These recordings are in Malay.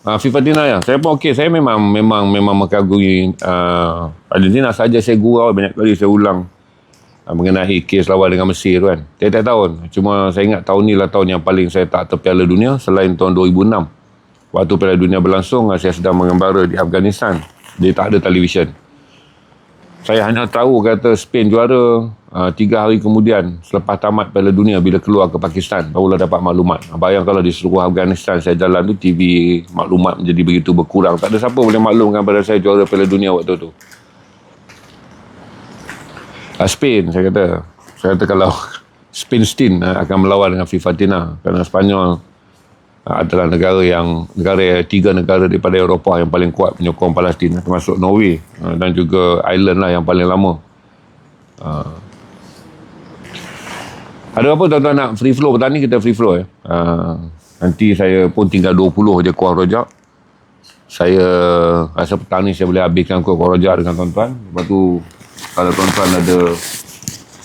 FIFA Dina ya. Saya pun okey. Saya memang mengagumi Argentina. Saja saya gurau banyak kali saya ulang mengenai kes lawan dengan Mesir tu kan. Tiap-tiap tahun. Cuma saya ingat tahun ni lah tahun yang paling saya tak terpiala dunia selain tahun 2006. Waktu Piala Dunia berlangsung, saya sedang mengembara di Afghanistan. Dia tak ada televisyen. Saya hanya tahu kata Spain juara 3 hari kemudian selepas tamat Piala Dunia bila keluar ke Pakistan. Barulah dapat maklumat. Bayang kalau di seluruh Afghanistan saya jalan tu, TV maklumat menjadi begitu berkurang. Tak ada siapa boleh maklumkan pada saya juara Piala Dunia waktu tu. Spain, saya kata kalau Spain akan melawan dengan FIFA Tina. Kerana Spanyol adalah tiga negara daripada Eropah yang paling kuat menyokong Palestin, termasuk Norway dan juga Ireland lah yang paling lama. Ada apa tuan-tuan nak free flow? Petang ni kita free flow ya. Nanti saya pun tinggal 20 je kuah rojak. Saya rasa petang ni saya boleh habiskan kuah rojak dengan tuan-tuan. Lepas tu kalau tuan-tuan ada,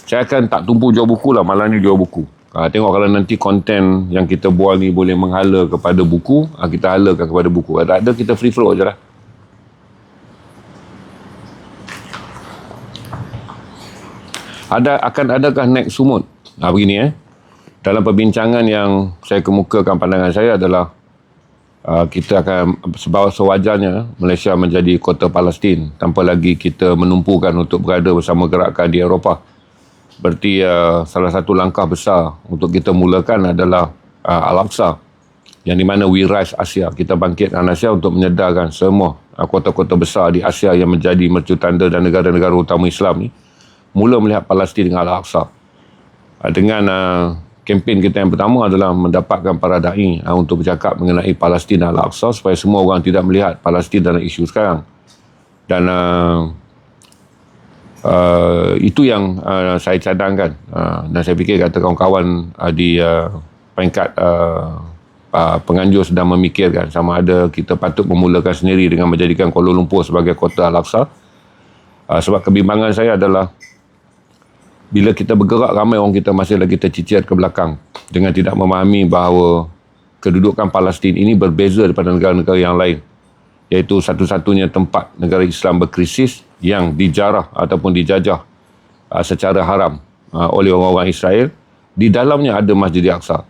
saya akan tak tumpu jual buku lah, malam ni jual buku. Tengok kalau nanti konten yang kita buat ni boleh menghala kepada buku, kita halakan kepada buku. Kalau tak ada, kita free flow je lah. Adakah next sumut? Begini dalam perbincangan yang saya kemukakan pandangan saya adalah kita akan sewajarnya Malaysia menjadi kota Palestin tanpa lagi kita menumpukan untuk berada bersama gerakan di Eropah. Berarti salah satu langkah besar untuk kita mulakan adalah Al-Aqsa, yang di mana We Rise Asia. Kita bangkitkan Asia untuk menyedarkan semua kota-kota besar di Asia yang menjadi mercutanda dan negara-negara utama Islam ni mula melihat Palestin dengan Al-Aqsa. Dengan kempen kita yang pertama adalah mendapatkan para da'i untuk bercakap mengenai Palestin dan Al-Aqsa supaya semua orang tidak melihat Palestin dalam isu sekarang. Dan itu yang saya cadangkan, dan saya fikir kata kawan-kawan di peringkat penganjur sedang memikirkan sama ada kita patut memulakan sendiri dengan menjadikan Kuala Lumpur sebagai kota Al-Aqsa. Sebab kebimbangan saya adalah bila kita bergerak, ramai orang kita masih lagi tercicir ke belakang dengan tidak memahami bahawa kedudukan Palestin ini berbeza daripada negara-negara yang lain, iaitu satu-satunya tempat negara Islam berkrisis yang dijarah ataupun dijajah secara haram oleh orang-orang Israel. Di dalamnya ada Masjid Al-Aqsa.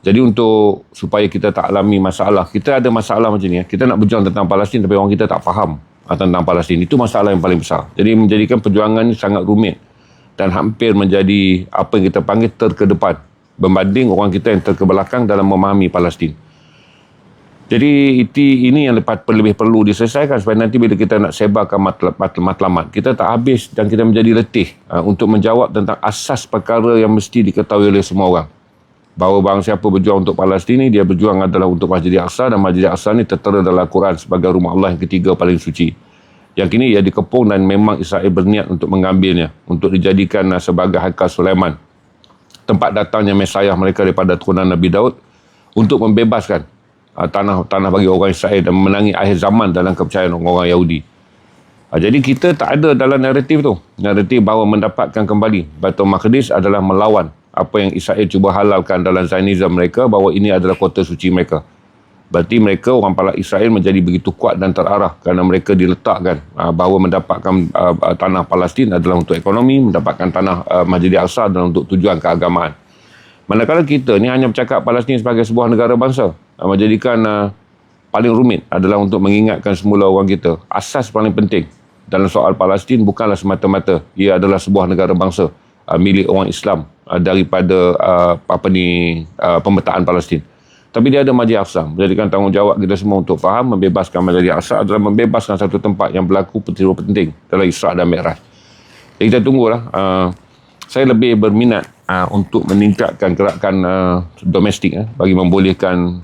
Jadi untuk supaya kita tak alami masalah, kita ada masalah macam ni, kita nak berjuang tentang Palestin tapi orang kita tak faham tentang Palestin. Itu masalah yang paling besar. Jadi menjadikan perjuangan ini sangat rumit dan hampir menjadi apa yang kita panggil terkedepan berbanding orang kita yang terkebelakang dalam memahami Palestin. Jadi ini yang lebih perlu diselesaikan supaya nanti bila kita nak sebarkan matlamat, kita tak habis dan kita menjadi letih untuk menjawab tentang asas perkara yang mesti diketahui oleh semua orang. Bahawa barang siapa berjuang untuk Palestin ni, dia berjuang adalah untuk Masjid Al-Aqsa, dan Masjid Al-Aqsa ni tertera dalam Al-Quran sebagai rumah Allah yang ketiga paling suci. Yang kini ia dikepung dan memang Israel berniat untuk mengambilnya, untuk dijadikan sebagai Haikal Sulaiman, tempat datangnya Mesiah mereka daripada turunan Nabi Daud, untuk membebaskan tanah bagi orang Israel dan memenangi akhir zaman dalam kepercayaan orang-orang Yahudi. Jadi kita tak ada dalam naratif tu. Naratif bahawa mendapatkan kembali Baitul Maqdis adalah melawan apa yang Israel cuba halalkan dalam Zionism mereka, bahawa ini adalah kota suci mereka. Berarti mereka, orang Israel, menjadi begitu kuat dan terarah kerana mereka diletakkan bahawa mendapatkan tanah Palestin adalah untuk ekonomi, mendapatkan tanah Masjid Al-Aqsa adalah untuk tujuan keagamaan. Manakala kita ni hanya bercakap Palestin sebagai sebuah negara bangsa, menjadikan paling rumit adalah untuk mengingatkan semula orang kita, asas paling penting dalam soal Palestin bukanlah semata-mata ia adalah sebuah negara bangsa milik orang Islam daripada pemetaan Palestin. Tapi dia ada Masjid Al-Aqsa. Menjadikan tanggungjawab kita semua untuk faham membebaskan Masjid Al-Aqsa adalah membebaskan satu tempat yang berlaku peristiwa penting dalam Isra' dan Mi'raj. Jadi kita tunggulah. Saya lebih berminat untuk meningkatkan gerakan domestik bagi membolehkan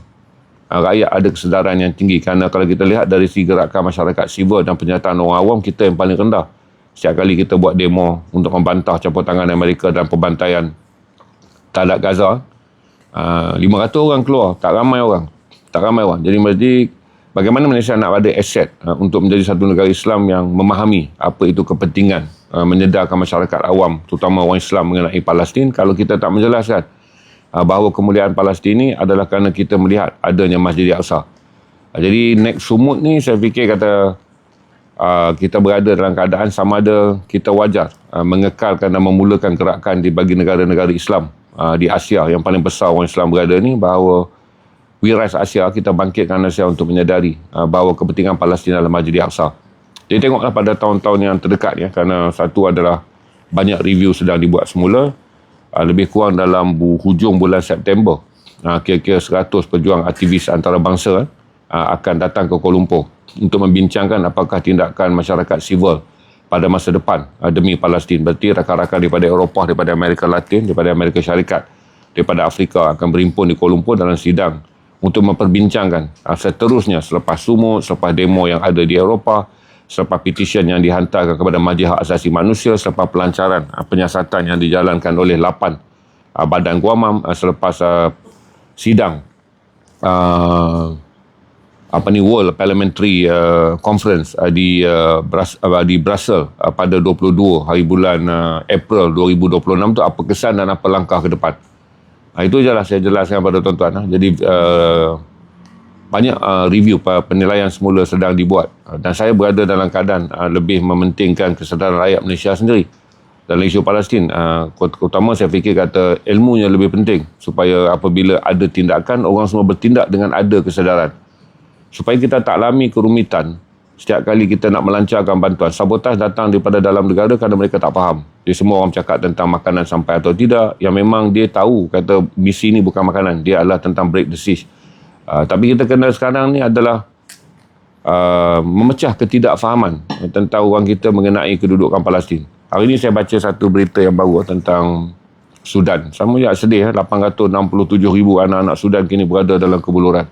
rakyat ada kesedaran yang tinggi. Kerana kalau kita lihat dari segi gerakan masyarakat sivil dan pernyataan orang awam, kita yang paling rendah. Setiap kali kita buat demo untuk membantah campur tangan Amerika dalam pembantaian terhadap Gaza, 500 orang keluar, tak ramai orang. Jadi bagaimana Malaysia nak ada aset untuk menjadi satu negara Islam yang memahami apa itu kepentingan menyedarkan masyarakat awam, terutama orang Islam, mengenai Palestin, kalau kita tak menjelaskan bahawa kemuliaan Palestin ini adalah kerana kita melihat adanya Masjid Al-Aqsa. Jadi next sumut ni saya fikir kata kita berada dalam keadaan sama ada kita wajar mengekalkan dan memulakan gerakan di bagi negara-negara Islam di Asia yang paling besar orang Islam berada ni, bahawa We Rise Asia, kita bangkitkan Asia untuk menyadari bahawa kepentingan Palestin adalah Masjid Al-Aqsa. Jadi tengoklah pada tahun-tahun yang terdekat ya, kerana satu adalah banyak review sedang dibuat semula, lebih kurang dalam hujung bulan September, kira-kira 100 pejuang aktivis antarabangsa akan datang ke Kuala Lumpur untuk membincangkan apakah tindakan masyarakat sivil pada masa depan demi Palestin. Berarti rakan-rakan daripada Eropah, daripada Amerika Latin, daripada Amerika Syarikat, daripada Afrika akan berhimpun di Kuala Lumpur dalam sidang untuk memperbincangkan seterusnya selepas sumut, selepas demo yang ada di Eropah, selepas petition yang dihantarkan kepada Majlis Hak Asasi Manusia, selepas pelancaran penyiasatan yang dijalankan oleh 8 badan guamam, selepas sidang World Parliamentary Conference di Brussels pada 22 hari bulan April 2026 tu, apa kesan dan apa langkah ke depan. Itu je lah saya jelaskan pada tuan-tuan. Jadi banyak review penilaian semula sedang dibuat, dan saya berada dalam keadaan lebih mementingkan kesedaran rakyat Malaysia sendiri dalam isu Palestin. Terutama saya fikir kata ilmunya lebih penting, supaya apabila ada tindakan, orang semua bertindak dengan ada kesedaran, supaya kita tak alami kerumitan setiap kali kita nak melancarkan bantuan. Sabotaj datang daripada dalam negara kerana mereka tak faham. Dia semua orang cakap tentang makanan sampai atau tidak, yang memang dia tahu kata misi ni bukan makanan, dia adalah tentang break the siege. Tapi kita kena sekarang ni adalah memecah ketidakfahaman tentang orang kita mengenai kedudukan Palestin. Hari ini saya baca satu berita yang baru tentang Sudan. Sama je sedih, 867,000 anak-anak Sudan kini berada dalam kebuluran.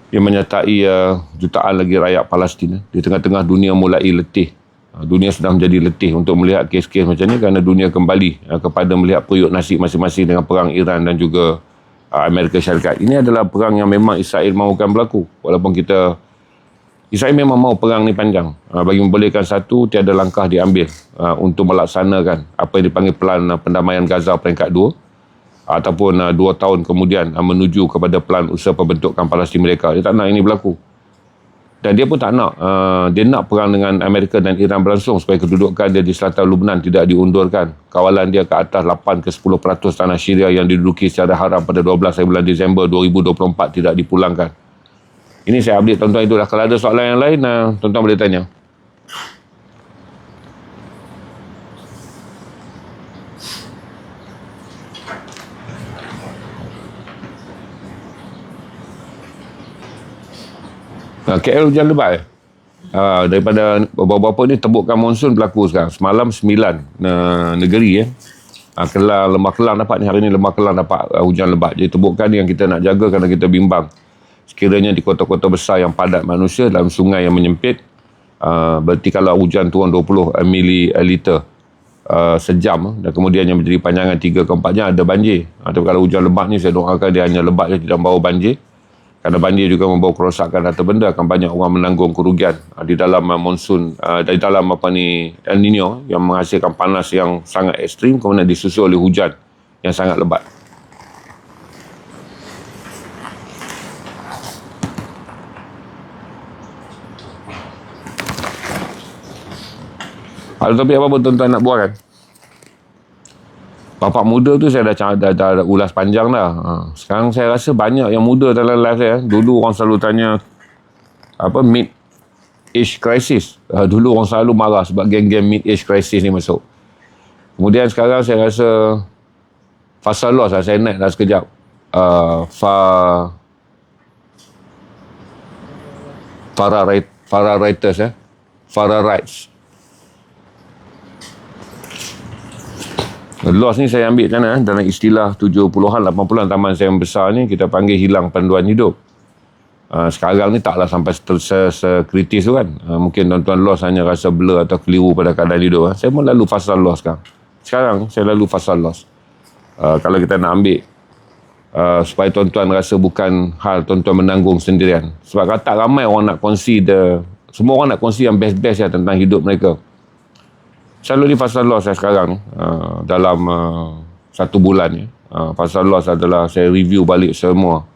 Ia menyertai jutaan lagi rakyat Palestin di tengah-tengah dunia mulai letih. Dunia sedang menjadi letih untuk melihat kes-kes macam ni, kerana dunia kembali kepada melihat periuk nasib masing-masing dengan perang Iran dan juga Amerika Syarikat. Ini adalah perang yang memang Israel mahukan berlaku. Walaupun Israel memang mahu perang ni panjang. Bagi membolehkan satu, tiada langkah diambil untuk melaksanakan apa yang dipanggil Pelan Pendamaian Gaza peringkat 2, ataupun 2 tahun kemudian menuju kepada pelan usaha pembentukan Palestin mereka. Dia tak nak ini berlaku. Dan dia pun tak nak, dia nak perang dengan Amerika dan Iran berlangsung supaya kedudukan dia di selatan Lebanon tidak diundurkan. Kawalan dia ke atas 8 ke 10% tanah Syria yang diduduki secara haram pada 12 bulan Disember 2024 tidak dipulangkan. Ini saya update tuan-tuan itu dah. Kalau ada soalan yang lain, tuan-tuan boleh tanya. KL hujan lebat daripada beberapa ni tebukan monsun berlaku sekarang. Semalam 9 negeri Kelang, Lembah Kelang dapat ni. Hari ni Lembah Kelang dapat hujan lebat. Jadi tebukan ni yang kita nak jaga, kerana kita bimbang sekiranya di kota-kota besar yang padat manusia, dalam sungai yang menyempit, berarti kalau hujan turun 20 mililiter sejam, dan kemudian yang menjadi panjangan 3 ke 4 jam, ada banjir. Tapi kalau hujan lebat ni, saya doakan dia hanya lebat je, tidak membawa banjir. Kerana banjir juga membawa kerosakan harta benda, akan banyak orang menanggung kerugian di dalam monsun, di dalam El Nino yang menghasilkan panas yang sangat ekstrim, kemudian disusul oleh hujan yang sangat lebat. Ada topik apa pun tuan-tuan nak buat kan? Bapak muda tu saya dah ulas panjang dah. Sekarang saya rasa banyak yang muda dalam live saya. Dulu orang selalu tanya mid age crisis. Dulu orang selalu marah sebab geng-geng mid age crisis ni masuk. Kemudian sekarang saya rasa fasa loss lah. Saya naik dah sekejap. Farah rights. Loss ni saya ambil macam mana? Dalam istilah 70-an, 80-an taman saya yang besar ni, kita panggil hilang panduan hidup. Sekarang ni taklah sampai sekritis tu kan. Mungkin tuan-tuan loss hanya rasa blur atau keliru pada keadaan hidup. Saya pun lalu fasa loss sekarang. Sekarang saya lalu fasa loss. Kalau kita nak ambil supaya tuan-tuan rasa bukan hal tuan-tuan menanggung sendirian. Sebab kata ramai orang nak kongsi semua orang nak kongsi yang best-best ya tentang hidup mereka. Selalu di fasa loss saya sekarang dalam 1 bulan ni. Fasa loss adalah saya review balik semua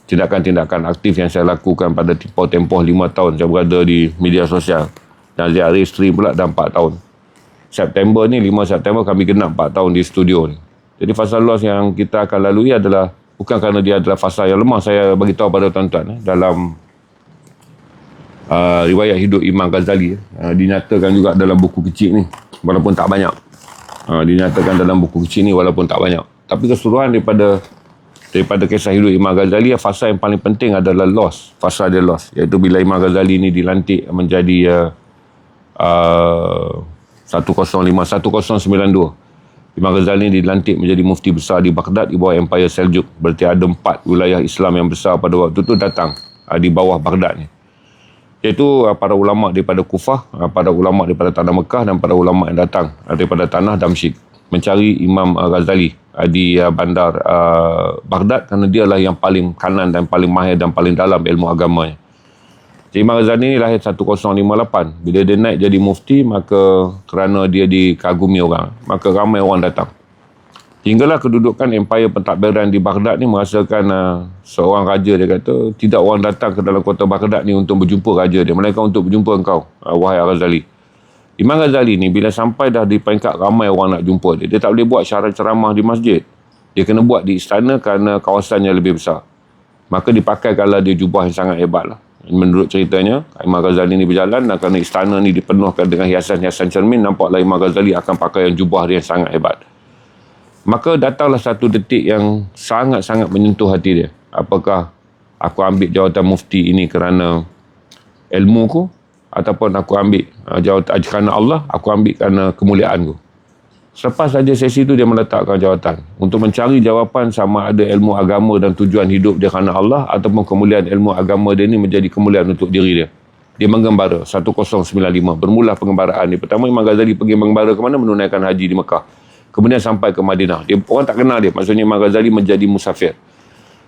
tindakan-tindakan aktif yang saya lakukan pada tempoh 5 tahun saya berada di media sosial. Dan Ziari Stream pula dah 4 tahun. September ni, 5 September kami genap 4 tahun di studio ni. Jadi fasa loss yang kita akan lalui adalah bukan kerana dia adalah fasa yang lemah. Saya bagi tahu pada tuan-tuan dalam riwayat hidup Imam Ghazali dinyatakan juga dalam buku kecil ni walaupun tak banyak. Dinyatakan dalam buku kecil ni walaupun tak banyak. Tapi keseluruhan daripada kisah hidup Imam Ghazali, fasa yang paling penting adalah loss. Fasa dia loss. Iaitu bila Imam Ghazali ni dilantik menjadi 1092. Imam Ghazali ni dilantik menjadi mufti besar di Baghdad di bawah Empire Seljuk. Berarti ada 4 wilayah Islam yang besar pada waktu itu datang di bawah Baghdad ni. Iaitu para ulama' daripada Kufah, para ulama' daripada tanah Mekah dan para ulama' yang datang daripada tanah Damsyik mencari Imam Ghazali di bandar Baghdad kerana dia lah yang paling kanan dan paling mahir dan paling dalam ilmu agamanya. Jadi Imam Ghazali ni lahir 1058. Bila dia naik jadi mufti, maka kerana dia dikagumi orang, maka ramai orang datang. Hinggalah kedudukan Empire Pentadbiran di Baghdad ni merasakan seorang raja, dia kata, tidak orang datang ke dalam kota Baghdad ni untuk berjumpa raja dia, melainkan untuk berjumpa engkau, wahai Ghazali. Imam Ghazali ni bila sampai dah di peringkat ramai orang nak jumpa dia, dia tak boleh buat syarat ceramah di masjid. Dia kena buat di istana kerana kawasannya lebih besar. Maka dipakaikanlah dia jubah yang sangat hebat lah. Menurut ceritanya, Imam Ghazali ni berjalan dan kerana istana ni dipenuhkan dengan hiasan-hiasan cermin, nampaklah Imam Ghazali akan pakai yang jubah dia yang sangat hebat. Maka datanglah satu detik yang sangat-sangat menyentuh hati dia. Apakah aku ambil jawatan mufti ini kerana ilmuku, ataupun aku ambil jawatan kerana Allah, aku ambil kerana kemuliaanku. Selepas saja sesi itu dia meletakkan jawatan untuk mencari jawapan sama ada ilmu agama dan tujuan hidup dia kerana Allah ataupun kemuliaan ilmu agama dia ini menjadi kemuliaan untuk diri dia. Dia menggembara 1095. Bermula pengembaraan dia. Pertama Imam Ghazali pergi menggembara ke mana? Menunaikan haji di Mekah. Kemudian sampai ke Madinah. Orang tak kenal dia. Maksudnya Imam Ghazali menjadi musafir.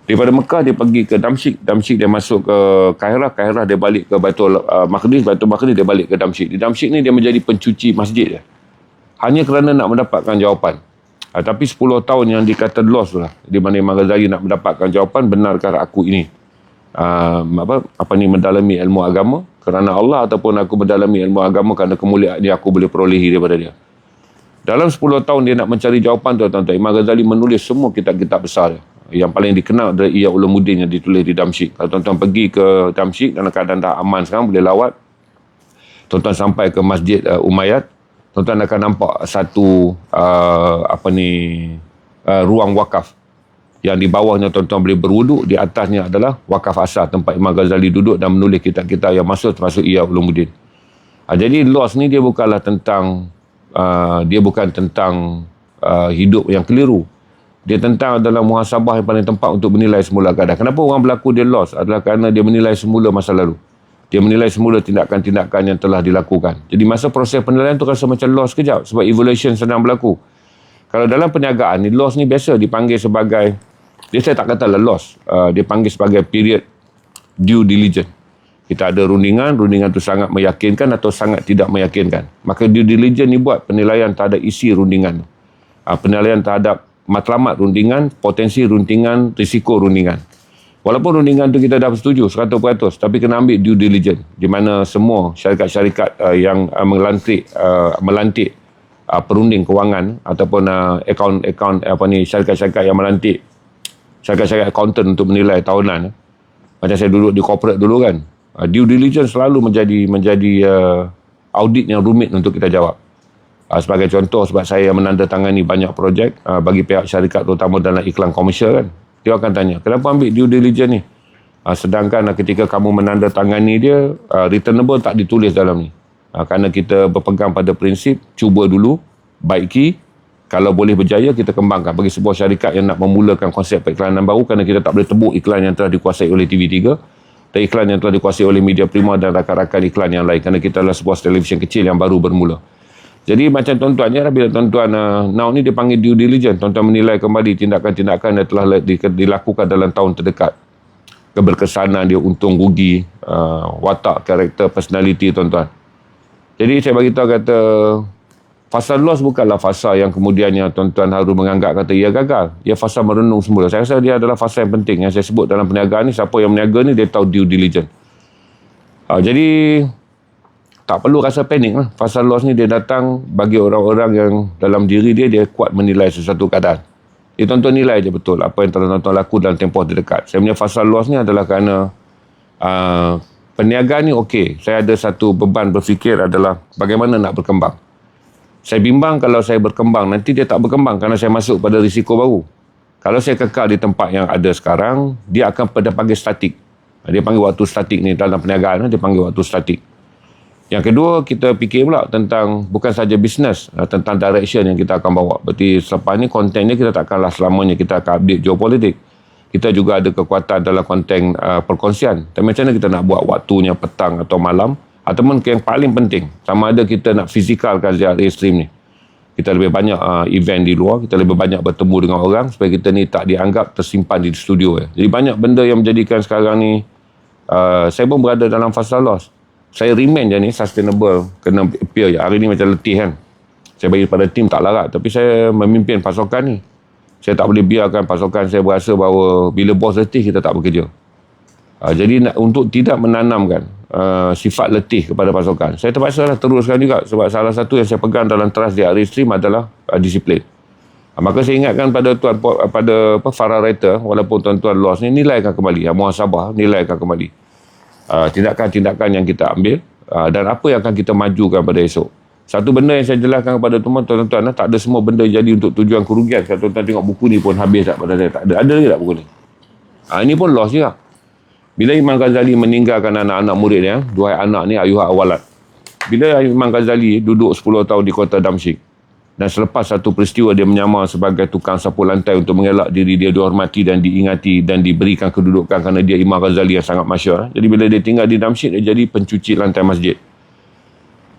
Daripada Mekah dia pergi ke Damsyik. Damsyik dia masuk ke Kairah. Kairah dia balik ke Baitul Maqdis. Baitul Maqdis dia balik ke Damsyik. Di Damsyik ni dia menjadi pencuci masjid dia. Hanya kerana nak mendapatkan jawapan. Tapi 10 tahun yang dikata lost lah. Di mana Imam Ghazali nak mendapatkan jawapan, benarkah aku ini mendalami ilmu agama kerana Allah ataupun aku mendalami ilmu agama kerana kemuliaan yang aku boleh perolehi daripada dia. Dalam 10 tahun dia nak mencari jawapan tu, tuan-tuan, Imam Ghazali menulis semua kitab-kitab besar dia. Yang paling dikenal adalah Ihya Ulumuddin yang ditulis di Damsyik. Kalau tuan-tuan pergi ke Damsyik dalam keadaan dah aman sekarang, boleh lawat. Tuan-tuan sampai ke Masjid Umayyad, tuan-tuan akan nampak satu ruang wakaf. Yang di bawahnya tuan-tuan boleh berwuduk, di atasnya adalah wakaf asar tempat Imam Ghazali duduk dan menulis kitab-kitab yang masuk termasuk Ihya Ulumuddin. Jadi loss ni dia bukanlah tentang hidup yang keliru. Dia tentang adalah muhasabah yang paling tempat untuk menilai semula keadaan. Kenapa orang berlaku dia loss? Adalah kerana dia menilai semula masa lalu. Dia menilai semula tindakan-tindakan yang telah dilakukan. Jadi masa proses penilaian tu rasa macam loss kejap. Sebab evaluation sedang berlaku. Kalau dalam perniagaan ni, loss ni biasa dipanggil sebagai, saya tak katalah loss. Dia panggil sebagai period due diligence. Kita ada rundingan tu sangat meyakinkan atau sangat tidak meyakinkan. Maka due diligence ni buat penilaian terhadap isi rundingan. Penilaian terhadap matlamat rundingan, potensi rundingan, risiko rundingan. Walaupun rundingan tu kita dah bersetuju 100%, tapi kena ambil due diligence. Di mana semua syarikat-syarikat yang melantik perunding kewangan ataupun akaun syarikat-syarikat yang melantik syarikat-syarikat accountant untuk menilai tahunan. Macam saya duduk di corporate dulu kan. Due diligence selalu menjadi audit yang rumit untuk kita jawab. Sebagai contoh, sebab saya menandatangani banyak projek bagi pihak syarikat terutama dalam iklan komersial kan. Dia akan tanya, kenapa ambil due diligence ni? Sedangkan ketika kamu menandatangani dia, returnable tak ditulis dalam ni. Kerana kita berpegang pada prinsip, cuba dulu, baiki, kalau boleh berjaya kita kembangkan bagi sebuah syarikat yang nak memulakan konsep periklanan baru, kerana kita tak boleh tebuk iklan yang telah dikuasai oleh TV3 dan iklan yang telah dikuasai oleh Media Prima dan rakan-rakan iklan yang lain, kerana kita adalah sebuah televisyen kecil yang baru bermula. Jadi macam tuan-tuannya, bila tuan-tuan now ni dipanggil due diligence, tuan-tuan menilai kembali tindakan-tindakan yang telah dilakukan dalam tahun terdekat, keberkesanan dia, untung rugi, watak, karakter, personality tuan-tuan. Jadi saya bagi tahu kata Fasa loss bukanlah fasa yang kemudiannya tuan-tuan harus menganggap kata ia gagal. Ia fasa merenung semula. Saya rasa dia adalah fasa yang penting. Yang saya sebut dalam perniagaan ni, siapa yang berniaga ni, dia tahu due diligence. Jadi, tak perlu rasa panik lah. Fasa loss ni dia datang bagi orang-orang yang dalam diri dia, dia kuat menilai sesuatu keadaan. Dia tuan-tuan nilai je betul apa yang telah tuan-tuan laku dalam tempoh terdekat. Saya punya fasa loss ni adalah kerana perniagaan ni okey. Saya ada satu beban berfikir adalah bagaimana nak berkembang. Saya bimbang kalau saya berkembang, nanti dia tak berkembang kerana saya masuk pada risiko baru. Kalau saya kekal di tempat yang ada sekarang, dia akan panggil statik. Dia panggil waktu statik ni dalam perniagaan, dia panggil waktu statik. Yang kedua, kita fikir pula tentang bukan saja bisnes, tentang direction yang kita akan bawa. Berarti selepas ni kontennya kita takkanlah selamanya kita akan update geopolitik. Kita juga ada kekuatan dalam konten perkongsian. Tapi macam mana kita nak buat waktunya petang atau malam, ataupun yang paling penting, sama ada kita nak fizikalkan ziarah stream ni. Kita lebih banyak event di luar, kita lebih banyak bertemu dengan orang supaya kita ni tak dianggap tersimpan di studio. Jadi banyak benda yang menjadikan sekarang ni saya pun berada dalam fasa loss. Saya remain je ni sustainable, kena appear je. Hari ni macam letih kan. Saya bagi pada tim tak larat, tapi saya memimpin pasokan ni. Saya tak boleh biarkan pasokan saya berasa bahawa bila bos letih kita tak bekerja. Jadi untuk tidak menanamkan sifat letih kepada pasokan, saya terpaksa lah teruskan juga sebab salah satu yang saya pegang dalam trust di Ari Stream adalah disiplin. Maka saya ingatkan pada Farah Writer, walaupun tuan-tuan loss ni, nilaikan kembali, muhasabah, nilaikan kembali tindakan-tindakan yang kita ambil dan apa yang akan kita majukan pada esok. Satu benda yang saya jelaskan kepada tuan-tuan, tak ada semua benda jadi untuk tujuan kerugian. Kalau tuan-tuan tengok buku ni pun habis tak pada saya, tak ada. Ada lagi tak buku ni? Ini pun loss juga. Bila Imam Ghazali meninggalkan anak-anak muridnya, duhai anak ni ayuha awalat. Bila Imam Ghazali duduk 10 tahun di kota Damsyik, dan selepas satu peristiwa dia menyamar sebagai tukang sapu lantai untuk mengelak diri dia dihormati dan diingati dan diberikan kedudukan kerana dia Imam Ghazali yang sangat masyhur. Jadi bila dia tinggal di Damsyik, dia jadi pencuci lantai masjid.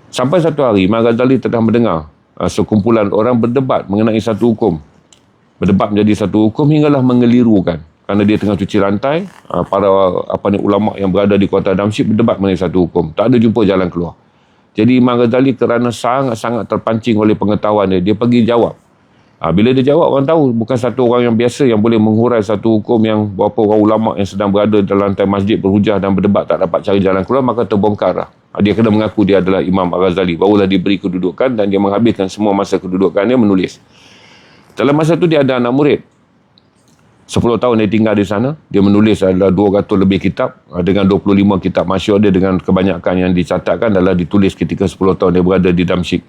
Sampai satu hari Imam Ghazali telah mendengar sekumpulan orang berdebat mengenai satu hukum. Berdebat menjadi satu hukum hinggalah mengelirukan. Kerana dia tengah cuci lantai, para ulama yang berada di kota Damsyik berdebat mengenai satu hukum. Tak ada jumpa jalan keluar. Jadi Imam Ghazali kerana sangat-sangat terpancing oleh pengetahuan dia pergi jawab. Bila dia jawab, orang tahu bukan satu orang yang biasa yang boleh menghurai satu hukum yang beberapa orang ulama yang sedang berada dalam lantai masjid berhujah dan berdebat tak dapat cari jalan keluar, maka terbongkar. Dia kena mengaku dia adalah Imam Al-Ghazali. Barulah diberi kedudukan dan dia menghabiskan semua masa kedudukan dia menulis. Dalam masa tu dia ada anak murid. 10 tahun dia tinggal di sana. Dia menulis adalah 200 lebih kitab. Dengan 25 kitab masyhur dia, dengan kebanyakan yang dicatatkan adalah ditulis ketika 10 tahun dia berada di Damsyik.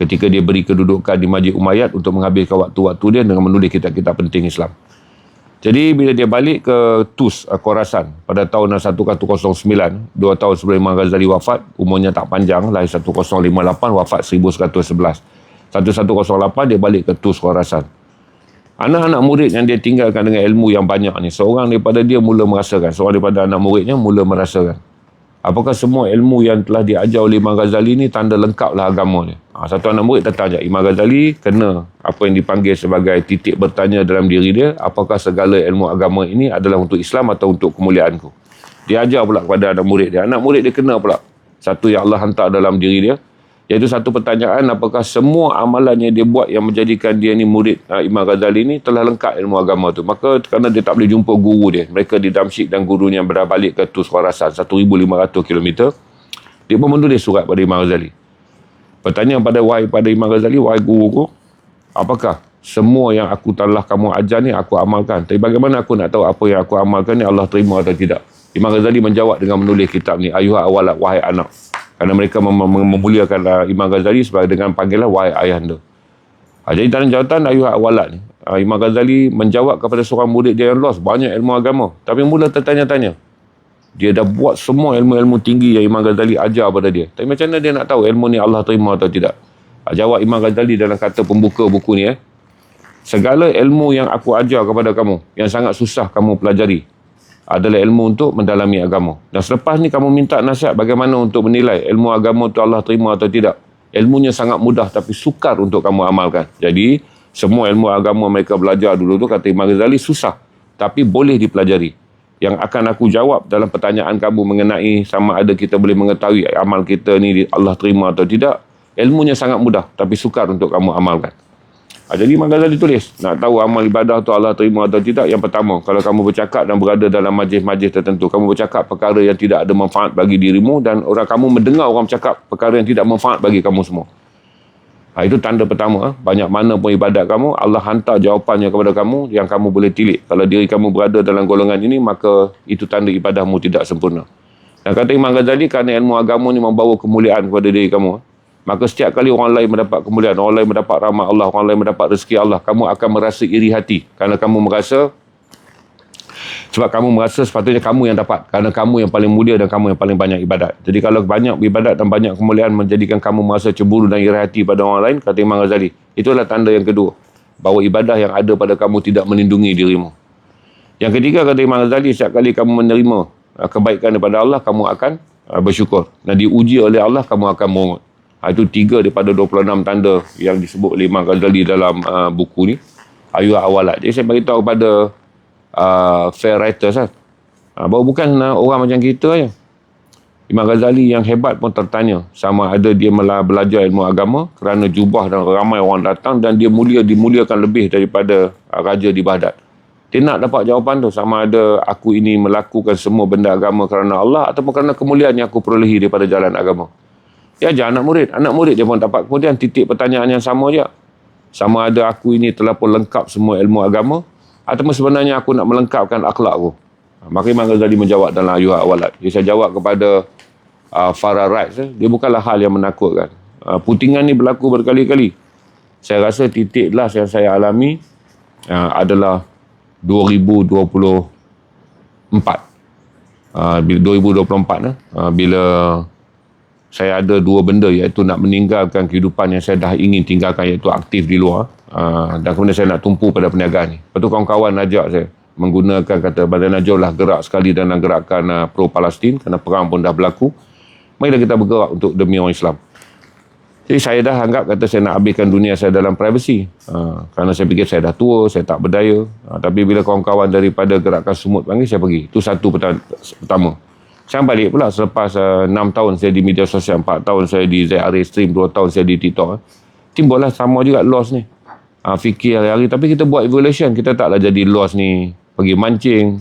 Ketika dia beri kedudukan di Masjid Umayyad untuk menghabiskan waktu-waktu dia dengan menulis kitab-kitab penting Islam. Jadi bila dia balik ke Tus, Khorasan pada tahun 1109, 2 tahun sebelum Imam Ghazali wafat, umurnya tak panjang, lahir 1058, wafat 1111. 1108 dia balik ke Tus, Khorasan. Anak-anak murid yang dia tinggalkan dengan ilmu yang banyak ni, seorang daripada dia mula merasakan, seorang daripada anak muridnya mula merasakan, apakah semua ilmu yang telah diajar oleh Imam Ghazali ni tanda lengkaplah agama ni. Satu anak murid datang je, Imam Ghazali kena apa yang dipanggil sebagai titik bertanya dalam diri dia, apakah segala ilmu agama ini adalah untuk Islam atau untuk kemuliaanku. Dia ajar pula kepada anak murid dia. Anak murid dia kena pula satu yang Allah hantar dalam diri dia, iaitu satu pertanyaan, apakah semua amalan yang dia buat yang menjadikan dia ni murid Imam Ghazali ni telah lengkap ilmu agama tu. Maka kerana dia tak boleh jumpa guru dia, mereka di Damsyik dan gurunya berbalik ke Tus, Khorasan 1,500 km, dia pun menulis surat pada Imam Ghazali. Pertanyaan pada Imam Ghazali, wahai guruku, apakah semua yang aku telah kamu ajar ni aku amalkan? Tapi bagaimana aku nak tahu apa yang aku amalkan ni Allah terima atau tidak? Imam Ghazali menjawab dengan menulis kitab ni, ayuha awalat, wahai anak. Kerana mereka memuliakan Imam Ghazali sebagai dengan panggilan wahai ayahanda. Jadi dalam jawatan ayuha awalat ni, Imam Ghazali menjawab kepada seorang murid dia yang lost banyak ilmu agama, tapi mula tertanya-tanya. Dia dah buat semua ilmu-ilmu tinggi yang Imam Ghazali ajar pada dia, tapi macam mana dia nak tahu ilmu ni Allah terima atau tidak? Jawab Imam Ghazali dalam kata pembuka buku ni, segala ilmu yang aku ajar kepada kamu yang sangat susah kamu pelajari adalah ilmu untuk mendalami agama. Dan selepas ni kamu minta nasihat bagaimana untuk menilai ilmu agama itu Allah terima atau tidak. Ilmunya sangat mudah tapi sukar untuk kamu amalkan. Jadi semua ilmu agama mereka belajar dulu tu, kata Imam Ghazali, susah tapi boleh dipelajari. Yang akan aku jawab dalam pertanyaan kamu mengenai sama ada kita boleh mengetahui amal kita ni Allah terima atau tidak, Ilmunya sangat mudah, tapi sukar untuk kamu amalkan. Jadi Imam Ghazali tulis, nak tahu amal ibadah tu Allah terima atau tidak, yang pertama, kalau kamu bercakap dan berada dalam majlis-majlis tertentu, kamu bercakap perkara yang tidak ada manfaat bagi dirimu dan orang kamu mendengar orang bercakap perkara yang tidak manfaat bagi kamu semua. Itu tanda pertama. Banyak mana pun ibadat kamu, Allah hantar jawapannya kepada kamu yang kamu boleh tilik. Kalau diri kamu berada dalam golongan ini, maka itu tanda ibadahmu tidak sempurna. Dan kata Imam Ghazali, kerana ilmu agama ni membawa kemuliaan kepada diri kamu, maka setiap kali orang lain mendapat kemuliaan, orang lain mendapat rahmat Allah, orang lain mendapat rezeki Allah, kamu akan merasa iri hati. Kerana kamu merasa, sebab kamu merasa sepatutnya kamu yang dapat. Kerana kamu yang paling mulia dan kamu yang paling banyak ibadat. Jadi kalau banyak ibadat dan banyak kemuliaan menjadikan kamu merasa cemburu dan iri hati pada orang lain, kata Imam Ghazali, itulah tanda yang kedua, bahawa ibadah yang ada pada kamu tidak melindungi dirimu. Yang ketiga, kata Imam Ghazali, setiap kali kamu menerima kebaikan daripada Allah, kamu akan bersyukur. Dan diuji oleh Allah, kamu akan memohon. Itu 3 daripada 26 tanda yang disebut oleh Imam Ghazali dalam buku ni, Ayuhat Awalat. Jadi saya beritahu kepada fair writers bahawa bukan orang macam kita je. Imam Ghazali yang hebat pun tertanya sama ada dia belajar ilmu agama kerana jubah dan ramai orang datang, dan dia dimuliakan lebih daripada raja di Baghdad. Dia nak dapat jawapan tu, sama ada aku ini melakukan semua benda agama kerana Allah ataupun kerana kemuliaan yang aku perolehi daripada jalan agama. Ya ajar anak murid dia pun dapat kemudian titik pertanyaan yang sama je. Sama ada aku ini telah pun lengkap semua ilmu agama ataupun sebenarnya aku nak melengkapkan akhlak aku. Maka Imam Ghazali menjawab dalam Ayuhat Awalat. Jadi saya jawab kepada Farah Wright, dia bukanlah hal yang menakutkan. Putingan ni berlaku berkali-kali. Saya rasa titik last yang saya alami adalah 2024. 2024 bila saya ada 2 benda, iaitu nak meninggalkan kehidupan yang saya dah ingin tinggalkan, iaitu aktif di luar, dan kemudian saya nak tumpu pada perniagaan ni. Lepas tu kawan-kawan ajak saya menggunakan kata Badan Najib lah gerak sekali dalam gerakan pro-Palestin kerana perang pun dah berlaku. Marilah kita bergerak untuk demi orang Islam. Jadi saya dah anggap kata saya nak habiskan dunia saya dalam privacy, kerana saya fikir saya dah tua, saya tak berdaya. Tapi bila kawan-kawan daripada gerakan Sumut panggil, saya pergi. Itu satu pertama. Saya balik pula selepas 6 tahun saya di media sosial, 4 tahun saya di ZRA Stream, 2 tahun saya di TikTok. Timbullah sama juga loss ni. Fikir hari-hari, tapi kita buat evaluation. Kita taklah jadi loss ni pergi mancing,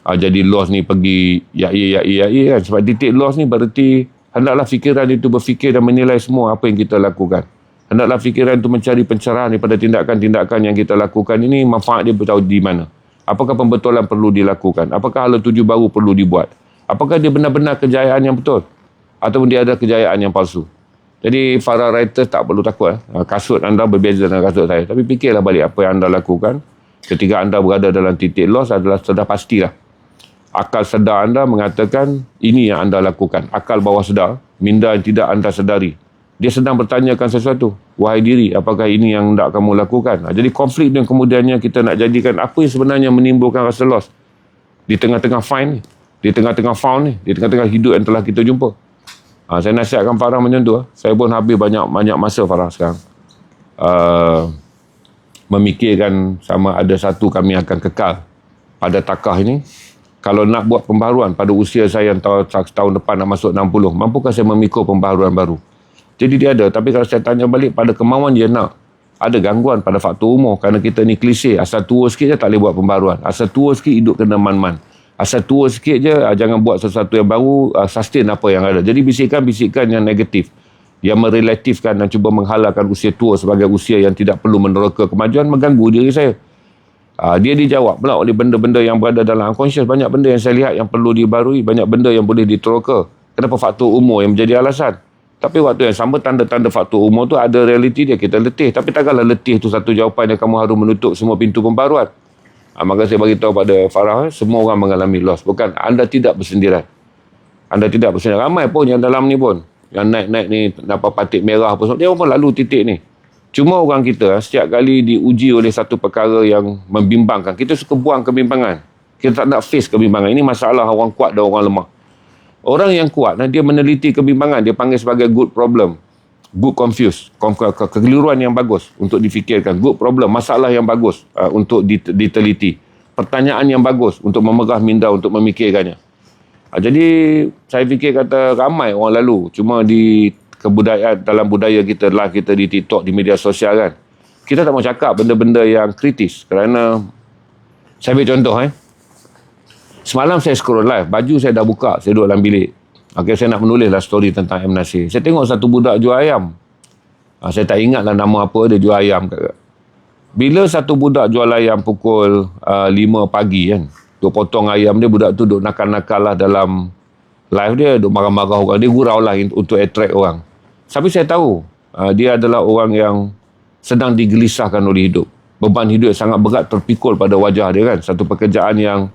jadi loss ni pergi yai kan. Sebab titik loss ni berarti hendaklah fikiran itu berfikir dan menilai semua apa yang kita lakukan. Hendaklah fikiran itu mencari pencerahan daripada tindakan-tindakan yang kita lakukan ini, manfaat dia bertahu di mana. Apakah pembetulan perlu dilakukan? Apakah hala tuju baru perlu dibuat? Apakah dia benar-benar kejayaan yang betul? Ataupun dia ada kejayaan yang palsu? Jadi para writer tak perlu takut. Kasut anda berbeza dengan kasut saya. Tapi fikirlah balik apa yang anda lakukan. Ketika anda berada dalam titik loss adalah sudah pastilah. Akal sedar anda mengatakan ini yang anda lakukan. Akal bawah sedar, minda yang tidak anda sedari, dia sedang bertanyakan sesuatu. Wahai diri, apakah ini yang hendak kamu lakukan? Jadi konflik yang kemudiannya kita nak jadikan apa yang sebenarnya menimbulkan rasa loss di tengah-tengah find ni, di tengah-tengah found ni, di tengah-tengah hidup yang telah kita jumpa. Saya nasihatkan Farah macam tu. Saya pun habis banyak masa Farah sekarang memikirkan sama ada satu kami akan kekal pada takah ini. Kalau nak buat pembaharuan pada usia saya yang tahun depan nak masuk 60, mampukah saya memikul pembaharuan baru? Jadi dia ada. Tapi kalau saya tanya balik pada kemauan dia nak, ada gangguan pada faktor umur. Kerana kita ni klise, asal tua sikit je tak boleh buat pembaharuan. Asal tua sikit hidup kena man-man. Asal tua sikit je, jangan buat sesuatu yang baru, sustain apa yang ada. Jadi bisikan-bisikan yang negatif, yang merelatifkan dan cuba menghalalkan usia tua sebagai usia yang tidak perlu meneroka kemajuan, mengganggu diri saya. Dia dijawab pula oleh benda-benda yang berada dalam unconscious. Banyak benda yang saya lihat yang perlu dibarui, banyak benda yang boleh diteroka. Kenapa faktor umur yang menjadi alasan? Tapi waktu yang sama, tanda-tanda faktor umur tu ada realiti dia, kita letih. Tapi takkanlah letih tu satu jawapan yang kamu harus menutup semua pintu pembaruan. Maka saya beritahu pada Farah, semua orang mengalami loss. Bukan, anda tidak bersendirian. Anda tidak bersendirian. Ramai pun yang dalam ni pun, yang naik-naik ni, dapat patik merah apa semua, dia pun lalu titik ni. Cuma orang kita, setiap kali diuji oleh satu perkara yang membimbangkan, kita suka buang kebimbangan. Kita tak nak face kebimbangan. Ini masalah orang kuat dan orang lemah. Orang yang kuat, dia meneliti kebimbangan, dia panggil sebagai good problem. Good confuse, kekeliruan yang bagus untuk difikirkan. Good problem, masalah yang bagus untuk diteliti. Pertanyaan yang bagus untuk memerah minda untuk memikirkannya. Jadi saya fikir kata ramai orang lalu, cuma di kebudayaan dalam budaya kita, live kita di TikTok, di media sosial kan. Kita tak mau cakap benda-benda yang kritis. Kerana, saya ambil contoh semalam saya scroll live, baju saya dah buka, saya duduk dalam bilik. Okay, saya nak menulis lah story tentang M. Nasir. Saya tengok satu budak jual ayam. Saya tak ingat lah nama apa, dia jual ayam. Bila satu budak jual ayam pukul 5 pagi kan, duk potong ayam dia, budak tu duk nakal-nakal lah dalam live dia, duk marah-marah orang. Dia gurau lah untuk attract orang. Tapi saya tahu, dia adalah orang yang sedang digelisahkan oleh hidup. Beban hidup sangat berat terpikul pada wajah dia kan. Satu pekerjaan yang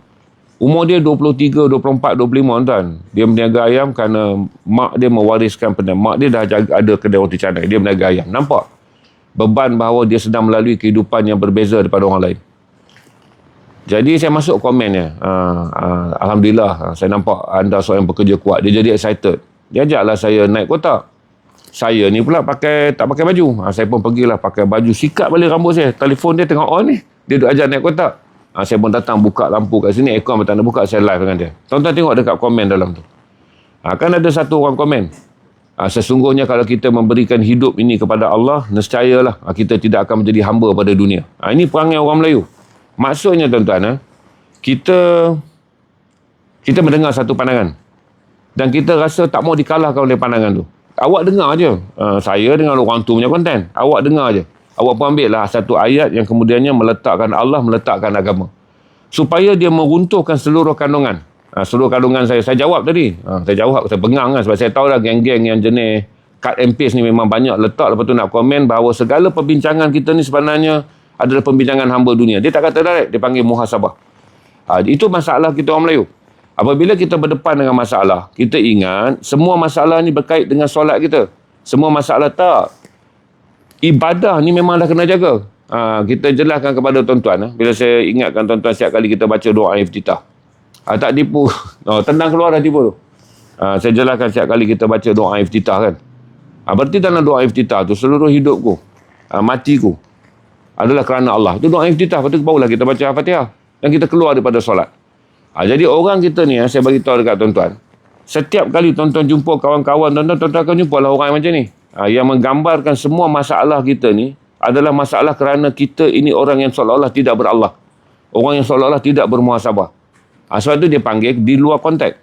umur dia 23, 24, 25 tuan. Dia berniaga ayam kerana mak dia mewariskan mak dia dah jaga, ada kedai roti canai. Dia berniaga ayam. Nampak? Beban bahawa dia sedang melalui kehidupan yang berbeza daripada orang lain. Jadi saya masuk komennya. Alhamdulillah, saya nampak anda seorang yang bekerja kuat. Dia jadi excited. Dia ajaklah saya naik kotak. Saya ni pula tak pakai baju. Saya pun pergilah pakai baju. Sikat balik rambut saya. Telefon dia tengah on ni. Dia duk ajak naik kotak. Saya pun datang buka lampu kat sini. Aircon pun tak nak buka. Saya live dengan dia. Tuan-tuan tengok dekat komen dalam tu. Kan ada satu orang komen. Sesungguhnya kalau kita memberikan hidup ini kepada Allah, nescayalah kita tidak akan menjadi hamba pada dunia. Ini perangai orang Melayu. Maksudnya tuan-tuan, kita mendengar satu pandangan. Dan kita rasa tak mau dikalahkan oleh pandangan tu. Awak dengar je. Saya dengan orang tu punya konten. Awak dengar je. Awak pun ambil lah satu ayat yang kemudiannya meletakkan Allah, meletakkan agama. Supaya dia meruntuhkan seluruh kandungan. Seluruh kandungan saya jawab tadi. Saya bengang kan. Sebab saya tahu dah geng-geng yang jenis cut and paste ni memang banyak letak. Lepas tu nak komen bahawa segala perbincangan kita ni sebenarnya adalah perbincangan hamba dunia. Dia tak kata direct. Dia panggil muhasabah. Itu masalah kita orang Melayu. Apabila kita berdepan dengan masalah, kita ingat semua masalah ni berkait dengan solat kita. Semua masalah tak. Ibadah ni memang dah kena jaga. Kita jelaskan kepada tuan-tuan. Bila saya ingatkan tuan-tuan setiap kali kita baca doa iftitah. Tak tipu. Tendang keluar dah tipu tu. Saya jelaskan setiap kali kita baca doa iftitah kan. Berarti dalam doa iftitah tu seluruh hidupku, matiku adalah kerana Allah. Itu doa iftitah. Lepas tu barulah kita baca Al-Fatihah. Dan kita keluar daripada solat. Jadi orang kita ni, saya bagi tahu dekat tuan-tuan, setiap kali tuan-tuan jumpa kawan-kawan, tuan-tuan akan jumpa lah orang yang macam ni. Yang menggambarkan semua masalah kita ni adalah masalah kerana kita ini orang yang seolah-olah tidak berallah. Orang yang seolah-olah tidak bermuhasabah. Sebab tu dia panggil di luar konteks.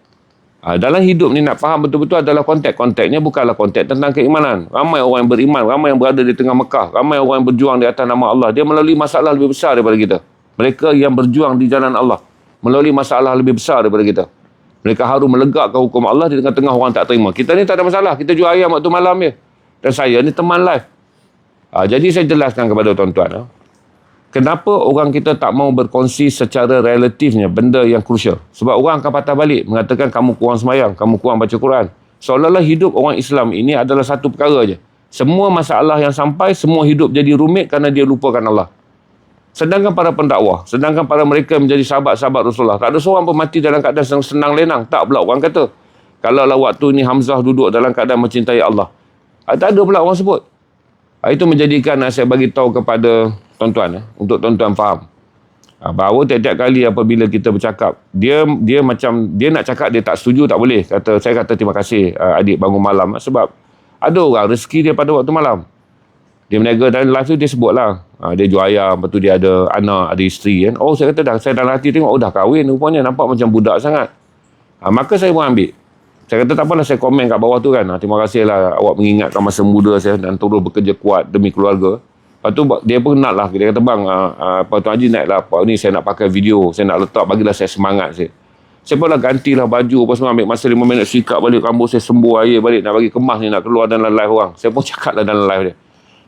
Dalam hidup ni nak faham betul-betul adalah konteks. Konteksnya bukanlah konteks tentang keimanan. Ramai orang yang beriman, ramai yang berada di tengah Mekah, ramai orang yang berjuang di atas nama Allah. Dia melalui masalah lebih besar daripada kita. Mereka yang berjuang di jalan Allah melalui masalah lebih besar daripada kita. Mereka harus melegakkan hukum Allah di tengah-tengah orang tak terima. Kita ni tak ada masalah. Kita jual ayam waktu malam je. Dan saya ni teman live. Jadi saya jelaskan kepada tuan-tuan. Kenapa orang kita tak mau berkongsi secara relatifnya benda yang krusial. Sebab orang akan patah balik. Mengatakan kamu kurang sembahyang. Kamu kurang baca Quran. Seolah-olah hidup orang Islam ini adalah satu perkara je. Semua masalah yang sampai, semua hidup jadi rumit kerana dia lupakan Allah. Sedangkan para pendakwah, sedangkan para mereka menjadi sahabat-sahabat Rasulullah, tak ada seorang pun mati dalam keadaan senang lenang. Tak pula orang kata. Kalau lah waktu ni Hamzah duduk dalam keadaan mencintai Allah. Tak ada pula orang sebut. Itu menjadikan saya bagi tahu kepada tuan-tuan, untuk tuan-tuan faham. Bahawa tiap-tiap kali apabila kita bercakap, dia macam, dia nak cakap dia tak setuju, tak boleh. Saya kata terima kasih adik bangun malam. Sebab ada orang rezeki dia pada waktu malam. Dia berniaga dalam live tu dia sebut lah. Dia jual ayam, lepas tu dia ada anak, ada isteri kan. Saya kata saya dalam hati tengok, dah kahwin rupanya, nampak macam budak sangat. Maka saya pun ambil. Saya kata tak apalah, saya komen kat bawah tu kan. Terima kasih lah awak mengingatkan masa muda saya dan terus bekerja kuat demi keluarga. Lepas tu dia pun nak lah. Dia kata bang, Tuan Haji naik lah. Ni saya nak pakai video, saya nak letak, bagilah saya semangat saya. Saya pun lah gantilah baju apa semua, ambil masa 5 minit, sikat balik rambut saya, sembuh air balik, nak bagi kemas ni, nak keluar dalam live orang. Saya pun cakap lah dalam live dia.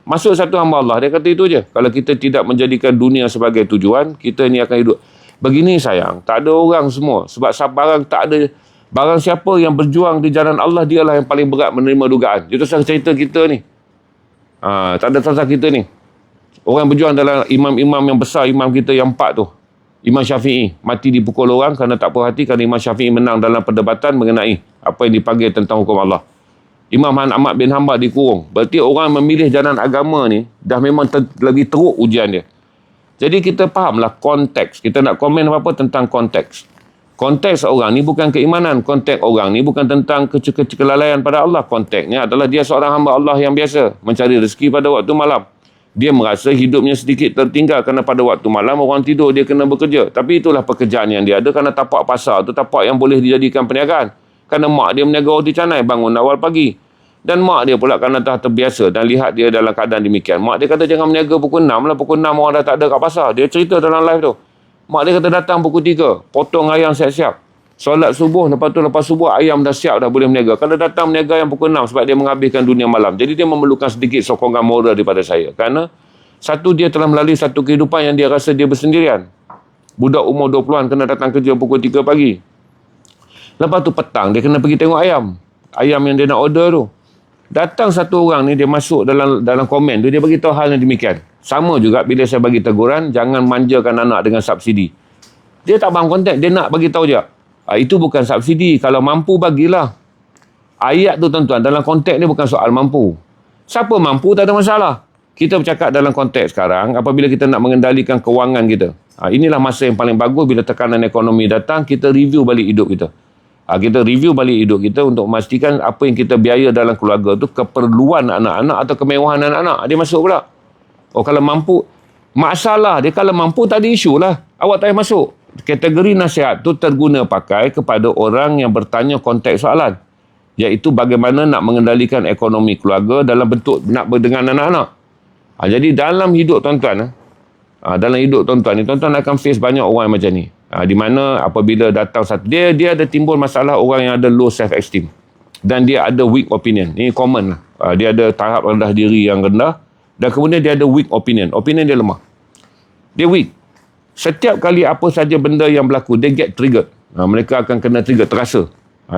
Masuk satu hamba Allah, dia kata itu je. Kalau kita tidak menjadikan dunia sebagai tujuan, kita ni akan hidup. Begini sayang, tak ada orang semua. Sebab barang siapa yang berjuang di jalan Allah, dialah yang paling berat menerima dugaan. Itu cerita kita ni. Tak ada cerita kita ni. Orang yang berjuang dalam imam-imam yang besar, imam kita yang 4 tu. Imam Syafi'i mati dipukul orang kerana tak puas hati, kerana Imam Syafi'i menang dalam perdebatan mengenai apa yang dipanggil tentang hukum Allah. Imam Ahmad bin Hanbal dikurung. Berarti orang memilih jalan agama ni dah memang lagi teruk ujian dia. Jadi kita fahamlah konteks. Kita nak komen apa-apa tentang konteks. Konteks orang ni bukan keimanan. Konteks orang ni bukan tentang kelalaian pada Allah. Konteksnya adalah dia seorang hamba Allah yang biasa. Mencari rezeki pada waktu malam. Dia merasa hidupnya sedikit tertinggal kerana pada waktu malam orang tidur, dia kena bekerja. Tapi itulah pekerjaan yang dia ada kerana tapak pasar tu tapak yang boleh dijadikan perniagaan. Kerana mak dia meniaga roti canai bangun awal pagi. Dan mak dia pula kerana dah terbiasa dan lihat dia dalam keadaan demikian. Mak dia kata jangan meniaga pukul 6 lah. Pukul 6 orang dah tak ada kat pasar. Dia cerita dalam live tu. Mak dia kata datang pukul 3. Potong ayam siap-siap. Solat subuh, lepas subuh ayam dah siap dah boleh meniaga. Kalau datang meniaga yang pukul 6 sebab dia menghabiskan dunia malam. Jadi dia memerlukan sedikit sokongan moral daripada saya. Kerana satu, dia telah melalui satu kehidupan yang dia rasa dia bersendirian. Budak umur 20-an kena datang kerja pukul 3 pagi. Lepas tu petang dia kena pergi tengok ayam. Ayam yang dia nak order tu. Datang satu orang ni, dia masuk dalam komen tu, dia beritahu hal yang demikian. Sama juga bila saya bagi teguran, jangan manjakan anak dengan subsidi. Dia tak faham konteks, dia nak bagi tahu je. Itu bukan subsidi. Kalau mampu, bagilah. Ayat tu tuan-tuan, dalam konteks ni bukan soal mampu. Siapa mampu, tak ada masalah. Kita bercakap dalam konteks sekarang, apabila kita nak mengendalikan kewangan kita. Inilah masa yang paling bagus bila tekanan ekonomi datang, kita review balik hidup kita. Kita review balik hidup kita untuk memastikan apa yang kita biaya dalam keluarga tu, keperluan anak-anak atau kemewahan anak-anak. Dia masuk pula. Kalau mampu, masalah dia kalau mampu tak ada isu lah. Awak tak payah masuk. Kategori nasihat tu terguna pakai kepada orang yang bertanya konteks soalan. Iaitu bagaimana nak mengendalikan ekonomi keluarga dalam bentuk nak dengan anak-anak. Jadi dalam hidup tuan-tuan, dalam hidup tuan-tuan ni, tuan-tuan akan face banyak orang macam ni. Di mana apabila datang satu, dia ada timbul masalah orang yang ada low self-esteem. Dan dia ada weak opinion. Ini common lah. Dia ada tahap rendah diri yang rendah. Dan kemudian dia ada weak opinion. Opinion dia lemah. Dia weak. Setiap kali apa saja benda yang berlaku, dia get triggered. Mereka akan kena trigger, terasa.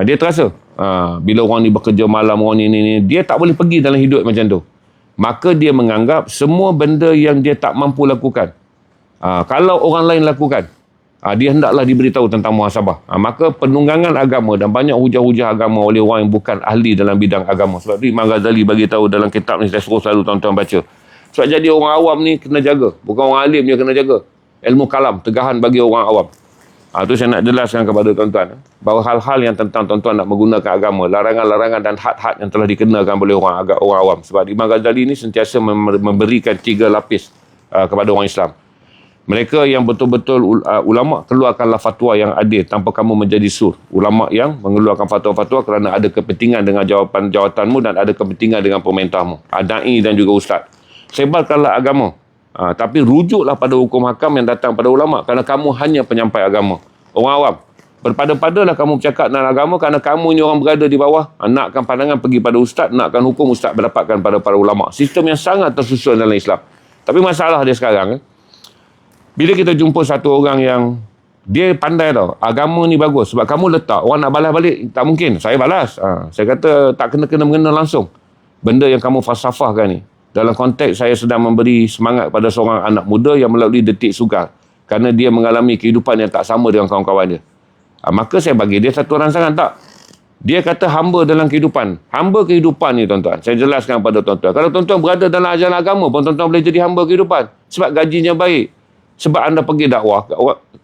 Dia terasa. Bila orang ni bekerja malam, orang ni, dia tak boleh pergi dalam hidup macam tu. Maka dia menganggap semua benda yang dia tak mampu lakukan. Kalau orang lain lakukan, dia hendaklah diberitahu tentang muhasabah. Maka penunggangan agama dan banyak hujah-hujah agama oleh orang yang bukan ahli dalam bidang agama. Sebab tu Imam Ghazali bagi tahu dalam kitab ni, saya suruh selalu tuan-tuan baca. Sebab jadi orang awam ni kena jaga. Bukan orang alim je kena jaga. Ilmu kalam, tegahan bagi orang awam. Itu saya nak jelaskan kepada tuan-tuan. Bahawa hal-hal yang tentang tuan-tuan nak menggunakan agama, larangan-larangan dan had-had yang telah dikenakan oleh orang awam. Sebab Imam Ghazali ni sentiasa memberikan 3 lapis kepada orang Islam. Mereka yang betul-betul ulama, keluarkanlah fatwa yang adil tanpa kamu menjadi sur. Ulama yang mengeluarkan fatwa-fatwa kerana ada kepentingan dengan jawatanmu dan ada kepentingan dengan pemerintahmu. Da'i dan juga ustaz. Sebarkanlah agama. Tapi rujuklah pada hukum hakam yang datang pada ulama. Kerana kamu hanya penyampai agama. Orang awam. Berpada-padalah kamu bercakap tentang agama kerana kamu ni orang berada di bawah. Nakkan pandangan pergi pada ustaz. Nakkan hukum ustaz berdapatkan pada para ulama. Sistem yang sangat tersusun dalam Islam. Tapi masalah dia sekarang, bila kita jumpa satu orang yang dia pandai tau. Agama ni bagus. Sebab kamu letak. Orang nak balas balik. Tak mungkin. Saya balas. Saya kata tak kena-mengena langsung. Benda yang kamu falsafahkan ni. Dalam konteks saya sedang memberi semangat pada seorang anak muda yang melalui detik sukar. Kerana dia mengalami kehidupan yang tak sama dengan kawan-kawan dia. Maka saya bagi dia satu rangsangan. Tak. Dia kata hamba dalam kehidupan. Hamba kehidupan ni tuan-tuan. Saya jelaskan pada tuan-tuan. Kalau tuan-tuan berada dalam ajaran agama pun tuan-tuan boleh jadi hamba kehidupan. Sebab gajinya baik. Sebab anda pergi dakwah.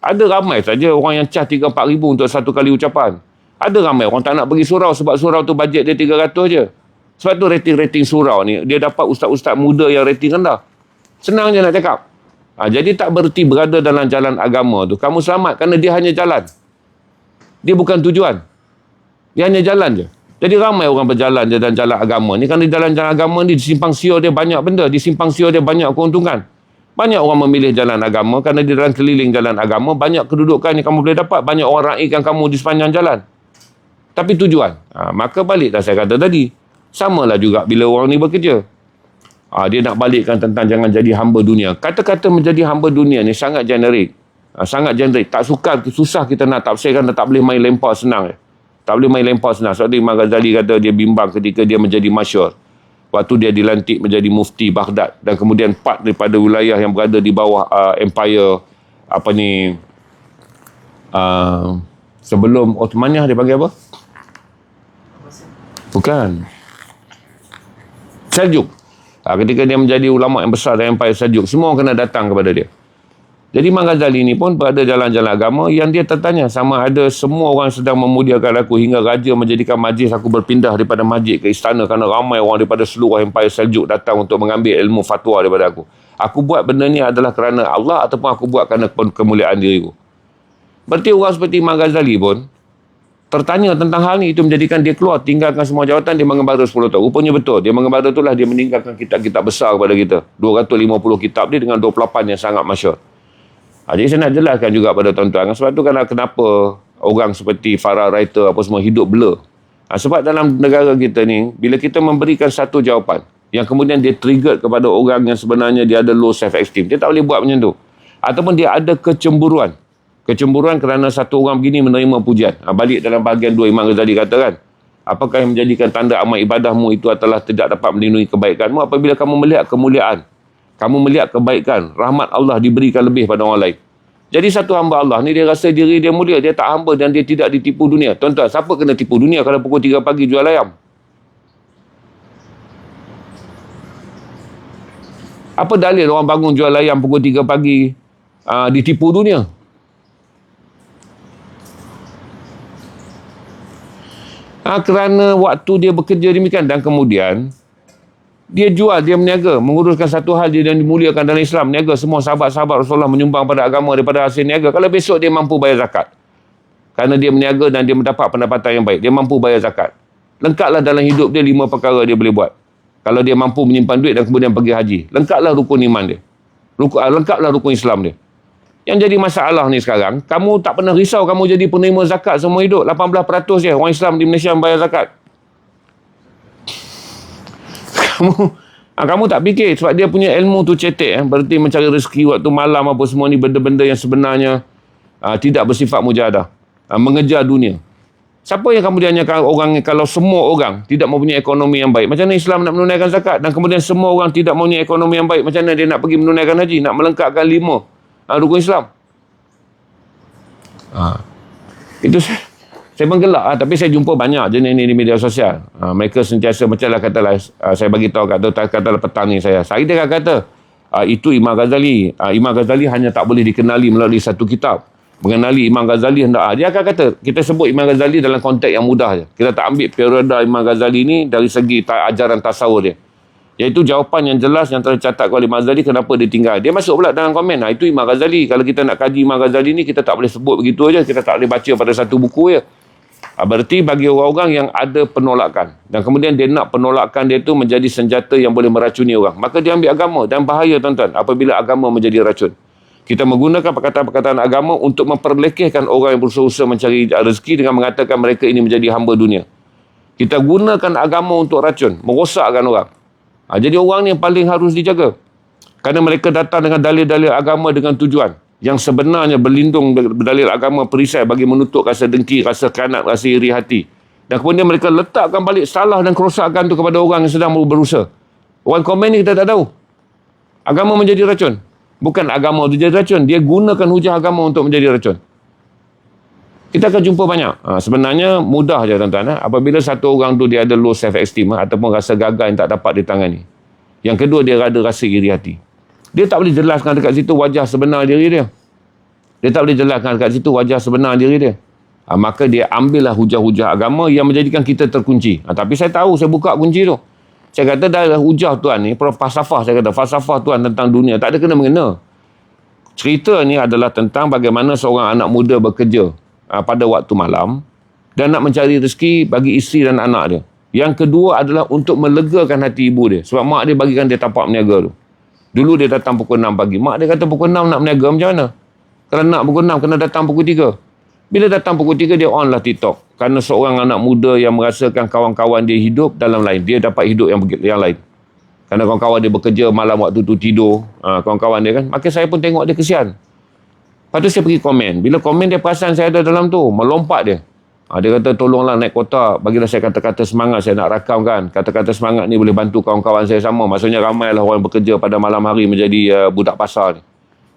Ada ramai saja orang yang cah 3-4 ribu untuk satu kali ucapan. Ada ramai orang tak nak pergi surau sebab surau tu bajet dia 300 je. Sebab tu rating-rating surau ni, dia dapat ustaz-ustaz muda yang rating rendah. Senang je nak cakap. Jadi tak bererti berada dalam jalan agama tu. Kamu selamat kerana dia hanya jalan. Dia bukan tujuan. Dia hanya jalan je. Jadi ramai orang berjalan je dalam jalan agama ni. Kerana di dalam jalan agama ni, di simpang siur dia banyak benda. Di simpang siur dia banyak keuntungan. Banyak orang memilih jalan agama kerana di dalam keliling jalan agama, banyak kedudukan yang kamu boleh dapat. Banyak orang raihkan kamu di sepanjang jalan. Tapi tujuan. Maka baliklah saya kata tadi. Samalah juga bila orang ni bekerja. Dia nak balikkan tentang jangan jadi hamba dunia. Kata-kata menjadi hamba dunia ni sangat generik. Sangat generik. Susah kita nak tafsirkan dan tak boleh main lempar senang. Tak boleh main lempar senang. Sebab Imam Ghazali kata dia bimbang ketika dia menjadi masyhur. Waktu dia dilantik menjadi mufti Baghdad. Dan kemudian part daripada wilayah yang berada di bawah empire sebelum Ottomaniah dia panggil apa? Bukan. Seljuk. Ketika dia menjadi ulama yang besar dalam Empire Seljuk, semua orang kena datang kepada dia. Jadi Imam Ghazali ni pun berada jalan-jalan agama yang dia tertanya sama ada semua orang sedang memuliakan aku hingga raja menjadikan majlis aku berpindah daripada masjid ke istana kerana ramai orang daripada seluruh Empire Seljuk datang untuk mengambil ilmu fatwa daripada aku. Aku buat benda ni adalah kerana Allah ataupun aku buat kerana kemuliaan diriku. Berarti orang seperti Imam Ghazali pun tertanya tentang hal ni, itu menjadikan dia keluar, tinggalkan semua jawatan, dia mengembara 10 tahun. Rupanya betul, dia mengembara itulah dia meninggalkan kitab-kitab besar kepada kita. 250 kitab dia dengan 28 yang sangat masyhur. Jadi saya nak jelaskan juga pada tuan-tuan. Sebab tu kenapa orang seperti Farah Writer apa semua hidup blur. Sebab dalam negara kita ni, bila kita memberikan satu jawapan, yang kemudian dia trigger kepada orang yang sebenarnya dia ada low self-esteem, dia tak boleh buat macam tu. Ataupun dia ada kecemburuan. Kecemburuan kerana satu orang begini menerima pujian. Balik dalam bahagian 2 Imam Ghazali kata kan, apakah yang menjadikan tanda amal ibadahmu itu adalah tidak dapat melindungi kebaikanmu apabila kamu melihat kemuliaan, kamu melihat kebaikan, rahmat Allah diberikan lebih pada orang lain. Jadi satu hamba Allah ni dia rasa diri dia mulia, dia tak hamba dan dia tidak ditipu dunia. Tuan-tuan, siapa kena tipu dunia kalau pukul 3 pagi jual ayam? Apa dalil orang bangun jual ayam pukul 3 pagi ditipu dunia? Kerana waktu dia bekerja demikian dan kemudian dia jual, dia meniaga, menguruskan satu hal dia dan dimuliakan dalam Islam, niaga semua sahabat-sahabat Rasulullah menyumbang pada agama daripada hasil niaga. Kalau besok dia mampu bayar zakat, kerana dia meniaga dan dia mendapat pendapatan yang baik, dia mampu bayar zakat. Lengkaplah dalam hidup dia 5 perkara dia boleh buat. Kalau dia mampu menyimpan duit dan kemudian pergi haji, lengkaplah rukun iman dia. Lengkaplah rukun Islam dia. Yang jadi masalah ni sekarang, kamu tak pernah risau kamu jadi penerima zakat semua hidup. 18% je orang Islam di Malaysia bayar zakat. Kamu tak fikir sebab dia punya ilmu tu cetek, berarti mencari rezeki waktu malam apa semua ni, benda-benda yang sebenarnya tidak bersifat mujahadah, mengejar dunia. Siapa yang kemudian orang, kalau semua orang tidak mempunyai ekonomi yang baik, macam mana Islam nak menunaikan zakat? Dan kemudian semua orang tidak mempunyai ekonomi yang baik, macam mana dia nak pergi menunaikan haji, nak melengkapkan 5 rukun Islam? Itu saya menggelak, tapi saya jumpa banyak jenis ni di media sosial. Mereka sentiasa macam lah katalah, saya bagi tahu katalah petang ni saya dia kata itu Imam Ghazali. Imam Ghazali hanya tak boleh dikenali melalui satu kitab. Mengenali Imam Ghazali hendak. Dia akan kata kita sebut Imam Ghazali dalam konteks yang mudah je. Kita tak ambil periode Imam Ghazali ni dari segi ajaran tasawuf dia. Iaitu jawapan yang jelas yang tercatat oleh Imam Ghazali kenapa dia tinggal. Dia masuk pula dalam komen, itu Imam Ghazali. Kalau kita nak kaji Imam Ghazali ni, kita tak boleh sebut begitu aja. Kita tak boleh baca pada satu buku je. Berarti bagi orang-orang yang ada penolakan dan kemudian dia nak penolakan dia tu menjadi senjata yang boleh meracuni orang, maka dia ambil agama. Dan bahaya tuan-tuan apabila agama menjadi racun. Kita menggunakan perkataan-perkataan agama untuk memperlekehkan orang yang berusaha mencari rezeki dengan mengatakan mereka ini menjadi hamba dunia. Kita gunakan agama untuk racun, merosakkan orang. Jadi orang ni yang paling harus dijaga, kerana mereka datang dengan dalil-dalil agama dengan tujuan yang sebenarnya berlindung berdalil agama perisai bagi menutup rasa dengki, rasa kanat, rasa iri hati. Dan kemudian mereka letakkan balik salah dan kerosakan tu kepada orang yang sedang berusaha. Orang komen ni kita tak tahu. Agama menjadi racun. Bukan agama tu jadi racun. Dia gunakan hujah agama untuk menjadi racun. Kita akan jumpa banyak. Sebenarnya mudah je tuan-tuan. Apabila satu orang tu dia ada low self-esteem ataupun rasa gagal yang tak dapat ditangani. Yang kedua, dia ada rasa iri hati. Dia tak boleh jelaskan dekat situ wajah sebenar diri dia. Dia tak boleh jelaskan dekat situ wajah sebenar diri dia. Maka dia ambillah hujah-hujah agama yang menjadikan kita terkunci. Tapi saya tahu, saya buka kunci tu. Saya kata dah hujah tuan ni, falsafah saya kata, falsafah tuan tentang dunia, tak ada kena-mengena. Cerita ni adalah tentang bagaimana seorang anak muda bekerja pada waktu malam dan nak mencari rezeki bagi isteri dan anak dia. Yang kedua adalah untuk melegakan hati ibu dia. Sebab mak dia bagikan dia tapak meniaga tu. Dulu dia datang pukul 6 pagi. Mak dia kata pukul 6 nak meniaga macam mana? Kalau nak pukul 6 kena datang pukul 3. Bila datang pukul 3 dia on lah TikTok. Kerana seorang anak muda yang merasakan kawan-kawan dia hidup dalam lain. Dia dapat hidup yang lain. Kerana kawan-kawan dia bekerja malam waktu tu tidur. Kawan-kawan dia kan. Maka saya pun tengok dia kesian. Lepas tu saya pergi komen. Bila komen dia perasan saya ada dalam tu. Melompat dia. Dia kata tolonglah naik kota. Bagilah saya kata-kata semangat. Saya nak rakamkan. Kata-kata semangat ni boleh bantu kawan-kawan saya sama. Maksudnya ramailah orang yang bekerja pada malam hari menjadi budak pasar ni.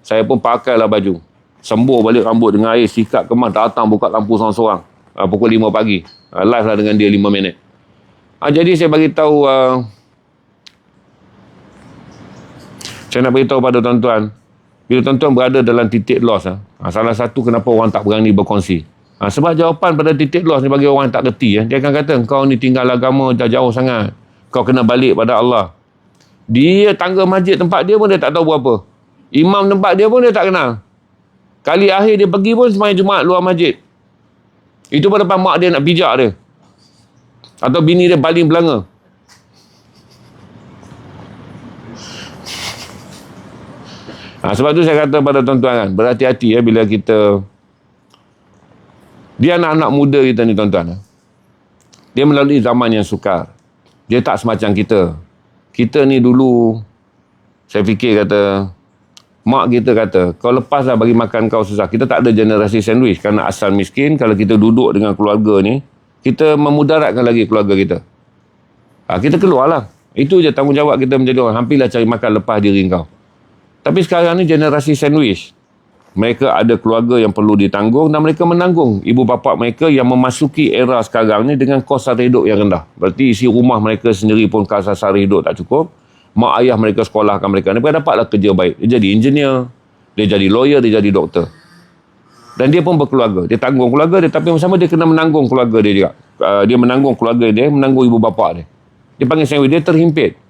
Saya pun pakailah baju. Sembur balik rambut dengan air. Sikat kemas. Datang buka lampu seorang-seorang. Pukul 5 pagi. Live lah dengan dia 5 minit. Jadi saya bagi tahu. Saya nak beritahu pada tuan-tuan. Bila tuan-tuan berada dalam titik loss, salah satu kenapa orang tak berani berkongsi. Sebab jawapan pada titik loss ni bagi orang yang tak reti. Dia akan kata, kau ni tinggal agama dah jauh sangat. Kau kena balik pada Allah. Dia tangga masjid tempat dia pun dia tak tahu berapa. Imam tempat dia pun dia tak kenal. Kali akhir dia pergi pun sembahyang Jumaat luar masjid. Itu pun depan mak dia nak pijak dia. Atau bini dia baling belanga. Sebab tu saya kata pada tuan-tuan kan, berhati-hati bila kita, dia anak-anak muda kita ni tuan-tuan. Dia melalui zaman yang sukar. Dia tak semacam kita. Kita ni dulu, saya fikir kata, mak kita kata, kau lepaslah bagi makan kau susah. Kita tak ada generasi sandwich kerana asal miskin. Kalau kita duduk dengan keluarga ni, kita memudaratkan lagi keluarga kita. Kita keluarlah. Itu je tanggungjawab kita menjadi orang. Hampirlah cari makan lepas diri kau. Tapi sekarang ni generasi sandwich. Mereka ada keluarga yang perlu ditanggung dan mereka menanggung ibu bapa mereka yang memasuki era sekarang ni dengan kos sara hidup yang rendah. Berarti isi rumah mereka sendiri pun kos sara hidup tak cukup. Mak ayah mereka sekolahkan mereka. Mereka dapatlah kerja baik. Dia jadi engineer, dia jadi lawyer, dia jadi doktor. Dan dia pun berkeluarga. Dia tanggung keluarga dia, tapi sama dia kena menanggung keluarga dia juga. Dia menanggung keluarga dia, menanggung ibu bapa dia. Dia panggil sandwich, dia terhimpit.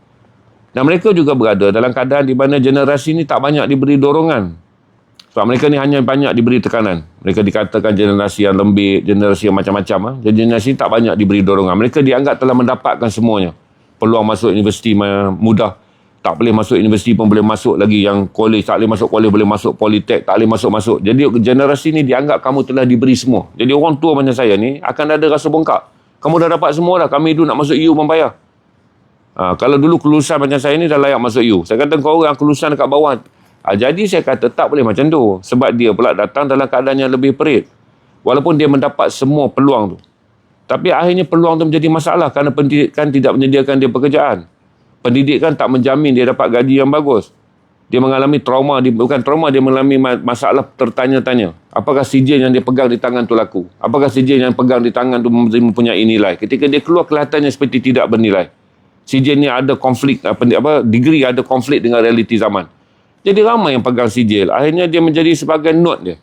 Dan mereka juga berada dalam keadaan di mana generasi ni tak banyak diberi dorongan. Sebab mereka ni hanya banyak diberi tekanan. Mereka dikatakan generasi yang lembik, generasi yang macam-macam. Jadi generasi ni tak banyak diberi dorongan. Mereka dianggap telah mendapatkan semuanya. Peluang masuk universiti mudah. Tak boleh masuk universiti pun boleh masuk lagi. Yang college, tak boleh masuk college, boleh masuk politek, tak boleh masuk-masuk. Jadi generasi ni dianggap kamu telah diberi semua. Jadi orang tua macam saya ni akan ada rasa bongkak. Kamu dah dapat semua dah. Kami dulu nak masuk U membayar. Kalau dulu kelulusan macam saya ni dah layak masuk U. Saya kata kau orang kelulusan dekat bawah. Jadi saya kata tak boleh macam tu. Sebab dia pula datang dalam keadaan yang lebih perit. Walaupun dia mendapat semua peluang tu. Tapi akhirnya peluang tu menjadi masalah kerana pendidikan tidak menyediakan dia pekerjaan. Pendidikan tak menjamin dia dapat gaji yang bagus. Dia mengalami trauma, bukan trauma, dia mengalami masalah tertanya-tanya. Apakah sijil yang dia pegang di tangan tu laku? Apakah sijil yang pegang di tangan tu mempunyai nilai? Ketika dia keluar kelihatannya seperti tidak bernilai. Sijil ni ada konflik, degree ada konflik dengan realiti zaman. Jadi ramai yang pegang sijil. Akhirnya dia menjadi sebagai note dia.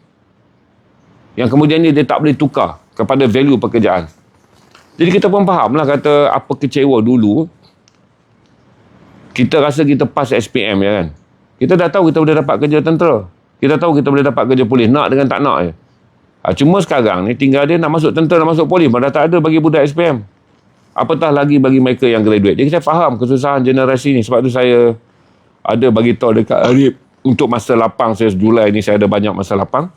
Yang kemudian dia tak boleh tukar kepada value pekerjaan. Jadi kita pun faham lah kata apa kecewa dulu. Kita rasa kita pas SPM ya kan. Kita dah tahu kita boleh dapat kerja tentera. Kita tahu kita boleh dapat kerja polis. Nak dengan tak nak je. Cuma sekarang ni tinggal dia nak masuk tentera, nak masuk polis. Dah tak ada bagi budak SPM. Apatah lagi bagi mereka yang graduate. Jadi saya faham kesusahan generasi ni. Sebab tu saya ada bagi tahu dekat Arif. Untuk masa lapang saya Julai ni saya ada banyak masa lapang.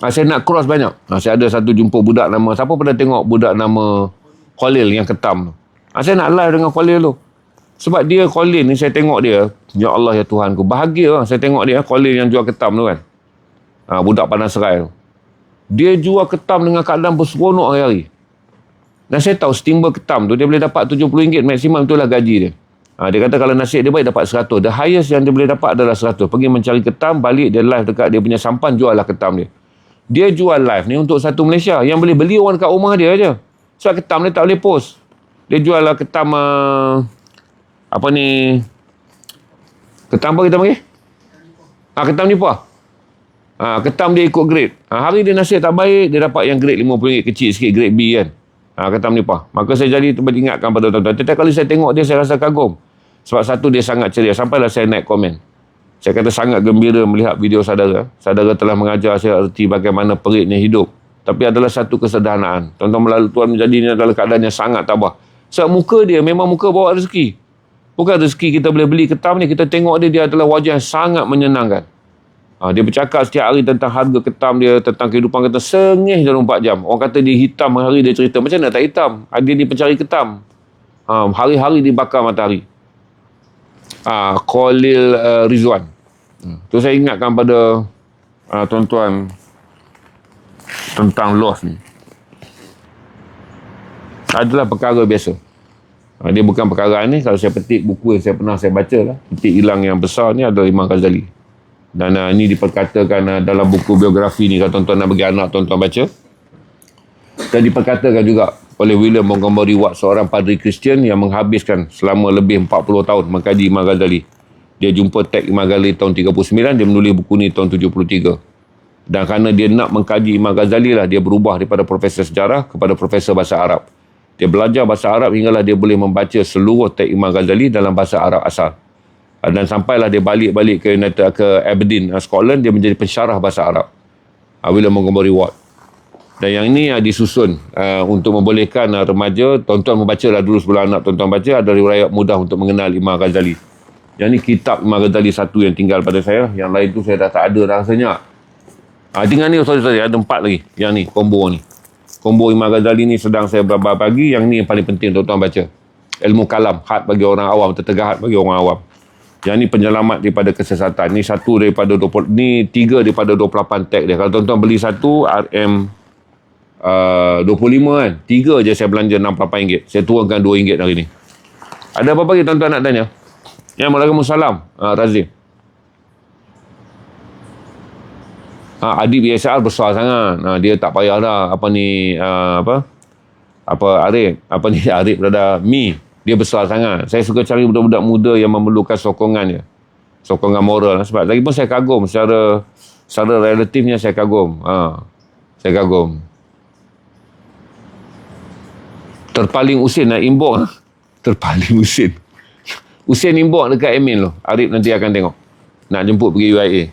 Saya nak cross banyak. Saya ada satu jumpa budak nama, siapa pernah tengok budak nama Khalil yang ketam tu? Saya nak live dengan Khalil tu. Sebab dia Khalil ni saya tengok dia. Ya Allah ya Tuhanku. Bahagia lah saya tengok dia Khalil yang jual ketam tu kan. Budak Padang Serai tu. Dia jual ketam dengan keadaan berseronok hari-hari. Dan saya tahu steamer ketam tu dia boleh dapat RM70 maksimum, itulah gaji dia. Dia kata kalau nasib dia baik dapat 100. The highest yang dia boleh dapat adalah 100. Pergi mencari ketam, balik dia live dekat dia punya sampan, jual lah ketam dia. Dia jual live ni untuk satu Malaysia. Yang boleh beli orang dekat rumah dia aja. Sebab ketam dia tak boleh post. Dia jual lah ketam ketam apa kita panggil? Ketam nipah. Ketam dia ikut grade. Hari dia nasib tak baik, dia dapat yang grade RM50 kecil sikit, grade B kan. Ketam nipah. Maka saya jadi teringatkan pada tuan-tuan. Setiap kali saya tengok dia, saya rasa kagum. Sebab satu, dia sangat ceria. Sampailah saya naik komen. Saya kata sangat gembira melihat video saudara. Saudara telah mengajar saya erti bagaimana peritnya hidup. Tapi adalah satu kesederhanaan. Tuan-tuan melalui Tuhan menjadinya dalam keadaan yang sangat tabah. Sebab muka dia memang muka bawa rezeki. Bukan rezeki kita boleh beli ketam ni. Kita tengok dia adalah wajah yang sangat menyenangkan. Dia bercakap setiap hari tentang harga ketam dia, tentang kehidupan kita sengih dalam 4 jam. Orang kata dia hitam, hari dia cerita. Macam mana tak hitam? Dia pencari ketam. Hari-hari dibakar matahari. Khalil Rizwan. Tu saya ingatkan pada tuan-tuan tentang loss ni. Adalah perkara biasa. Dia bukan perkara ni. Kalau saya petik buku yang saya baca lah. Petik hilang yang besar ni adalah Imam Ghazali. Dan ini diperkatakan dalam buku biografi ni. Kalau tuan-tuan nak bagi anak tuan-tuan baca. Dan diperkatakan juga oleh William Montgomery Watt, seorang padri Kristian yang menghabiskan selama lebih 40 tahun mengkaji Imam Ghazali. Dia jumpa teks Imam Ghazali tahun 39, dia menulis buku ni tahun 73. Dan kerana dia nak mengkaji Imam Ghazali lah, dia berubah daripada profesor sejarah kepada profesor bahasa Arab. Dia belajar bahasa Arab hinggalah dia boleh membaca seluruh teks Imam Ghazali dalam bahasa Arab asal. Dan sampailah dia balik ke Aberdeen, Scotland, dia menjadi pensyarah bahasa Arab. Bila Montgomery Ward. Dan yang ini disusun untuk membolehkan remaja, tuan-tuan membacalah dulu sebelum anak tuan-tuan baca, ada riwayat mudah untuk mengenal Imam Ghazali. Yang ni kitab Imam Ghazali satu yang tinggal pada saya, yang lain tu saya dah tak ada dah rasanya. Tinggal ni, sorry, ada 4 lagi. Yang ni, combo ni. Combo Imam Ghazali ni sedang saya bagi, yang ni yang paling penting tuan-tuan baca. Ilmu kalam, had bagi orang awam, tertegahat bagi orang awam. Yang ni penyelamat daripada kesesatan. Ni 3 daripada 28 tag dia. Kalau tuan-tuan beli satu RM 25 kan, 3 je saya belanja RM68. Saya turunkan RM2 hari ni. Ada apa-apa lagi tuan-tuan nak tanya? Yang Waalaikumsalam, Razif. Adib ESR besar sangat. Dia tak payah dah Arif dah Mi. Dia besar sangat. Saya suka cari budak-budak muda yang memerlukan sokongan sokongan moral. Sebab lagi pun saya kagum secara relatifnya saya kagum. Saya kagum. Terpaling Usin nak imbok. Terpaling Usin. Usin imbok dekat Emin loh. Arif nanti akan tengok. Nak jemput pergi UIA.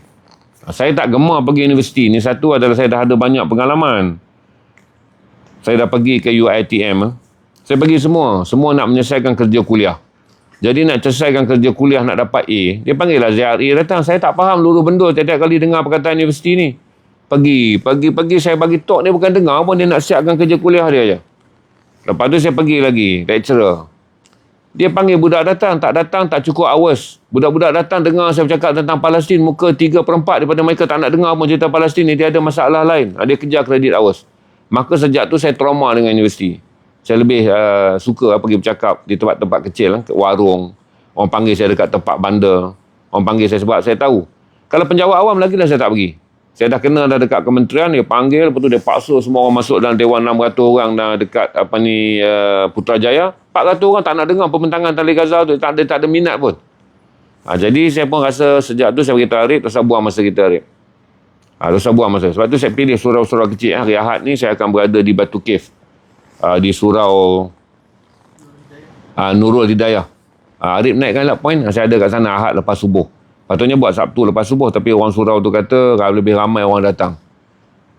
Saya tak gemar pergi universiti. Ni satu adalah saya dah ada banyak pengalaman. Saya dah pergi ke UiTM. Saya pergi semua. Semua nak menyelesaikan kerja kuliah. Jadi nak selesaikan kerja kuliah nak dapat A. Dia panggil lah ZRA datang. Saya tak faham lulu bendul tiap-tiap kali dengar perkataan universiti ni. Pagi saya bagi talk dia bukan dengar pun dia nak siapkan kerja kuliah dia je. Lepas tu saya pergi lagi. Lecturer. Dia panggil budak datang. Tak cukup hours. Budak-budak datang dengar saya bercakap tentang Palestin. Muka 3/4 daripada mereka tak nak dengar pun cerita Palestin ni. Dia ada masalah lain. Dia kejar kredit hours. Maka sejak tu saya trauma dengan universiti. Saya lebih suka pergi bercakap di tempat-tempat kecil, warung. Orang panggil saya dekat tempat bandar. Orang panggil saya sebab saya tahu. Kalau penjawat awam lagi dah saya tak pergi. Saya dah kena dah dekat kementerian, dia panggil, lepas tu dia paksa semua orang masuk dalam Dewan 600 orang dah dekat Putrajaya. 400 orang tak nak dengar pembentangan Tali Gaza tu. Tak ada minat pun. Jadi saya pun rasa sejak tu saya beritahu Arif, tak usah buang masa kita Arif. Tak usah buang masa. Sebab tu saya pilih surau-surau kecil. Hari Ahad ni saya akan berada di Batu Cave. Di surau Nurul Hidayah. Arif naikkan lah point. Saya ada kat sana Ahad lepas subuh. Patutnya buat Sabtu lepas subuh. Tapi orang surau tu kata lebih ramai orang datang.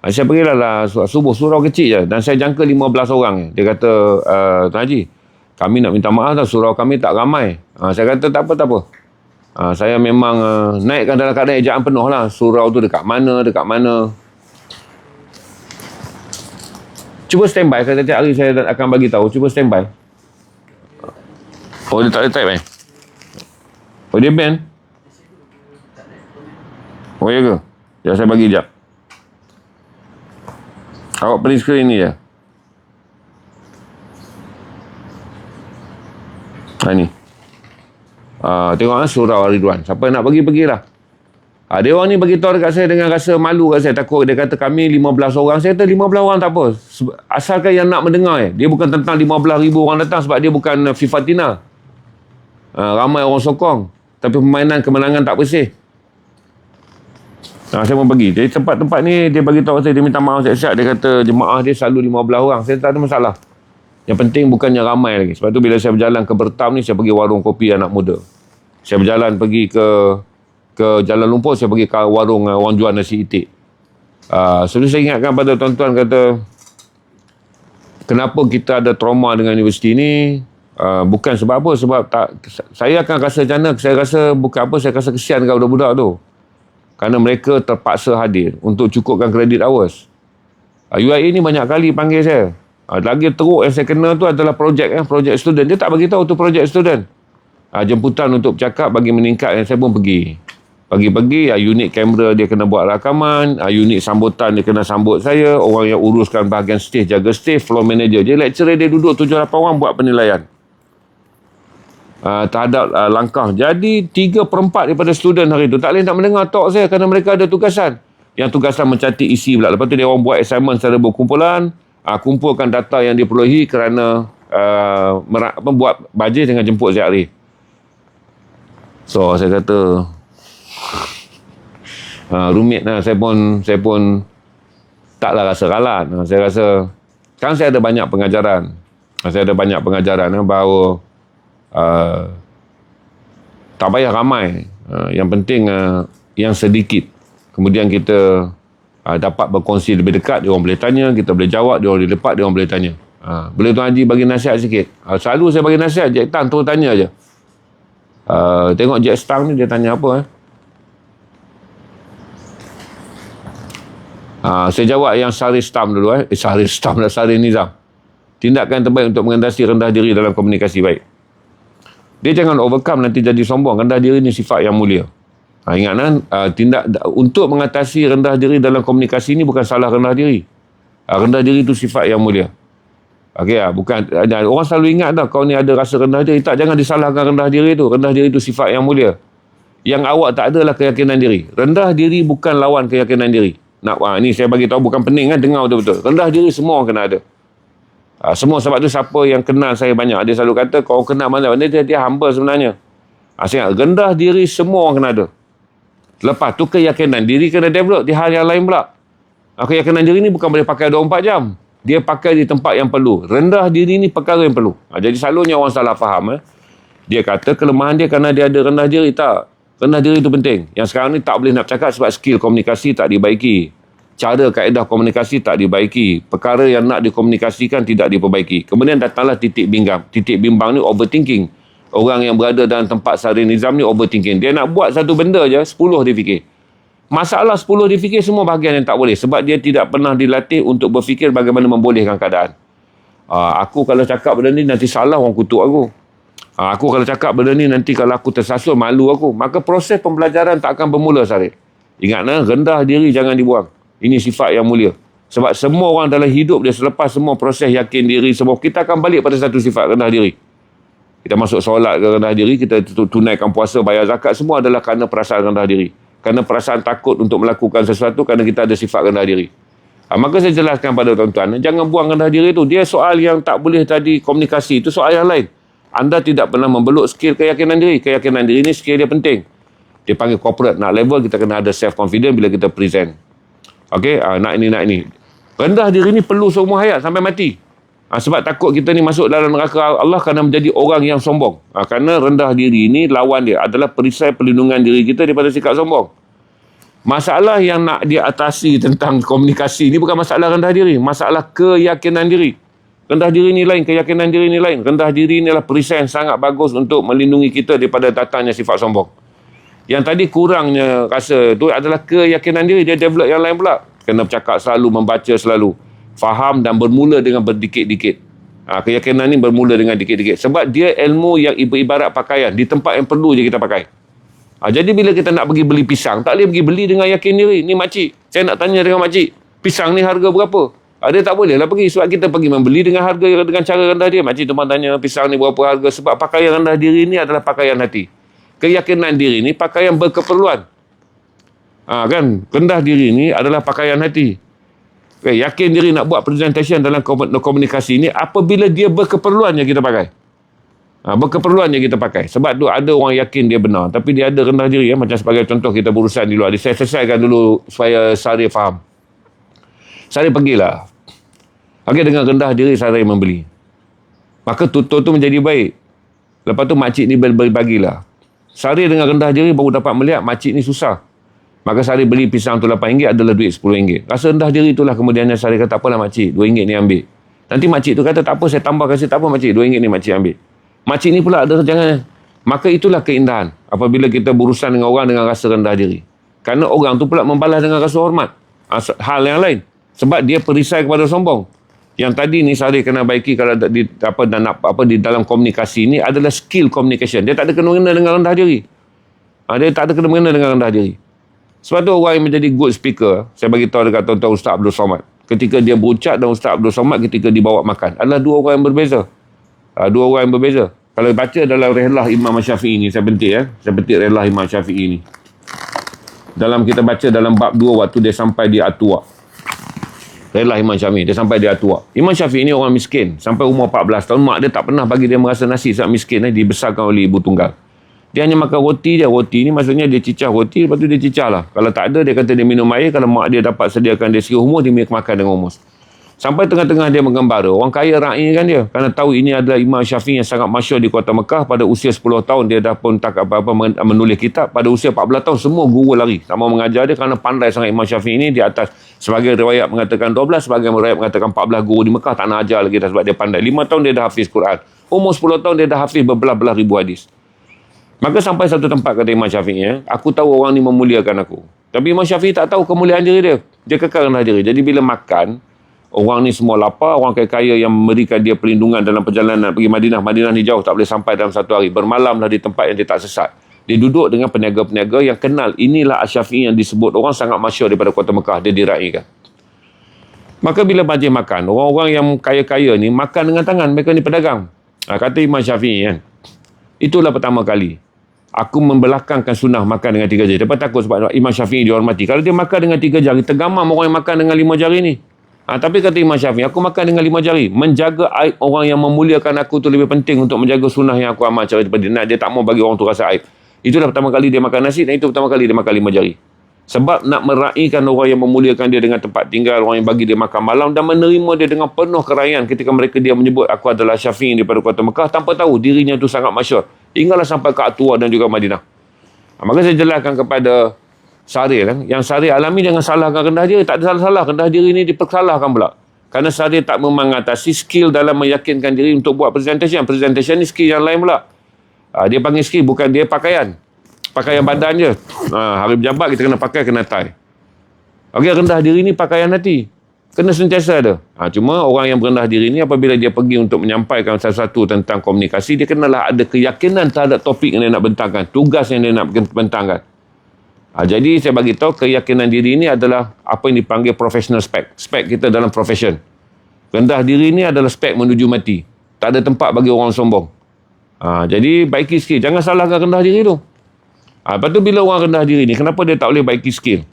Saya pergilah subuh. Surau kecil je. Dan saya jangka 15 orang. Dia kata, Tuan Haji, kami nak minta maaf tau. Surau kami tak ramai. Saya kata tak apa. Saya memang naikkan dalam keadaan ejaan penuh lah. Surau tu dekat mana. Cuba standby. Setiap hari saya akan bagi tahu. Cuba standby. Oh, dia tak ada type Oh, dia ban? Oh, ya ke? Sekejap saya bagi sekejap. Awak print screen ni je. Ni. Tengok surau Ridwan. Siapa nak pergilah. Dia orang ni bagi tahu dekat saya dengan rasa malu kat saya. Takut dia kata kami 15 orang. Saya kata 15 orang tak apa. Asalkan yang nak mendengar. Dia bukan tentang 15,000 orang datang sebab dia bukan FIFA Tina. Ramai orang sokong. Tapi permainan kemenangan tak bersih. Saya pun pergi. Jadi tempat-tempat ni dia bagi tahu saya, dia minta maaf siap-siap. Dia kata jemaah dia selalu 15 orang. Saya tak ada masalah. Yang penting bukannya ramai lagi. Sebab tu bila saya berjalan ke Bertam ni, saya pergi warung kopi anak muda. Saya berjalan pergi ke Jalan Lumpur, saya pergi ke warung orang jual nasi itik. Sebelum saya ingatkan pada tuan-tuan kata, kenapa kita ada trauma dengan universiti ni? Bukan sebab apa, sebab saya akan rasa macam mana, saya rasa bukan apa, saya rasa kesian dengan budak-budak tu. Kerana mereka terpaksa hadir untuk cukupkan kredit hours. UIA ni banyak kali panggil saya. Lagi teruk yang saya kena tu adalah projek student. Dia tak bagi tahu tu projek student. Jemputan untuk bercakap bagi meningkat, saya pun pergi. Pagi-pagi, unit kamera dia kena buat rakaman, unit sambutan dia kena sambut saya, orang yang uruskan bahagian stage, jaga stage, floor manager. Jadi lecturer dia duduk 7-8 orang buat penilaian. Terhadap langkah. Jadi 3/4 daripada student hari tu tak boleh nak mendengar talk saya kerana mereka ada tugasan. Yang tugasan mencatat isi pula. Lepas tu dia orang buat assignment secara berkumpulan, kumpulkan data yang diperluai kerana buat bajet dengan jemput ZRA. So saya kata rumit lah. Saya pun taklah rasa ralat. Saya rasa sekarang saya ada banyak pengajaran. Bahawa tak payah ramai. Yang penting yang sedikit. Kemudian kita dapat berkongsi lebih dekat, dia orang boleh tanya, kita boleh jawab, dia orang boleh lepak, dia orang boleh tanya. Boleh Tuan Haji bagi nasihat sikit? Selalu saya bagi nasihat, Jack Tan terus tanya je. Tengok Jack Stang ni dia tanya apa? Saya jawab yang Sari Stam dulu. Sari Nizam. Tindakan terbaik untuk mengatasi rendah diri dalam komunikasi baik. Dia jangan overcome nanti jadi sombong. Rendah diri ni sifat yang mulia. Ingatlah, untuk mengatasi rendah diri dalam komunikasi ni bukan salah rendah diri. Rendah diri itu sifat yang mulia. Okey, bukan orang selalu ingat dah kau ni ada rasa rendah diri. Tak, jangan disalahkan rendah diri itu. Rendah diri itu sifat yang mulia. Yang awak tak adalah keyakinan diri. Rendah diri bukan lawan keyakinan diri. Ni saya bagi tahu bukan pening kan, dengar betul-betul. Rendah diri semua orang kena ada. Semua, sebab tu siapa yang kenal saya banyak, dia selalu kata kau kenal mana-mana, dia humble sebenarnya. Saya ingat, rendah diri semua orang kena ada. Lepas tu keyakinan diri kena develop di hal yang lain pula. Keyakinan diri ni bukan boleh pakai 24 jam. Dia pakai di tempat yang perlu. Rendah diri ni perkara yang perlu. Jadi selalunya orang salah faham. Dia kata kelemahan dia kerana dia ada rendah diri. Tak. Rendah diri itu penting. Yang sekarang ni tak boleh nak cakap sebab skill komunikasi tak dibaiki. Cara kaedah komunikasi tak dibaiki. Perkara yang nak dikomunikasikan tidak diperbaiki. Kemudian datanglah titik bimbang. Titik bimbang ni overthinking. Orang yang berada dalam tempat Sari Nizam ni overthinking. Dia nak buat satu benda je, 10 dia fikir. Masalah 10 dia fikir, semua bahagian yang tak boleh. Sebab dia tidak pernah dilatih untuk berfikir bagaimana membolehkan keadaan. Aku kalau cakap benda ni nanti salah, orang kutuk aku. Aku kalau cakap benda ni nanti kalau aku tersasul, malu aku. Maka proses pembelajaran tak akan bermula, Sari. Ingatlah, rendah diri jangan dibuang. Ini sifat yang mulia. Sebab semua orang dalam hidup dia selepas semua proses yakin diri semua, kita akan balik pada satu sifat, rendah diri. Kita masuk solat ke rendah diri, kita tunaikan puasa, bayar zakat, semua adalah kerana perasaan rendah diri. Kerana perasaan takut untuk melakukan sesuatu, kerana kita ada sifat rendah diri. Maka saya jelaskan pada tuan-tuan, jangan buang rendah diri itu. Dia soal yang tak boleh tadi komunikasi, itu soal yang lain. Anda tidak pernah membeluk skill keyakinan diri. Keyakinan diri ni skill dia penting. Dia panggil corporate, nak level kita kena ada self-confidence bila kita present. Okey, nak ini. Rendah diri ni perlu seumur hayat sampai mati. Sebab takut kita ni masuk dalam neraka Allah kerana menjadi orang yang sombong. Kerana rendah diri ni lawan dia adalah perisai perlindungan diri kita daripada sikap sombong. Masalah yang nak diatasi tentang komunikasi ni bukan masalah rendah diri, masalah keyakinan diri. Rendah diri ni lain, keyakinan diri ni lain. Rendah diri ni adalah perisai yang sangat bagus untuk melindungi kita daripada datangnya sifat sombong. Yang tadi kurangnya rasa tu adalah keyakinan diri. Dia develop yang lain pula. Kena bercakap selalu, membaca selalu. Faham dan bermula dengan berdikit-dikit. Keyakinan ni bermula dengan dikit-dikit. Sebab dia ilmu yang ibarat pakaian. Di tempat yang perlu je kita pakai. Jadi bila kita nak pergi beli pisang, tak boleh pergi beli dengan yakin diri. Ni makcik, saya nak tanya dengan makcik, pisang ni harga berapa? Dia tak boleh lah pergi. Sebab kita pergi membeli dengan harga, dengan cara rendah dia. Makcik tu tanya pisang ni berapa harga. Sebab pakaian rendah diri ni adalah pakaian hati. Keyakinan diri ni pakaian berkeperluan. Kan? Rendah diri ni adalah pakaian hati. Yakin diri nak buat presentation dalam komunikasi ni apabila dia berkeperluan yang kita pakai. Berkeperluan yang kita pakai. Sebab tu ada orang yakin dia benar. Tapi dia ada rendah diri. Macam sebagai contoh kita berurusan di luar. Saya selesaikan dulu supaya Sari faham. Sari pergilah. Dengan rendah diri Sari membeli. Maka tutur tu menjadi baik. Lepas tu makcik ni bagilah. Sari dengan rendah diri baru dapat melihat makcik ni susah. Maka Sari beli pisang tu RM8 adalah duit RM10. Rasa rendah diri itulah kemudiannya Sari kata, apalah makcik, RM2 ni ambil. Nanti makcik tu kata, tak apa, saya tambah kasih, tak apa makcik, RM2 ni makcik ambil. Makcik ni pula ada jangan. Maka itulah keindahan apabila kita berurusan dengan orang dengan rasa rendah diri. Kerana orang tu pula membalas dengan rasa hormat. Hal yang lain. Sebab dia perisai kepada sombong. Yang tadi ni Sari kena baiki kalau di dalam komunikasi ni adalah skill communication. Dia tak ada kena-mengena dengan rendah diri. Dia tak ada kena-mengena dengan rendah diri. Sebab tu orang yang menjadi good speaker, saya bagi tahu dekat tuan-tuan Ustaz Abdul Somad. Ketika dia berucap dan Ustaz Abdul Somad ketika dibawa makan adalah dua orang yang berbeza. Dua orang yang berbeza. Kalau baca dalam Rihlah Imam Syafi'i ni, saya petik Rihlah Imam Syafi'i ni. Dalam kita baca dalam bab 2 waktu dia sampai di Atua. Rihlah Imam Syafi'i, dia sampai di Atua. Imam Syafi'i ni orang miskin. Sampai umur 14 tahun, mak dia tak pernah bagi dia merasa nasib sebab miskin. Dibesarkan oleh ibu tunggal. Dia hanya makan roti je. Roti ni maksudnya dia cicah roti, lepas tu dia cicah lah. Kalau tak ada, dia kata dia minum air. Kalau mak dia dapat sediakan dia sikit humus, dia makan dengan humus. Sampai tengah-tengah dia menggembara. Orang kaya ra'i kan dia. Kerana tahu ini adalah Imam Syafi'i yang sangat masyhur di kota Mekah. Pada usia 10 tahun, dia dah pun tak apa-apa menulis kitab. Pada usia 14 tahun, semua guru lari. Tak mau mengajar dia kerana pandai sangat Imam Syafi'i ini di atas. Sebagai riwayat mengatakan 12, sebagai riwayat mengatakan 14 guru di Mekah tak nak ajar lagi dah sebab dia pandai. 5 tahun dia dah hafiz Quran. Umur 10 tahun dia dah hafiz berbelah-belah ribu hadis. Maka sampai satu tempat kata Imam Syafi'i, aku tahu orang ni memuliakan aku. Tapi Imam Syafi'i tak tahu kemuliaan diri dia. Dia kekal rendah diri. Jadi bila makan, orang ni semua lapar, orang kaya-kaya yang memberikan dia perlindungan dalam perjalanan pergi Madinah. Madinah ni jauh, tak boleh sampai dalam satu hari. Bermalamlah di tempat yang dia tak sesat. Dia duduk dengan peniaga-peniaga yang kenal. Inilah Asy-Syafi'i yang disebut orang sangat masyhur daripada kota Mekah. Dia diraikan. Maka bila majlis makan, orang-orang yang kaya-kaya ni makan dengan tangan. Mereka ni pedagang. Kata Imam Syafi'i kan, itulah pertama kali aku membelakangkan sunnah makan dengan 3 jari. Dapat takut sebab Imam Syafi'i dihormati. Kalau dia makan dengan 3 jari, tergamam orang yang makan dengan 5 jari ni. Tapi kata Imam Syafi'i, aku makan dengan 5 jari. Menjaga aib orang yang memuliakan aku tu lebih penting untuk menjaga sunnah yang aku amal cara daripada dia tak mau bagi orang tu rasa aib. Itulah pertama kali dia makan nasi dan itu pertama kali dia makan 5 jari. Sebab nak meraihkan orang yang memuliakan dia dengan tempat tinggal, orang yang bagi dia makan malam dan menerima dia dengan penuh keraian ketika mereka dia menyebut aku adalah Syafi'i daripada kota Mekah tanpa tahu dirinya tu sangat masyhur. Hinggalah sampai ke Atua dan juga Madinah. Maka saya jelaskan kepada Syahrir kan, yang Syahrir alami jangan salahkan rendah diri. Tak ada salah-salah, rendah diri ni dipersalahkan pula. Kerana Syahrir tak mengatasi skill dalam meyakinkan diri untuk buat presentation. Presentation ni skill yang lain pula. Dia panggil skill, bukan dia pakaian. Pakaian badan je. Hari berjabat kita kena pakai, kena tie. Okey, rendah diri ni pakaian hati. Kena sentiasa ada. Cuma orang yang berendah diri ni apabila dia pergi untuk menyampaikan sesuatu tentang komunikasi, dia kenalah ada keyakinan terhadap topik yang dia nak bentangkan. Tugas yang dia nak bentangkan. Jadi saya bagi tahu keyakinan diri ini adalah apa yang dipanggil professional spec. Spec kita dalam profession. Rendah diri ini adalah spec menuju mati. Tak ada tempat bagi orang sombong. Jadi baiki skill. Jangan salahkan rendah diri tu. Lepas tu bila orang rendah diri ni, kenapa dia tak boleh baiki skill?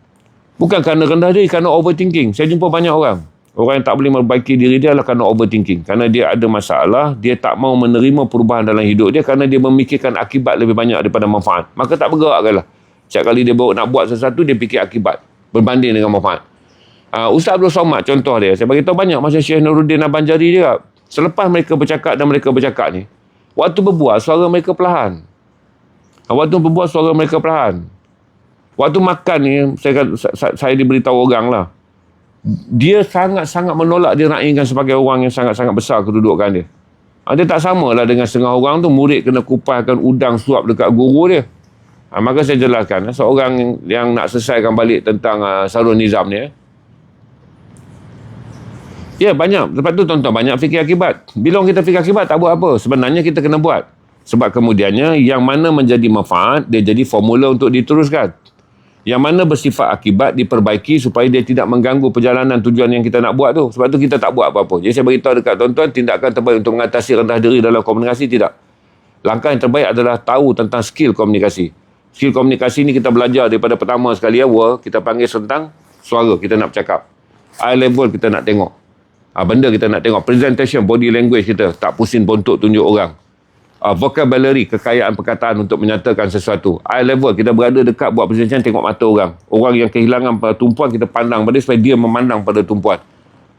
Bukan kerana rendah diri, kerana overthinking. Saya jumpa banyak orang. Orang yang tak boleh memperbaiki diri dia adalah kerana overthinking. Kerana dia ada masalah, dia tak mau menerima perubahan dalam hidup dia kerana dia memikirkan akibat lebih banyak daripada manfaat. Maka tak bergerakkanlah. Setiap kali dia nak buat sesuatu, dia fikir akibat. Berbanding dengan manfaat. Ustaz Abdul Somad, contoh dia. Saya bagi tahu banyak masa Syekh Nuruddin Abanjari juga. Selepas mereka bercakap dan mereka bercakap ni, waktu berbual, suara mereka perlahan. Waktu berbual, suara mereka perlahan. Waktu makan ni, saya diberitahu orang lah. Dia sangat-sangat menolak diraihkan sebagai orang yang sangat-sangat besar kedudukan dia. Dia tak samalah dengan setengah orang tu, murid kena kupaskan udang suap dekat guru dia. Maka saya jelaskan, seorang yang nak selesaikan balik tentang Sarul Nizam ni. Ya, banyak. Lepas tu tuan-tuan, banyak fikir akibat. Bila kita fikir akibat, tak buat apa. Sebenarnya kita kena buat. Sebab kemudiannya, yang mana menjadi manfaat, dia jadi formula untuk diteruskan. Yang mana bersifat akibat diperbaiki supaya dia tidak mengganggu perjalanan tujuan yang kita nak buat tu. Sebab tu kita tak buat apa-apa. Jadi saya beritahu dekat tuan-tuan, tindakan terbaik untuk mengatasi rendah diri dalam komunikasi, tidak. Langkah yang terbaik adalah tahu tentang skill komunikasi. Skill komunikasi ni kita belajar daripada pertama sekali awal, kita panggil tentang suara kita nak bercakap. Eye level kita nak tengok. Benda kita nak tengok. Presentation, body language kita. Tak pusing bontot tunjuk orang. Vocabulary, kekayaan perkataan untuk menyatakan sesuatu. Eye level, kita berada dekat buat presentation, tengok mata orang. Orang yang kehilangan pada tumpuan, kita pandang pada dia supaya dia memandang pada tumpuan.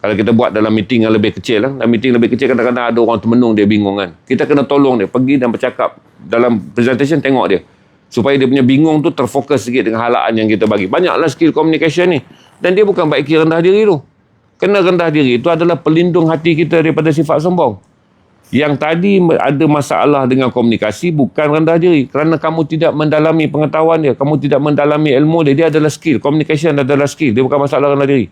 Kalau kita buat dalam meeting yang lebih kecil, dalam meeting lebih kecil kadang-kadang ada orang termenung, dia bingung kan. Kita kena tolong dia, pergi dan bercakap. Dalam presentation, tengok dia. Supaya dia punya bingung tu terfokus sikit dengan halaan yang kita bagi. Banyaklah skill communication ni. Dan dia bukan baiki rendah diri tu. Kena rendah diri itu adalah pelindung hati kita daripada sifat sombong. Yang tadi ada masalah dengan komunikasi bukan rendah diri. Kerana kamu tidak mendalami pengetahuan dia. Kamu tidak mendalami ilmu dia. Dia adalah skill. Communication adalah skill. Dia bukan masalah rendah diri.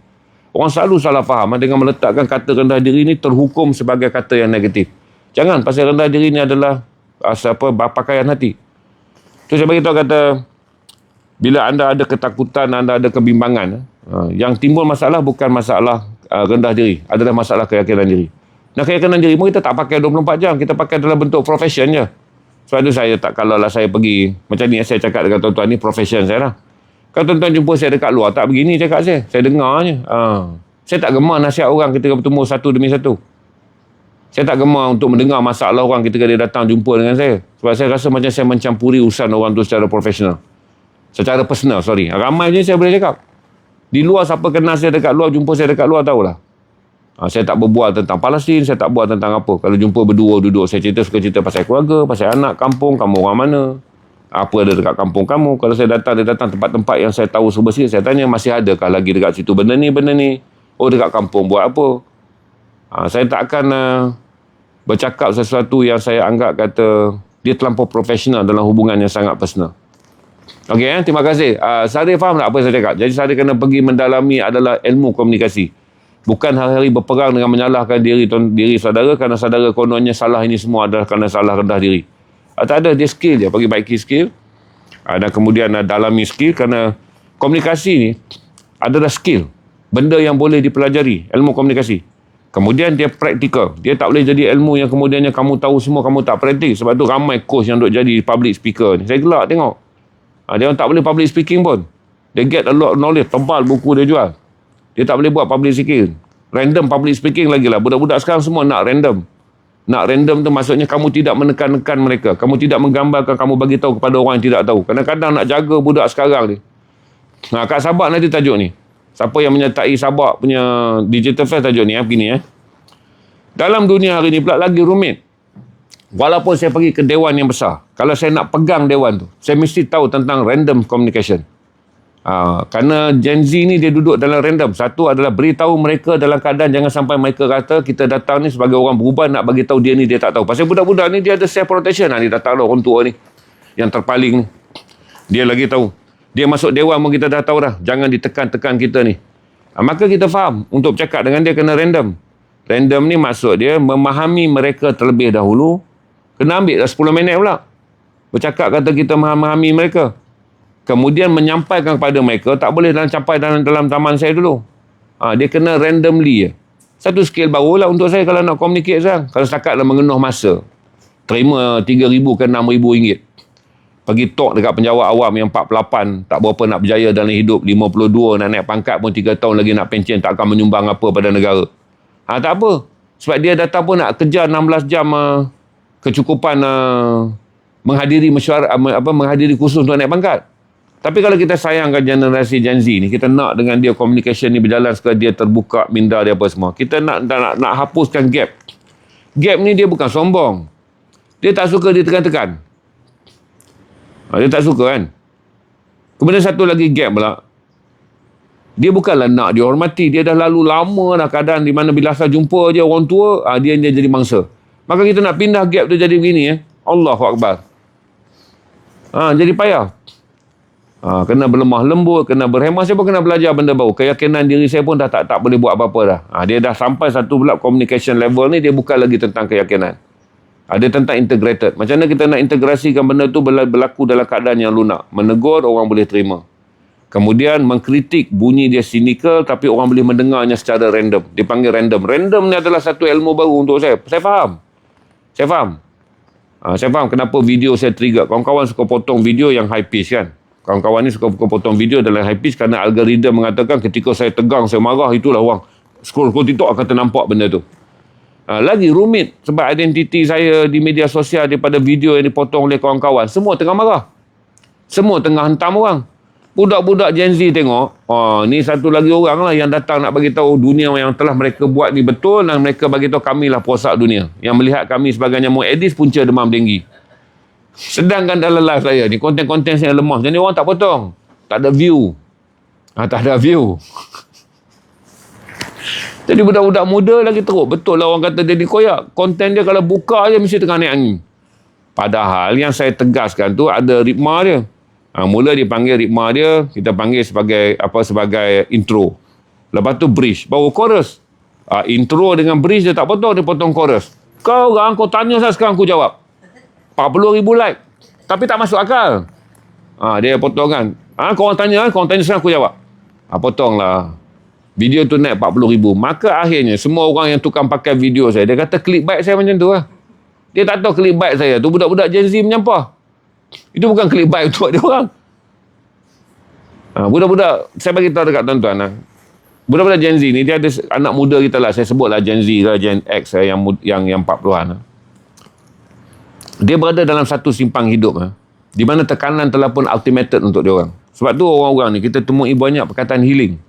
Orang selalu salah faham dengan meletakkan kata rendah diri ni terhukum sebagai kata yang negatif. Jangan. Pasal rendah diri ni adalah pakaian hati. Tu saya beritahu kata, bila anda ada ketakutan, anda ada kebimbangan, yang timbul masalah bukan masalah rendah diri. Adalah masalah keyakinan diri. Nah, keyakinan diri pun kita tak pakai 24 jam. Kita pakai dalam bentuk profession je. Sebab tu saya tak, kalau lah saya pergi, macam ni saya cakap dengan tuan-tuan ni, profession saya lah. Kalau tuan-tuan jumpa saya dekat luar, tak begini cakap saya. Saya dengar je. Saya tak gemar nasihat orang ketika bertemu satu demi satu. Saya tak gemar untuk mendengar masalah orang ketika dia datang jumpa dengan saya. Sebab saya rasa macam saya mencampuri urusan orang tu secara profesional. Secara personal, sorry. Ramai je saya boleh cakap. Di luar, siapa kenal saya dekat luar, jumpa saya dekat luar, tahulah. Saya tak berbual tentang Palestin, saya tak bual tentang apa. Kalau jumpa berdua duduk, saya suka cerita pasal keluarga, pasal anak, kampung, kamu orang mana. Apa ada dekat kampung kamu. Kalau saya datang, dia datang tempat-tempat yang saya tahu sebersih, saya tanya, masih adakah lagi dekat situ benda ni. Oh, dekat kampung buat apa. Saya tak akan bercakap sesuatu yang saya anggap kata dia terlampau profesional dalam hubungan yang sangat personal. Okey, terima kasih. Sari faham tak apa yang saya cakap? Jadi Sari kena pergi mendalami adalah ilmu komunikasi. Bukan hari-hari berperang dengan menyalahkan diri saudara kerana saudara kononnya salah, ini semua adalah kerana salah rendah diri. Tak ada, dia skill je. Pergi baiki skill. Dan kemudian dalami skill, kerana komunikasi ni adalah skill. Benda yang boleh dipelajari, ilmu komunikasi. Kemudian dia praktikal. Dia tak boleh jadi ilmu yang kemudiannya kamu tahu semua, kamu tak praktik. Sebab tu ramai coach yang duk jadi public speaker ni. Saya gelak tengok. Dia orang tak boleh public speaking pun. They get a lot of knowledge. Tebal buku dia jual. Dia tak boleh buat public speaking. Random public speaking lagi lah. Budak-budak sekarang semua nak random. Nak random tu maksudnya kamu tidak menekan-nekan mereka. Kamu tidak menggambarkan, kamu bagi tahu kepada orang yang tidak tahu. Kadang-kadang nak jaga budak sekarang ni. Kat Sabak nanti tajuk ni. Siapa yang menyertai Sabak punya Digital Fest tajuk ni, begini. Dalam dunia hari ni pula lagi rumit. Walaupun saya pergi ke dewan yang besar, kalau saya nak pegang dewan tu, saya mesti tahu tentang random communication. Kerana Gen Z ni dia duduk dalam random. Satu adalah beritahu mereka dalam keadaan jangan sampai mereka kata kita datang ni sebagai orang berubah nak bagi tahu dia ni dia tak tahu. Pasal budak-budak ni dia ada self protection. Ni datang lah orang tua ni yang terpaling ni. Dia lagi tahu. Dia masuk dewan pun kita dah tahu dah. Jangan ditekan-tekan kita ni. Maka kita faham. Untuk bercakap dengan dia kena random. Random ni maksud dia memahami mereka terlebih dahulu. Kena ambil dah 10 minit pula. Bercakap kata kita memahami mereka. Kemudian menyampaikan kepada mereka. Tak boleh sampai dalam taman saya dulu. Dia kena randomly je. Satu skill baru lah untuk saya kalau nak communicate sekarang. Kalau setakat dah mengenuh masa. Terima RM3,000 ke RM6,000. Pergi talk dekat penjawat awam yang 48, tak berapa nak berjaya dalam hidup, 52 nak naik pangkat pun 3 tahun lagi nak pencen, tak akan menyumbang apa pada negara. Tak apa. Sebab dia datang pun nak kejar 16 jam kecukupan menghadiri mesyuarat, menghadiri kursus untuk naik pangkat. Tapi kalau kita sayangkan generasi Gen Z ni, kita nak dengan dia communication ni berjalan sekali dia terbuka, minda dia apa semua. Kita nak hapuskan gap. Gap ni dia bukan sombong. Dia tak suka ditekan-tekan. Dia tak suka kan. Kemudian satu lagi gap pula. Dia bukanlah nak dihormati. Dia dah lalu lama dah keadaan di mana bila asal jumpa je orang tua, dia jadi mangsa. Maka kita nak pindah gap tu jadi begini. Allahu Akbar. Jadi payah. Kena berlemah lembut, kena berhemah. Saya pun kena belajar benda baru. Keyakinan diri saya pun dah tak boleh buat apa-apa dah. Dia dah sampai satu pula communication level ni, dia bukan lagi tentang keyakinan. Ada tentang integrated. Macam mana kita nak integrasikan benda tu berlaku dalam keadaan yang lunak. Menegur, orang boleh terima. Kemudian mengkritik, bunyi dia cynical tapi orang boleh mendengarnya secara random. Dipanggil random. Random ni adalah satu ilmu baru untuk saya. Saya faham. Saya faham kenapa video saya trigger. Kawan-kawan suka potong video yang high pitch kan. Kawan-kawan ni suka potong video dalam high pitch kerana algoritma mengatakan ketika saya tegang, saya marah, itulah orang scroll TikTok akan ternampak benda tu. Lagi rumit sebab identiti saya di media sosial daripada video yang dipotong oleh kawan-kawan. Semua tengah marah. Semua tengah hentam orang. Budak-budak Gen Z tengok, ni satu lagi orang lah yang datang nak bagi tahu dunia yang telah mereka buat ni betul dan mereka bagi tahu kamilah perosak dunia. Yang melihat kami sebagai nyamuk Aedes punca demam denggi. Sedangkan dalam live saya ni konten-konten saya lemah. Jadi orang tak potong. Tak ada view. Tak ada view. Jadi budak-budak muda lagi teruk. Betul lah orang kata dia dikoyak. Konten dia kalau buka je mesti tengah naik angin. Padahal yang saya tegaskan tu ada ritma dia. Mula dipanggil ritma dia, kita panggil sebagai intro. Lepas tu bridge, baru chorus. Intro dengan bridge dia tak potong, dia potong chorus. Kau tanya saya sekarang aku jawab. 40,000 like. Tapi tak masuk akal. Dia potong kan. Kau tanya sekarang aku jawab. Potonglah. Video tu naik 40,000. Maka akhirnya semua orang yang tukang pakai video saya, dia kata clickbait saya macam tu lah. Dia tak tahu clickbait saya tu budak-budak Gen Z menyampah. Itu bukan clickbait untuk dia orang. Budak-budak, saya bagi tahu dekat tuan-tuan. budak-budak Gen Z ni, dia ada anak muda kita lah, saya sebutlah Gen Z lah, Gen X lah, yang 40-an. Dia berada dalam satu simpang hidup di mana tekanan telah pun ultimated untuk dia orang. Sebab tu orang-orang ni kita temui banyak perkataan healing.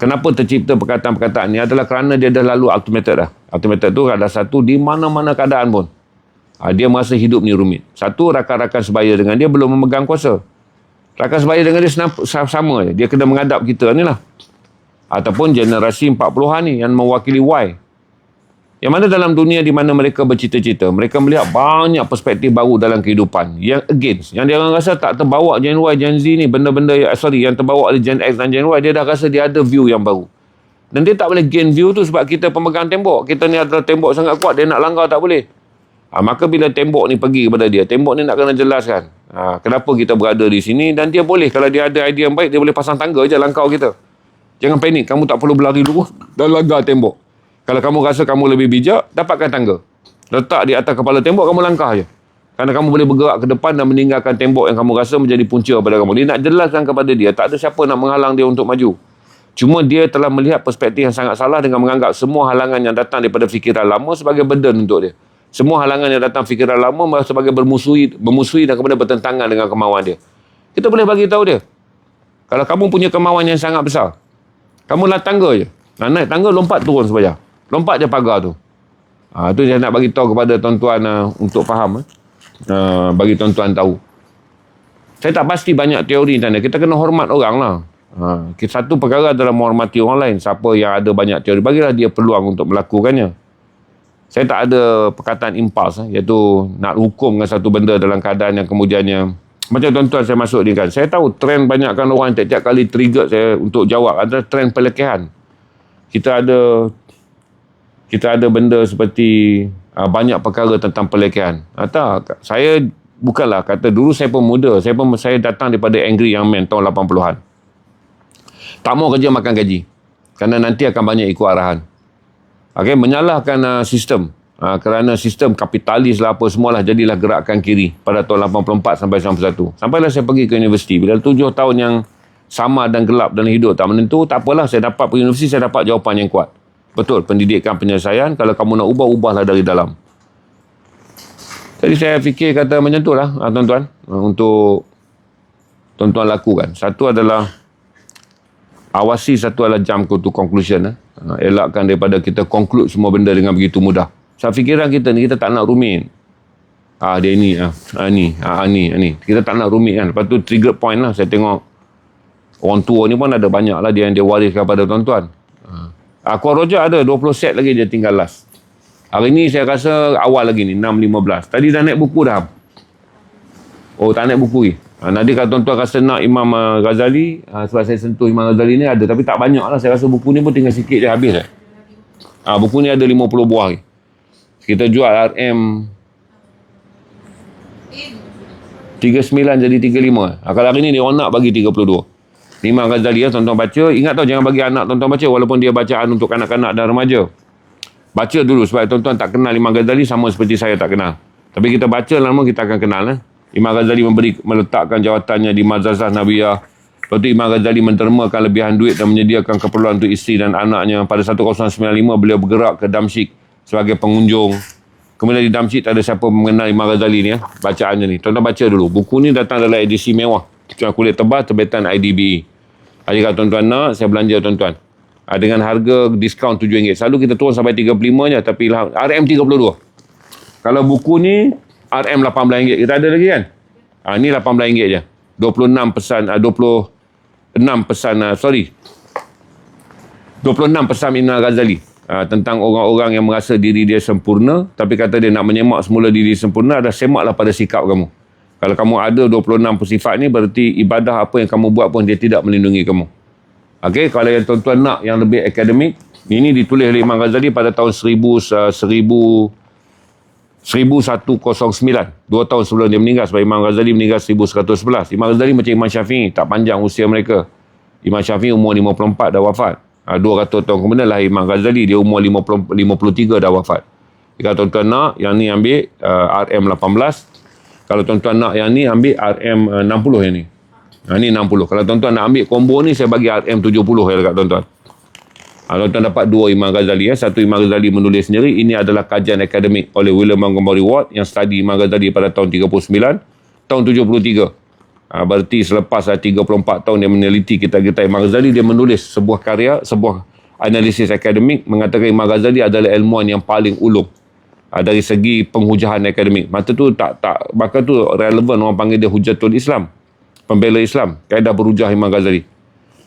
Kenapa tercipta perkataan-perkataan ni adalah kerana dia dah lalu ultimated dah. Ultimated tu ada satu, di mana-mana keadaan pun dia merasa hidup ni rumit. Satu, rakan-rakan sebaya dengan dia belum memegang kuasa. Rakan sebaya dengan dia sama je. Dia kena menghadap kita ni lah. Ataupun generasi 40-an ni yang mewakili Y. Yang mana dalam dunia di mana mereka bercita-cita, mereka melihat banyak perspektif baru dalam kehidupan. Yang against. Yang dia orang rasa tak terbawa Gen Y, Gen Z ni, benda-benda yang terbawa oleh Gen X dan Gen Y, dia dah rasa dia ada view yang baru. Dan dia tak boleh gain view tu sebab kita pemegang tembok. Kita ni adalah tembok sangat kuat, dia nak langgar tak boleh. Maka bila tembok ni pergi kepada dia, tembok ni nak kena jelaskan kenapa kita berada di sini, dan dia boleh, kalau dia ada idea yang baik, dia boleh pasang tangga je langkau kita. Jangan panik, kamu tak perlu berlari dulu dan langgar tembok. Kalau kamu rasa kamu lebih bijak, dapatkan tangga. Letak di atas kepala tembok, kamu langkah je. Kerana kamu boleh bergerak ke depan dan meninggalkan tembok yang kamu rasa menjadi punca pada kamu. Dia nak jelaskan kepada dia, tak ada siapa nak menghalang dia untuk maju. Cuma dia telah melihat perspektif yang sangat salah dengan menganggap semua halangan yang datang daripada fikiran lama sebagai burden untuk dia. Semua halangan yang datang fikiran lama sebagai bermusuhi dan kemudian bertentangan dengan kemauan dia. Kita boleh bagi tahu dia, kalau kamu punya kemauan yang sangat besar, kamu lah tangga je. Naik tangga, lompat turun sebayar. Lompat je pagar tu. Tu saya nak bagi tahu kepada tuan-tuan untuk faham. Bagi tuan-tuan tahu. Saya tak pasti banyak teori tanda. Kita kena hormat orang lah. Satu perkara adalah menghormati orang lain. Siapa yang ada banyak teori, bagilah dia peluang untuk melakukannya. Saya tak ada perkataan impuls, iaitu nak hukum dengan satu benda dalam keadaan yang kemudiannya. Macam tuan-tuan saya masuk ni kan, saya tahu trend banyakkan orang tiap-tiap kali trigger saya untuk jawab ada trend pelekehan. Kita ada benda seperti banyak perkara tentang pelekehan. Tak, saya bukanlah kata dulu saya pemuda, saya datang daripada Angry Young Man tahun 80-an. Tak mau kerja makan gaji. Kerana nanti akan banyak ikut arahan. Menyalahkan sistem. Kerana sistem kapitalis lah apa semualah jadilah gerakan kiri pada tahun 84 sampai 91. Sampailah saya pergi ke universiti. Bila 7 tahun yang sama dan gelap dalam hidup tak menentu, tak apalah, saya dapat pergi universiti, saya dapat jawapan yang kuat. Betul, pendidikan penyelesaian, kalau kamu nak ubah, ubahlah dari dalam. Jadi saya fikir kata macam tu lah, tuan-tuan. Untuk tuan-tuan lakukan. Satu adalah awasi, satu adalah jump to conclusion. Elakkan daripada kita conclude semua benda dengan begitu mudah. So, fikiran kita ni, kita tak nak rumit. Dia ni, ni. Kita tak nak rumit kan. Lepas tu trigger point lah. Saya tengok orang tua ni pun ada banyak lah dia yang dia wariskan pada tuan-tuan. Aqua Roja ada 20 set lagi dia tinggal last. Hari ni saya rasa awal lagi ni, 6.15. Tadi dah naik buku dah. Tak naik buku lagi. Nanti kalau tuan-tuan rasa nak Imam Ghazali, sebab saya sentuh Imam Ghazali ni ada, tapi tak banyak lah. Saya rasa buku ni pun tinggal sikit je habis lah. Buku ni ada 50 buah lagi. Kita jual RM 39 jadi 35. Kalau hari ni dia orang nak bagi 32. Imam Ghazali tuan-tuan baca. Ingat tau, jangan bagi anak tuan-tuan baca walaupun dia bacaan untuk kanak-kanak dan remaja. Baca dulu sebab tuan-tuan tak kenal Imam Ghazali sama seperti saya tak kenal. Tapi kita baca lama kita akan kenal. Imam Ghazali meletakkan jawatannya di Mazazah Nabiyah. Lepas tu Imam Ghazali mendermakan lebihan duit dan menyediakan keperluan untuk isteri dan anaknya. Pada 1095 beliau bergerak ke Damsyik sebagai pengunjung. Kemudian di Damsyik tak ada siapa mengenal Imam Ghazali ni. Bacaannya ni. Tuan-tuan baca dulu. Buku ni datang dalam edisi mewah. Kulit tebal terbitan IDB. Jadi kalau tuan-tuan nak, saya belanja tuan-tuan. Dengan harga diskaun RM7. Selalu kita turun sampai 35 je. Tapi RM32. Kalau buku ni, RM18. Kita ada lagi kan? Ni RM18 je. 26 pesan Imam Ghazali. Tentang orang-orang yang merasa diri dia sempurna. Tapi kata dia nak menyemak semula diri sempurna, dah semaklah pada sikap kamu. Kalau kamu ada 26 sifat ni, berarti ibadah apa yang kamu buat pun dia tidak melindungi kamu. Kalau yang tuan-tuan nak yang lebih akademik, ini ditulis oleh Imam Ghazali pada tahun 1109. 2 tahun sebelum dia meninggal, sebab Imam Ghazali meninggal 1111. Imam Ghazali macam Imam Syafi'i, tak panjang usia mereka. Imam Syafi'i umur 54 dah wafat. 200 tahun kemudian lah Imam Ghazali, dia umur 53 dah wafat. Kalau tuan-tuan nak, yang ni ambil RM18. Kalau tuan-tuan nak yang ni, ambil RM60 yang ni. Ni 60. Kalau tuan-tuan nak ambil combo ni, saya bagi RM70 ya dekat tuan-tuan. Tuan-tuan dapat dua Imam Ghazali. Satu Imam Ghazali menulis sendiri. Ini adalah kajian akademik oleh William Montgomery Ward yang study Imam Ghazali pada tahun 39, tahun 73. Berarti selepas 34 tahun dia meneliti kitab-kitab Imam Ghazali, dia menulis sebuah karya, sebuah analisis akademik mengatakan Imam Ghazali adalah ilmuwan yang paling ulung dari segi penghujahan akademik. Maka tu relevan, orang panggil dia Hujatul Islam, pembela Islam, kaedah berhujah Imam Ghazali.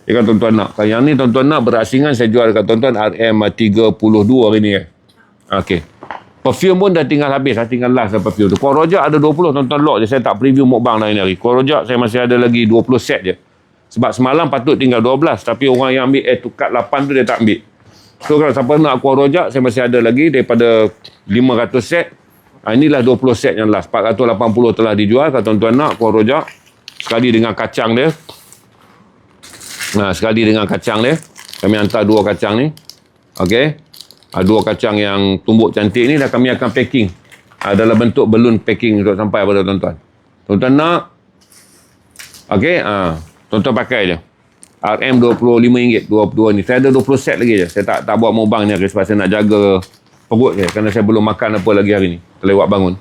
Kan tuan-tuan nak. Kalau yang ni tuan-tuan nak berasingan, saya jual dekat tuan-tuan RM32 hari ni kan. Okey. Perfume pun dah tinggal habis. Saya tinggal last dah perfume tu. Kuah rojak ada 20 tuan-tuan lock je. Saya tak preview mukbang dah hari. Kuah rojak saya masih ada lagi 20 set je. Sebab semalam patut tinggal 12. Tapi orang yang ambil to cut 8 tu dia tak ambil. So kalau siapa nak kuah rojak, saya masih ada lagi daripada 500 set. Inilah 20 set yang last. 480 telah dijual. Kalau tuan-tuan nak kuah rojak, sekali dengan kacang dia. Sekali dengan kacang dia. Kami hantar 2 kacang ni. Okey. 2 kacang yang tumbuk cantik ni dah kami akan packing. Dalam bentuk balloon packing untuk sampai pada tuan-tuan. Tuan-tuan nak. Okey. Tuan-tuan pakai je. RM25 22 ni. Saya ada 20 set lagi je. Saya tak buat mukbang ni sebab saya nak jaga perut je. Kerana saya belum makan apa lagi hari ni. Terlewat bangun.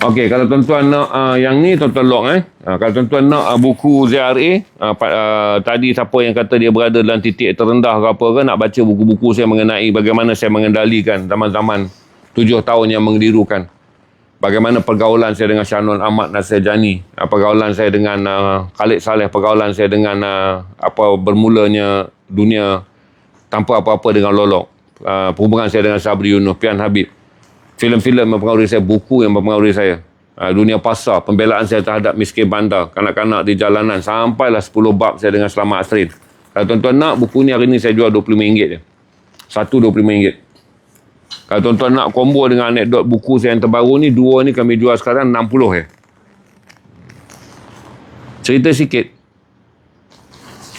Okey, kalau tuan-tuan nak yang ni, tuan-tuan lock kalau tuan-tuan nak buku ZRA, tadi siapa yang kata dia berada dalam titik terendah ke apa ke, nak baca buku-buku saya mengenai bagaimana saya mengendalikan zaman-zaman 7 tahun yang mengelirukan. Bagaimana pergaulan saya dengan Syahnun Ahmad Nasir Jani, pergaulan saya dengan Khalid Saleh, pergaulan saya dengan bermulanya dunia tanpa apa-apa dengan Lolok. Perhubungan saya dengan Sabri Yunus, Pian Habib. Filem-filem mempengaruhi saya, buku yang mempengaruhi saya. Dunia pasar, pembelaan saya terhadap miskin bandar, kanak-kanak di jalanan, sampailah 10 bab saya dengan Selamat Asrin. Kalau tuan-tuan nak, buku ni hari ni saya jual RM25 je. Satu RM25. Kalau tuan-tuan nak combo dengan anekdot buku saya yang terbaru ni, 2 ni kami jual sekarang RM60 je. Cerita sikit.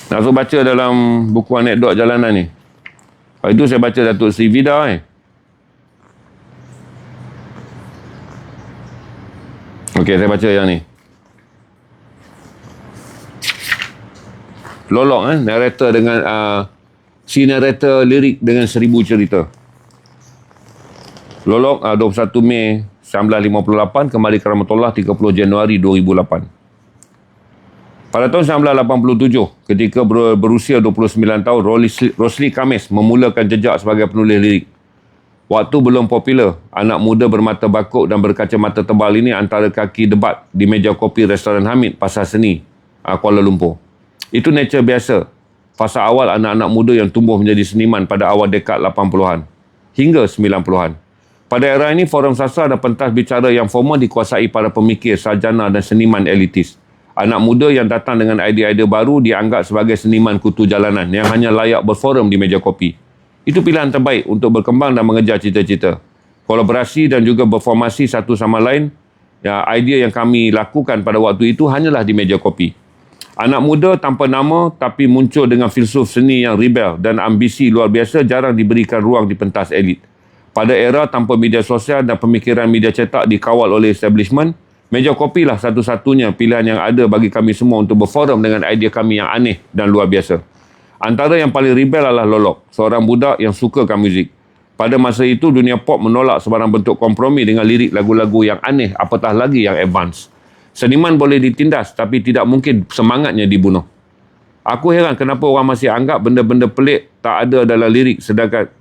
Nak suruh baca dalam buku anekdot jalanan ni. Lepas itu saya baca Datuk Sri Vida Okey, saya baca yang ni. Lolok narrator dengan si narrator lirik dengan 1000 cerita. Lolok 21 Mei 1958, kembali ke Rahmatullah 30 Januari 2008. Pada tahun 1987, ketika berusia 29 tahun, Rosli Khamis memulakan jejak sebagai penulis lirik. Waktu belum popular, anak muda bermata bakuk dan berkacamata tebal ini antara kaki debat di meja kopi restoran Hamid, Pasar Seni, Kuala Lumpur. Itu nature biasa. Fasa awal anak-anak muda yang tumbuh menjadi seniman pada awal dekad 80-an hingga 90-an. Pada era ini, forum sastra dan pentas bicara yang formal dikuasai para pemikir, sarjana dan seniman elitis. Anak muda yang datang dengan idea-idea baru dianggap sebagai seniman kutu jalanan yang hanya layak berforum di meja kopi. Itu pilihan terbaik untuk berkembang dan mengejar cita-cita. Kolaborasi dan juga berformasi satu sama lain, idea yang kami lakukan pada waktu itu hanyalah di meja kopi. Anak muda tanpa nama tapi muncul dengan filsuf seni yang rebel dan ambisi luar biasa jarang diberikan ruang di pentas elit. Pada era tanpa media sosial dan pemikiran media cetak dikawal oleh establishment, meja kopi lah satu-satunya pilihan yang ada bagi kami semua untuk berforum dengan idea kami yang aneh dan luar biasa. Antara yang paling rebel adalah Lolok, seorang budak yang sukakan muzik. Pada masa itu, dunia pop menolak sebarang bentuk kompromi dengan lirik lagu-lagu yang aneh, apatah lagi yang advance. Seniman boleh ditindas, tapi tidak mungkin semangatnya dibunuh. Aku heran kenapa orang masih anggap benda-benda pelik tak ada dalam lirik, sedangkan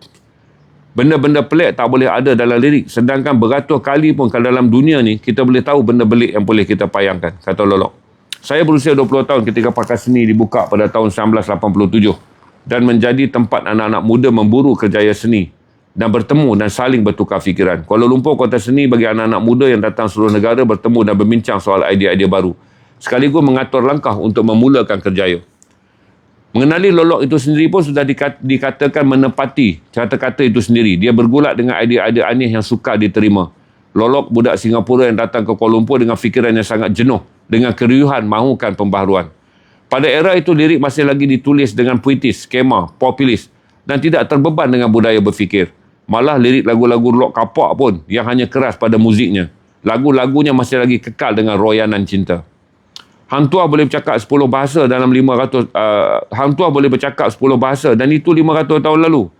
benda-benda pelik tak boleh ada dalam lirik, sedangkan beratus kali pun kalau dalam dunia ni, kita boleh tahu benda pelik yang boleh kita payangkan, kata Lolok. Saya berusia 20 tahun ketika Pakas Seni dibuka pada tahun 1987 dan menjadi tempat anak-anak muda memburu kerjaya seni dan bertemu dan saling bertukar fikiran. Kuala Lumpur kota seni bagi anak-anak muda yang datang seluruh negara bertemu dan berbincang soal idea-idea baru, sekaligus mengatur langkah untuk memulakan kerjaya. Mengenali Lolok itu sendiri pun sudah dikatakan menepati kata-kata itu sendiri. Dia bergulat dengan idea-idea aneh yang sukar diterima. Lolok, budak Singapura yang datang ke Kuala Lumpur dengan fikiran yang sangat jenuh, dengan keriuhan mahukan pembaharuan. Pada era itu, lirik masih lagi ditulis dengan puitis, skema, populis dan tidak terbeban dengan budaya berfikir. Malah lirik lagu-lagu rock kapak pun yang hanya keras pada muziknya. Lagu-lagunya masih lagi kekal dengan royanan cinta. Hang Tuah boleh bercakap 10 bahasa dalam 500 Hang Tuah boleh bercakap 10 bahasa dan itu 500 tahun lalu.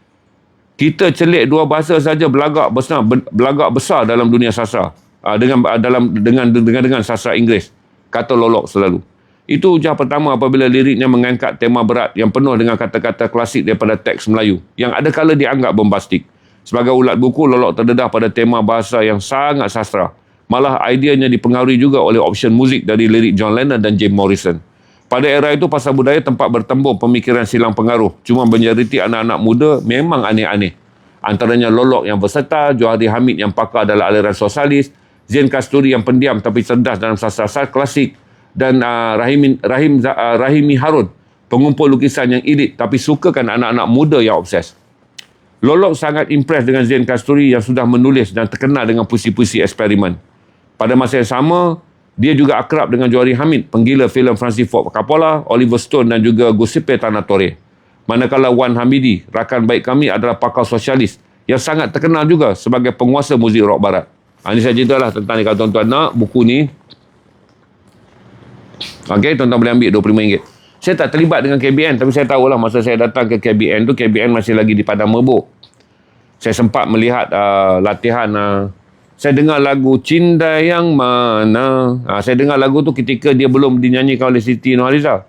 Kita celik 2 bahasa saja belagak besar dalam dunia sastra. Dengan sastra Inggeris, kata Lolok selalu. Itu hujah pertama apabila liriknya mengangkat tema berat yang penuh dengan kata-kata klasik daripada teks Melayu yang ada kala dianggap bombastik. Sebagai ulat buku, Lolok terdedah pada tema bahasa yang sangat sastra. Malah ideanya dipengaruhi juga oleh option muzik dari lirik John Lennon dan Jim Morrison. Pada era itu, pasar budaya tempat bertembung pemikiran silang pengaruh. Cuma majoriti anak-anak muda memang aneh-aneh. Antaranya Lolok yang versatile, Johari Hamid yang pakar dalam aliran sosialis, Zain Kasturi yang pendiam tapi cerdas dalam sastra klasik, dan Rahimi Harun, pengumpul lukisan yang elit tapi sukakan anak-anak muda yang obses. Lolok sangat impress dengan Zain Kasturi yang sudah menulis dan terkenal dengan puisi-puisi eksperimen. Pada masa yang sama, dia juga akrab dengan Johari Hamid, penggila filem Francis Ford Coppola, Oliver Stone dan juga Giuseppe Tornatore. Manakala Wan Hamidi, rakan baik kami, adalah pakar sosialis yang sangat terkenal juga sebagai penguasa muzik rock barat. Ini saya ceritalah tentang ni. Kalau tuan-tuan nak buku ni, okey, tuan-tuan boleh ambil RM25. Saya tak terlibat dengan KBN, tapi saya tahulah masa saya datang ke KBN tu, KBN masih lagi di Padang Merbuk. Saya sempat melihat latihan. Saya dengar lagu Cinta Yang Mana. Saya dengar lagu tu ketika dia belum dinyanyikan oleh Siti Nurhaliza.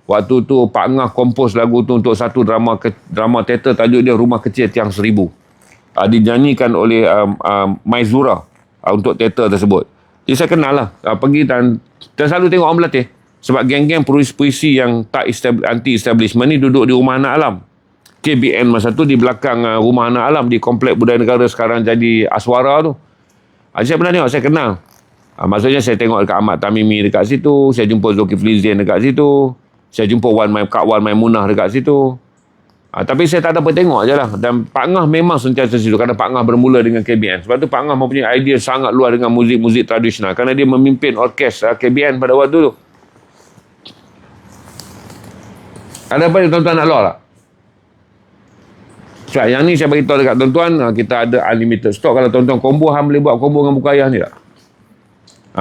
Waktu tu Pak Ngah kompos lagu tu untuk satu drama teater, tajuk dia Rumah Kecil Tiang Seribu. Dinyanyikan oleh Maizura untuk teater tersebut. Jadi saya kenal lah. Pergi dan selalu tengok orang berlatih. Sebab geng-geng puisi yang tak anti-establishment ni duduk di Rumah Anak Alam. KBN masa tu di belakang Rumah Anak Alam di Komplek Budaya Negara, sekarang jadi Aswara tu. Saya pernah tengok, saya kenal. Maksudnya saya tengok dekat Ahmad Tamimi dekat situ, saya jumpa Zulkifli Zain dekat situ, saya jumpa Kak Wan Maimunah dekat situ. Tapi saya tak dapat tengok je lah. Dan Pak Ngah memang sentiasa situ, kerana Pak Ngah bermula dengan KBN. Sebab tu Pak Ngah mempunyai idea sangat luar dengan muzik-muzik tradisional, kerana dia memimpin orkes KBN pada waktu tu. Ada apa yang tuan-tuan nak law tak? So, yang ni saya beritahu dekat tuan-tuan, kita ada unlimited stock. Kalau tuan-tuan combo, boleh buat combo dengan buku ayah ni tak?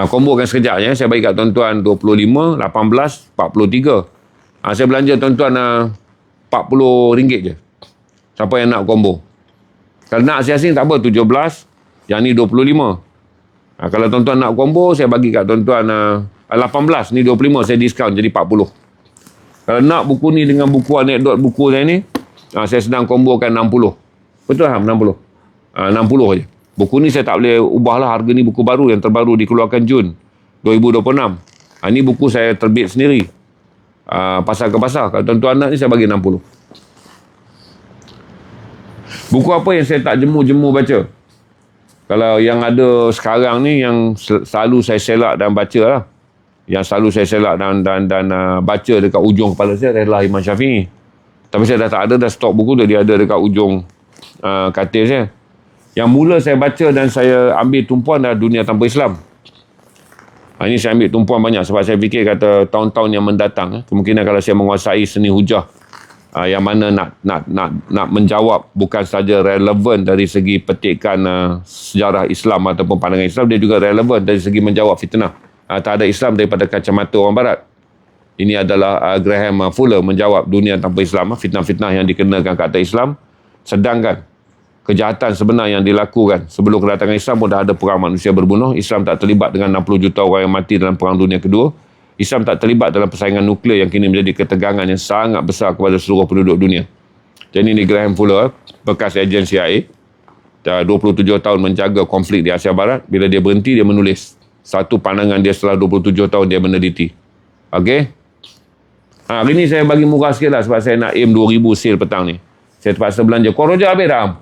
Combo kan sekejap je. Saya bagi kat tuan-tuan 25, 18, 43. Saya belanja tuan-tuan RM40 je. Siapa yang nak combo? Kalau nak asing-asing tak apa, 17. Yang ni 25. Kalau tuan-tuan nak combo, saya bagi kat tuan-tuan 18. Ni 25, saya diskaun jadi 40. Kalau nak buku ni dengan buku anekdot buku saya ni, saya sedang kombokan 60. Betul tak? 60. 60 je. Buku ni saya tak boleh ubah lah. Harga ni buku baru yang terbaru dikeluarkan Jun 2026. Ni buku saya terbit sendiri. Pasar ke pasar. Kalau tuan-tuan nak ni saya bagi 60. Buku apa yang saya tak jemu-jemu baca? Kalau yang ada sekarang ni yang selalu saya selak dan baca lah. Yang selalu saya selak dan baca dekat ujung kepala saya adalah Imam Syafi'i. Tapi saya dah tak ada, dah stok buku tu, dia ada dekat ujung katil saya. Yang mula saya baca dan saya ambil tumpuan adalah Dunia Tanpa Islam. Ini saya ambil tumpuan banyak sebab saya fikir kata tahun-tahun yang mendatang, kemungkinan kalau saya menguasai seni hujah yang mana nak menjawab bukan saja relevan dari segi petikan sejarah Islam ataupun pandangan Islam, dia juga relevan dari segi menjawab fitnah. Tak ada Islam daripada kacamata orang Barat. Ini adalah Graham Fuller menjawab Dunia Tanpa Islam, fitnah-fitnah yang dikenakan ke atas Islam. Sedangkan kejahatan sebenar yang dilakukan sebelum kedatangan Islam pun dah ada perang manusia berbunuh. Islam tak terlibat dengan 60 juta orang yang mati dalam Perang Dunia Kedua. Islam tak terlibat dalam persaingan nuklear yang kini menjadi ketegangan yang sangat besar kepada seluruh penduduk dunia. Jadi ini Graham Fuller, bekas ejen CIA. Dah 27 tahun menjaga konflik di Asia Barat. Bila dia berhenti, dia menulis satu pandangan dia setelah 27 tahun dia meneliti. Okey? Hari ni saya bagi murah sikit lah sebab saya nak aim 2,000 sale petang ni. Saya terpaksa belanja. Korojak habis dah.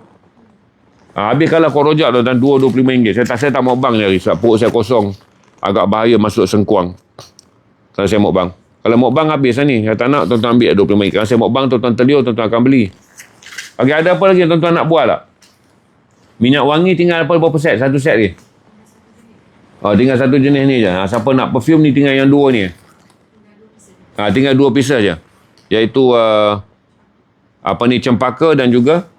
Habis kalau korojak tu dan RM25. Saya tak mau bang ni hari sebab perut saya kosong. Agak bahaya masuk sengkuang. Kalau saya mau bang. Kalau mau bang habis lah ni. Saya tak nak tuan-tuan ambil RM25. Kalau saya mau bang, tuan-tuan terliur, tuan-tuan akan beli. Okey, ada apa lagi tuan-tuan nak buat tak? Minyak wangi tinggal berapa set? Satu set lagi? Tinggal satu jenis ni je. Siapa nak perfume ni tinggal yang dua ni. Tinggal 2 pieces je. Iaitu cempaka dan juga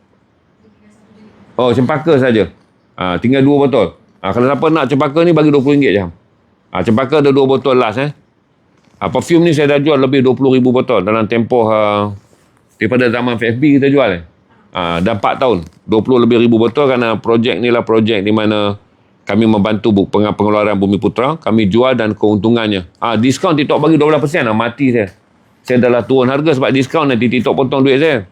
cempaka saja. Tinggal 2 botol. Kalau siapa nak cempaka ni bagi RM20 je. Cempaka ada 2 botol last Perfume ni saya dah jual lebih 20,000 botol dalam tempoh daripada zaman FFB kita jual. Dah 4 tahun. 20 lebih ribu botol kerana projek ni lah projek di mana kami membantu pengeluaran Bumi Putra. Kami jual dan keuntungannya. Diskaun TikTok bagi 12%. Mati saya. Saya dah lah turun harga sebab diskaun nanti TikTok potong duit saya.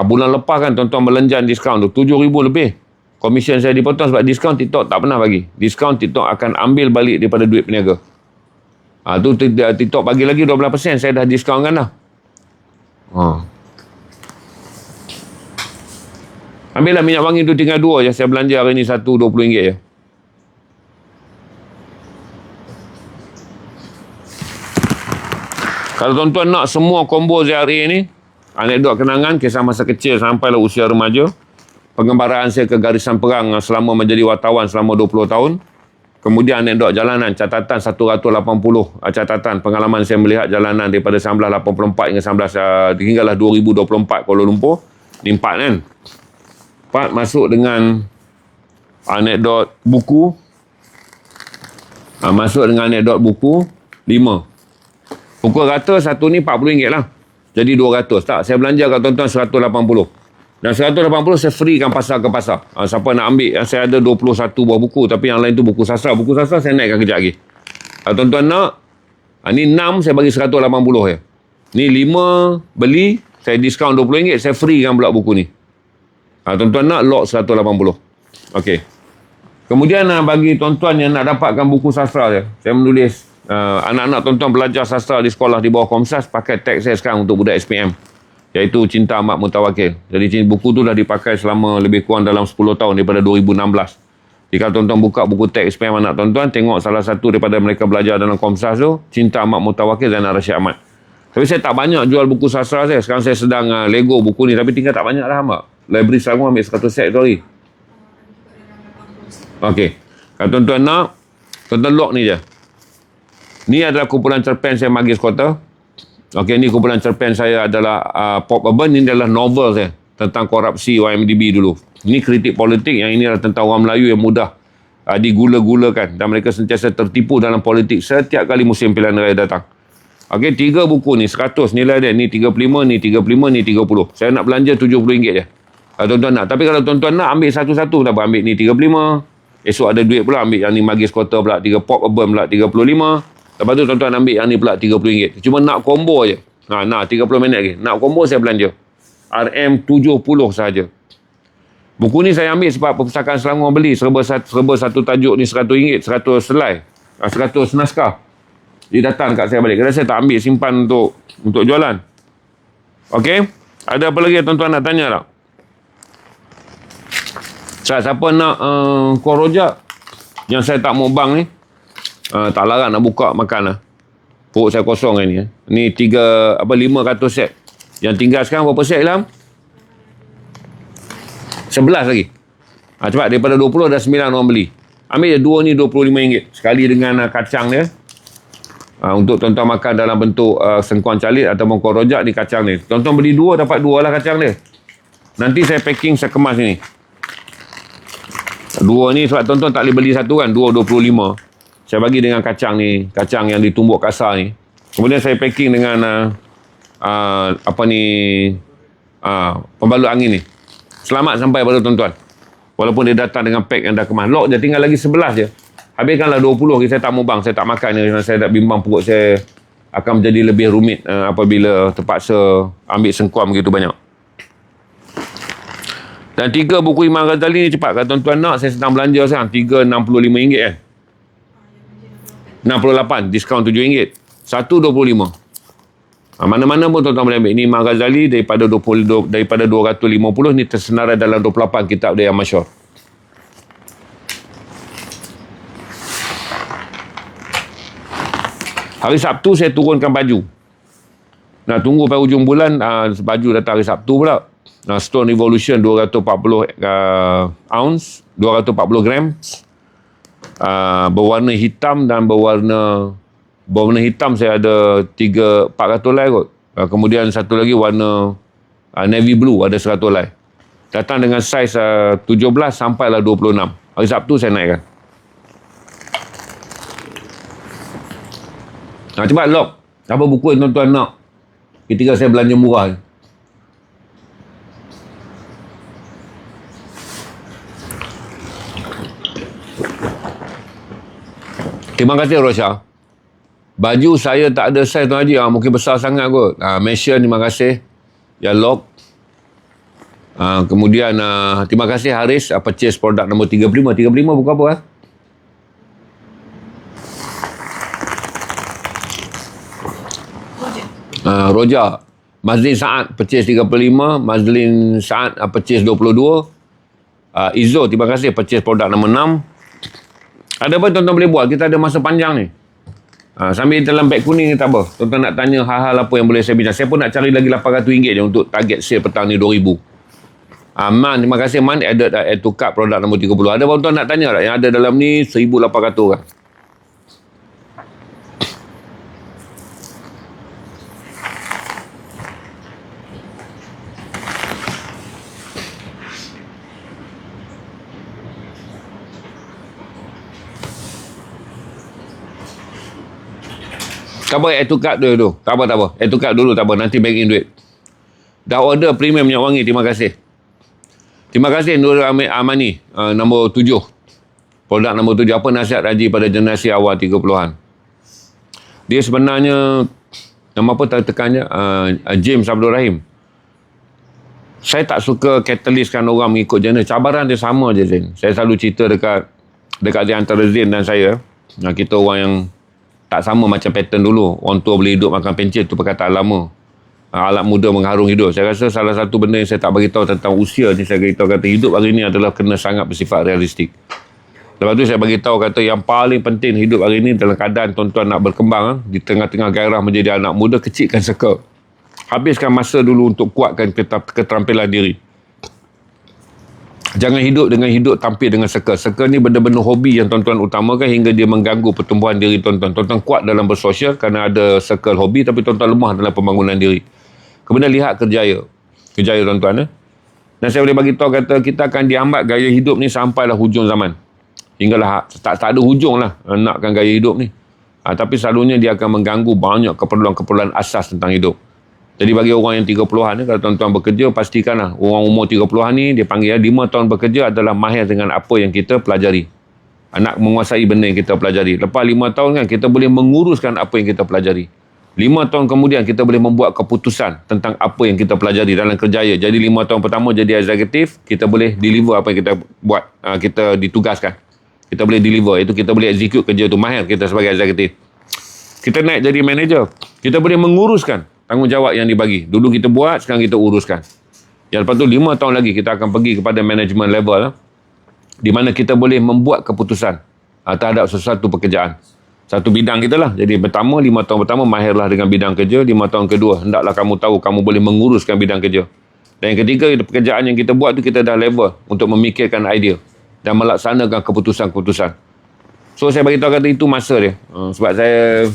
Bulan lepas kan tuan-tuan melenjan diskaun tu. 7,000 lebih. Komisen saya dipotong sebab diskaun TikTok tak pernah bagi. Diskaun TikTok akan ambil balik daripada duit peniaga. Tu TikTok bagi lagi 12%. Saya dah diskaunkan dah. Ambillah minyak wangi tu tinggal 2 je. Saya belanja hari ni 1 RM20 je. Kalau tuan-tuan nak semua combo ZRA ni, anekdot kenangan, kisah masa kecil sampailah usia remaja, pengembaraan saya ke garisan perang selama menjadi wartawan selama 20 tahun, kemudian anekdot jalanan, catatan 180 catatan pengalaman saya melihat jalanan daripada 1984 hinggalah 2024 Kuala Lumpur. Ni 4 kan. 4 masuk dengan anekdot buku. Masuk dengan anekdot buku 5. Pukul rata satu ni RM40 lah. Jadi 200. Tak, saya belanja kat tuan-tuan 180. Dan 180 saya freekan pasar ke pasar. Siapa nak ambil, saya ada 21 buah buku. Tapi yang lain tu buku sastra. Buku sastra saya naikkan kejap lagi. Kalau tuan-tuan nak, ni 6 saya bagi 180 je. Ni 5 beli, saya diskaun RM20, saya freekan pula buku ni. Tuan-tuan nak, lot 180. Okey. Kemudian bagi tuan-tuan yang nak dapatkan buku sastra je, saya menulis anak-anak tuan-tuan belajar sastra di sekolah di bawah Komsas, pakai teks saya sekarang untuk budak SPM, iaitu Cinta Amat Mutawakil. Jadi buku tu dah dipakai selama lebih kurang dalam 10 tahun daripada 2016. Jika tuan-tuan buka buku teks SPM anak tuan-tuan, tengok salah satu daripada mereka belajar dalam Komsas tu, Cinta Amat Mutawakil dan Rashid Ahmad. Tapi saya tak banyak jual buku sastra saya. Sekarang saya sedang lego buku ni, tapi tinggal tak banyak dah, Mak. Library Selangor ambil 100 set tu hari. Okey. Kalau tuan-tuan nak, tuan-tuan lock ni je. Ni adalah kumpulan cerpen saya Magis Kota. Okey, ni kumpulan cerpen saya adalah Pop Urban. Ini adalah novel saya tentang korupsi YMDB dulu. Ini kritik politik, yang ini adalah tentang orang Melayu yang mudah digula-gulakan dan mereka sentiasa tertipu dalam politik setiap kali musim pilihan raya datang. Okey, 3 buku ni 100 nilai dia. Ni 35, ni 35, ni 30. Saya nak belanja RM70 je. Kalau tuan-tuan nak. Tapi kalau tuan-tuan nak ambil satu-satu, dah ambil ni 35. Esok ada duit pula ambil yang ni Magis Kota pula 3, Pop Urban pula 35. Lepas tu tuan-tuan ambil yang ni pula RM30. Cuma nak combo je. Nak 30 minit lagi. Nak combo saya belanja. RM70 sahaja. Buku ni saya ambil sebab Perpustakaan Selangor beli. Serba satu tajuk ni RM100. 100 selai. 100 naskah. Dia datang kat saya balik. Kerana saya tak ambil simpan untuk jualan. Okey. Ada apa lagi tuan-tuan nak tanya tak? Siapa nak kuah rojak yang saya tak mukbang ni, tak larang nak buka makan lah. Perut saya kosong ni. Ni 500 set. Yang tinggal sekarang berapa set, Ilham? 11 lagi. Cepat, daripada 20 dah 9 orang beli. Ambil je 2 ni RM25. Sekali dengan kacang dia. Untuk tuan-tuan makan dalam bentuk sengkuang calit ataupun kuah rojak ni kacang ni. Tuan-tuan beli 2, dapat 2 lah kacang dia. Nanti saya packing, saya kemas ni. 2 ni sebab tuan-tuan tak boleh beli satu kan. 2 25. Saya bagi dengan kacang ni, kacang yang ditumbuk kasar ni. Kemudian saya packing dengan pembalut angin ni. Selamat sampai pada tuan-tuan. Walaupun dia datang dengan pack yang dah kemas. Lock je, tinggal lagi 11 je. Habiskanlah 20. Saya tak mau bang, saya tak makan ni. Saya tak bimbang perut saya akan menjadi lebih rumit apabila terpaksa ambil sengkuang begitu banyak. Dan 3 buku Imam Ghazali ni cepat. Kalau tuan-tuan nak, saya sedang belanja sekarang. RM3.65 kan. 68, diskaun RM7. 125. Mana-mana pun tuan-tuan boleh ambil. Ini Imam Ghazali daripada 250 ni tersenarai dalam 28 kitab dia yang masyhur. Hari Sabtu saya turunkan baju. Nah, tunggu pada hujung bulan baju datang hari Sabtu pula. Stone Revolution 240 ounce, 240 gram. Berwarna hitam dan berwarna hitam saya ada 400 lai kot. Kemudian satu lagi warna navy blue ada 100 lai. Datang dengan saiz 17 sampailah 26. Hari Sabtu saya naikkan. Cepat lock. Apa buku yang tuan-tuan nak? Ketika saya belanja murah. Terima kasih Rosha. Baju saya tak ada saiz Tuan Haji. Mungkin besar sangat kot. Mention terima kasih. Ya lock. Kemudian terima kasih Haris. Purchase produk nombor 35. 35 buku apa? Roja. Mazlin Saad purchase 35. Mazlin Saad purchase 22. Izzo terima kasih purchase produk nombor 6. Ada apa tuan-tuan boleh buat? Kita ada masa panjang ni. Sambil dalam beg kuning ni tak apa. Tuan-tuan nak tanya hal-hal apa yang boleh saya bincang. Saya pun nak cari lagi RM800 je untuk target sale petang ni 2,000. Man, terima kasih Man. Add to cart produk nombor 30. Ada apa tuan nak tanya tak? Yang ada dalam ni 1,800 kan? Tak apa, add to cart dulu. Tak apa. Add to cart dulu, tak apa. Nanti bank in duit. Dah order premium minyak wangi. Terima kasih. Terima kasih Nur Amani. Nombor 7. Produk nombor 7. Apa nasihat Haji pada generasi awal 30-an? Dia sebenarnya, nama apa tekannya? James Abdul Rahim. Saya tak suka catalystkan orang mengikut jenis. Cabaran dia sama je, Zain. Saya selalu cerita dekat dia antara Zain dan saya. Kita orang yang tak sama macam pattern dulu. Orang tua boleh hidup makan pencet, tu perkataan lama. Alat muda mengharung hidup. Saya rasa salah satu benda yang saya tak beritahu tentang usia ni, saya beritahu kata hidup hari ni adalah kena sangat bersifat realistik. Lepas tu saya beritahu kata yang paling penting hidup hari ni dalam keadaan tuan-tuan nak berkembang, di tengah-tengah gairah menjadi anak muda, kecilkan circle. Habiskan masa dulu untuk kuatkan keterampilan diri. Jangan hidup dengan hidup tampil dengan circle. Circle ni benda-benda hobi yang tuan-tuan utamakan hingga dia mengganggu pertumbuhan diri tuan-tuan. Tuan-tuan kuat dalam bersosial kerana ada circle hobi, tapi tuan-tuan lemah dalam pembangunan diri. Kemudian lihat kerjaya tuan-tuan. Dan saya boleh bagi tahu kata kita akan diambat gaya hidup ni sampailah hujung zaman. Hinggalah tak ada hujung lah nakkan gaya hidup ni. Tapi selalunya dia akan mengganggu banyak keperluan-keperluan asas tentang hidup. Jadi bagi orang yang 30-an ni, kalau tuan-tuan bekerja, pastikanlah orang umur 30-an ni, dia panggil 5 tahun bekerja adalah mahir dengan apa yang kita pelajari. Nak menguasai benda yang kita pelajari. Lepas 5 tahun kan, kita boleh menguruskan apa yang kita pelajari. 5 tahun kemudian, kita boleh membuat keputusan tentang apa yang kita pelajari dalam kerjaya. Jadi 5 tahun pertama jadi eksekutif, kita boleh deliver apa yang kita buat. Kita ditugaskan. Kita boleh deliver, itu kita boleh execute kerja tu, mahir kita sebagai eksekutif. Kita naik jadi manager, kita boleh menguruskan tanggungjawab yang dibagi. Dulu kita buat, sekarang kita uruskan. Yang lepas tu 5 tahun lagi kita akan pergi kepada management level, di mana kita boleh membuat keputusan terhadap sesuatu pekerjaan. Satu bidang kita lah. Jadi pertama, 5 tahun pertama mahirlah dengan bidang kerja. 5 tahun kedua, hendaklah kamu tahu kamu boleh menguruskan bidang kerja. Dan yang ketiga, pekerjaan yang kita buat tu kita dah level untuk memikirkan idea dan melaksanakan keputusan-keputusan. So saya bagi tahu kata itu masa dia. Sebab saya,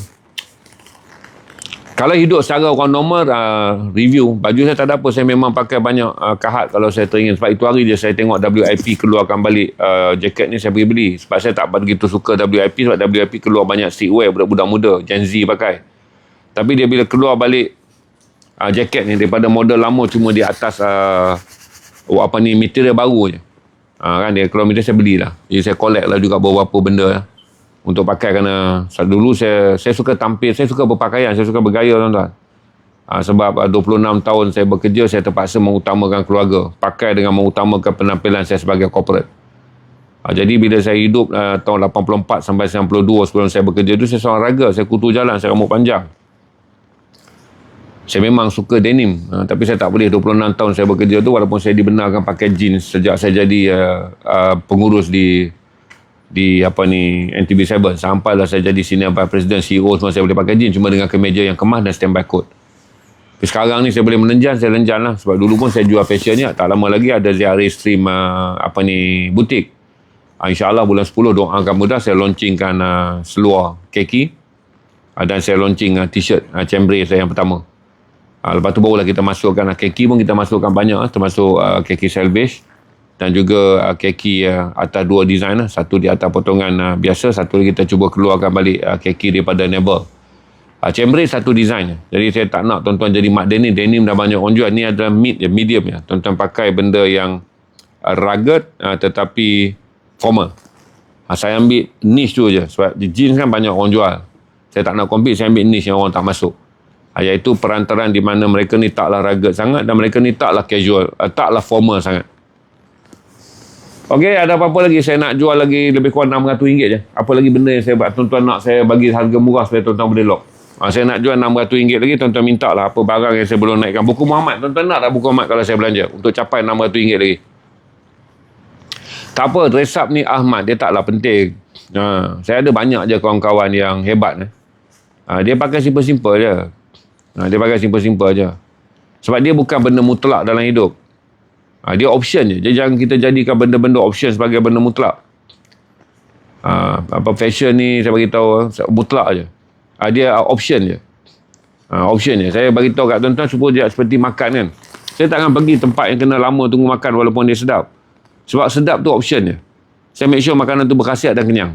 kalau hidup secara orang normal, review, baju saya tak ada apa. Saya memang pakai banyak kahat kalau saya teringin. Sebab itu hari je saya tengok WIP keluarkan balik jaket ni, saya pergi beli. Sebab saya tak begitu suka WIP. Sebab WIP keluar banyak streetwear, budak-budak muda, Gen Z pakai. Tapi dia bila keluar balik jaket ni, daripada model lama cuma di atas material baru je. Kan dia keluar material, saya belilah. Jadi saya collect lah juga beberapa benda lah untuk pakai, kerana dulu saya suka tampil, saya suka berpakaian, saya suka bergaya tuan-tuan. Sebab 26 tahun saya bekerja, saya terpaksa mengutamakan keluarga, pakai dengan mengutamakan penampilan saya sebagai corporate. Jadi bila saya hidup tahun 84 sampai 92 sebelum saya bekerja tu, saya seorang raga, saya kutu jalan, saya rambut panjang. Saya memang suka denim, tapi saya tak boleh 26 tahun saya bekerja tu, walaupun saya dibenarkan pakai jeans sejak saya jadi pengurus di NTB7, sampailah saya jadi senior vice president, CEO semua saya boleh pakai jeans, cuma dengan kemeja yang kemas dan standby coat. Tapi sekarang ni saya boleh menenjan, saya lenjan lah. Sebab dulu pun saya jual fashion ni, tak lama lagi ada ZRA Stream butik. InsyaAllah bulan 10 doakan mudah saya launchingkan seluar keki, dan saya launching t-shirt chambray saya yang pertama. Lepas tu barulah kita masukkan keki pun kita masukkan banyak, termasuk keki salvage dan juga keki atas dua design, satu di atas potongan biasa, satu lagi kita cuba keluarkan balik keki daripada Nebel. Chambray satu design. Jadi saya tak nak tuan-tuan jadi mat denim. Denim dah banyak orang jual. Ni adalah medium ya. Tuan-tuan pakai benda yang rugged tetapi formal. Saya ambil niche tu je. Sebab di jeans kan banyak orang jual. Saya tak nak compete, saya ambil niche yang orang tak masuk. Iaitu perantaran di mana mereka ni taklah rugged sangat dan mereka ni taklah casual, taklah formal sangat. Okey, ada apa-apa lagi saya nak jual lagi lebih kurang RM600 je. Apa lagi benda yang saya buat? Tuan-tuan nak saya bagi harga murah supaya tuan-tuan boleh lock. Saya nak jual RM600 lagi, tuan-tuan minta lah apa barang yang saya belum naikkan. Buku Muhammad, tuan-tuan nak tak buku Muhammad kalau saya belanja? Untuk capai RM600 lagi. Tak apa, dress up ni Ahmad, dia taklah penting. Saya ada banyak je kawan-kawan yang hebat. Dia pakai simple-simple je. Dia pakai simple-simple je. Sebab dia bukan benda mutlak dalam hidup. Dia option je. Jadi jangan kita jadikan benda-benda option sebagai benda mutlak. Fashion ni saya bagi tahu mutlak je. Dia option je. Option je. Saya bagi tahu kat tuan-tuan supaya dia seperti makan kan. Saya tak akan pergi tempat yang kena lama tunggu makan walaupun dia sedap. Sebab sedap tu option je. Saya make sure makanan tu berkhasiat dan kenyang.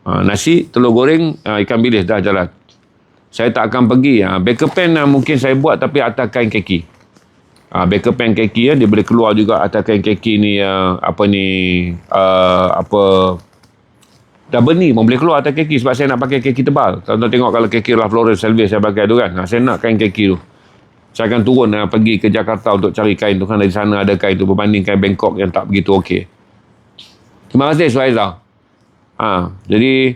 Nasi, telur goreng, ikan bilis dah jalan. Saya tak akan pergi. Baker pan mungkin saya buat tapi atas kain kaki. Baker pan kaki dia boleh keluar juga atas kain kaki ni double ni pun boleh keluar atas kaki sebab saya nak pakai kaki tebal. Tuan-tuan tengok kalau kaki Ralph Lauren Selvier saya pakai tu kan. Saya nak kain kaki tu. Saya akan turun pergi ke Jakarta untuk cari kain tu kan. Dari sana ada kain tu berbanding kain Bangkok yang tak begitu okey. Terima kasih Suhaizah. Jadi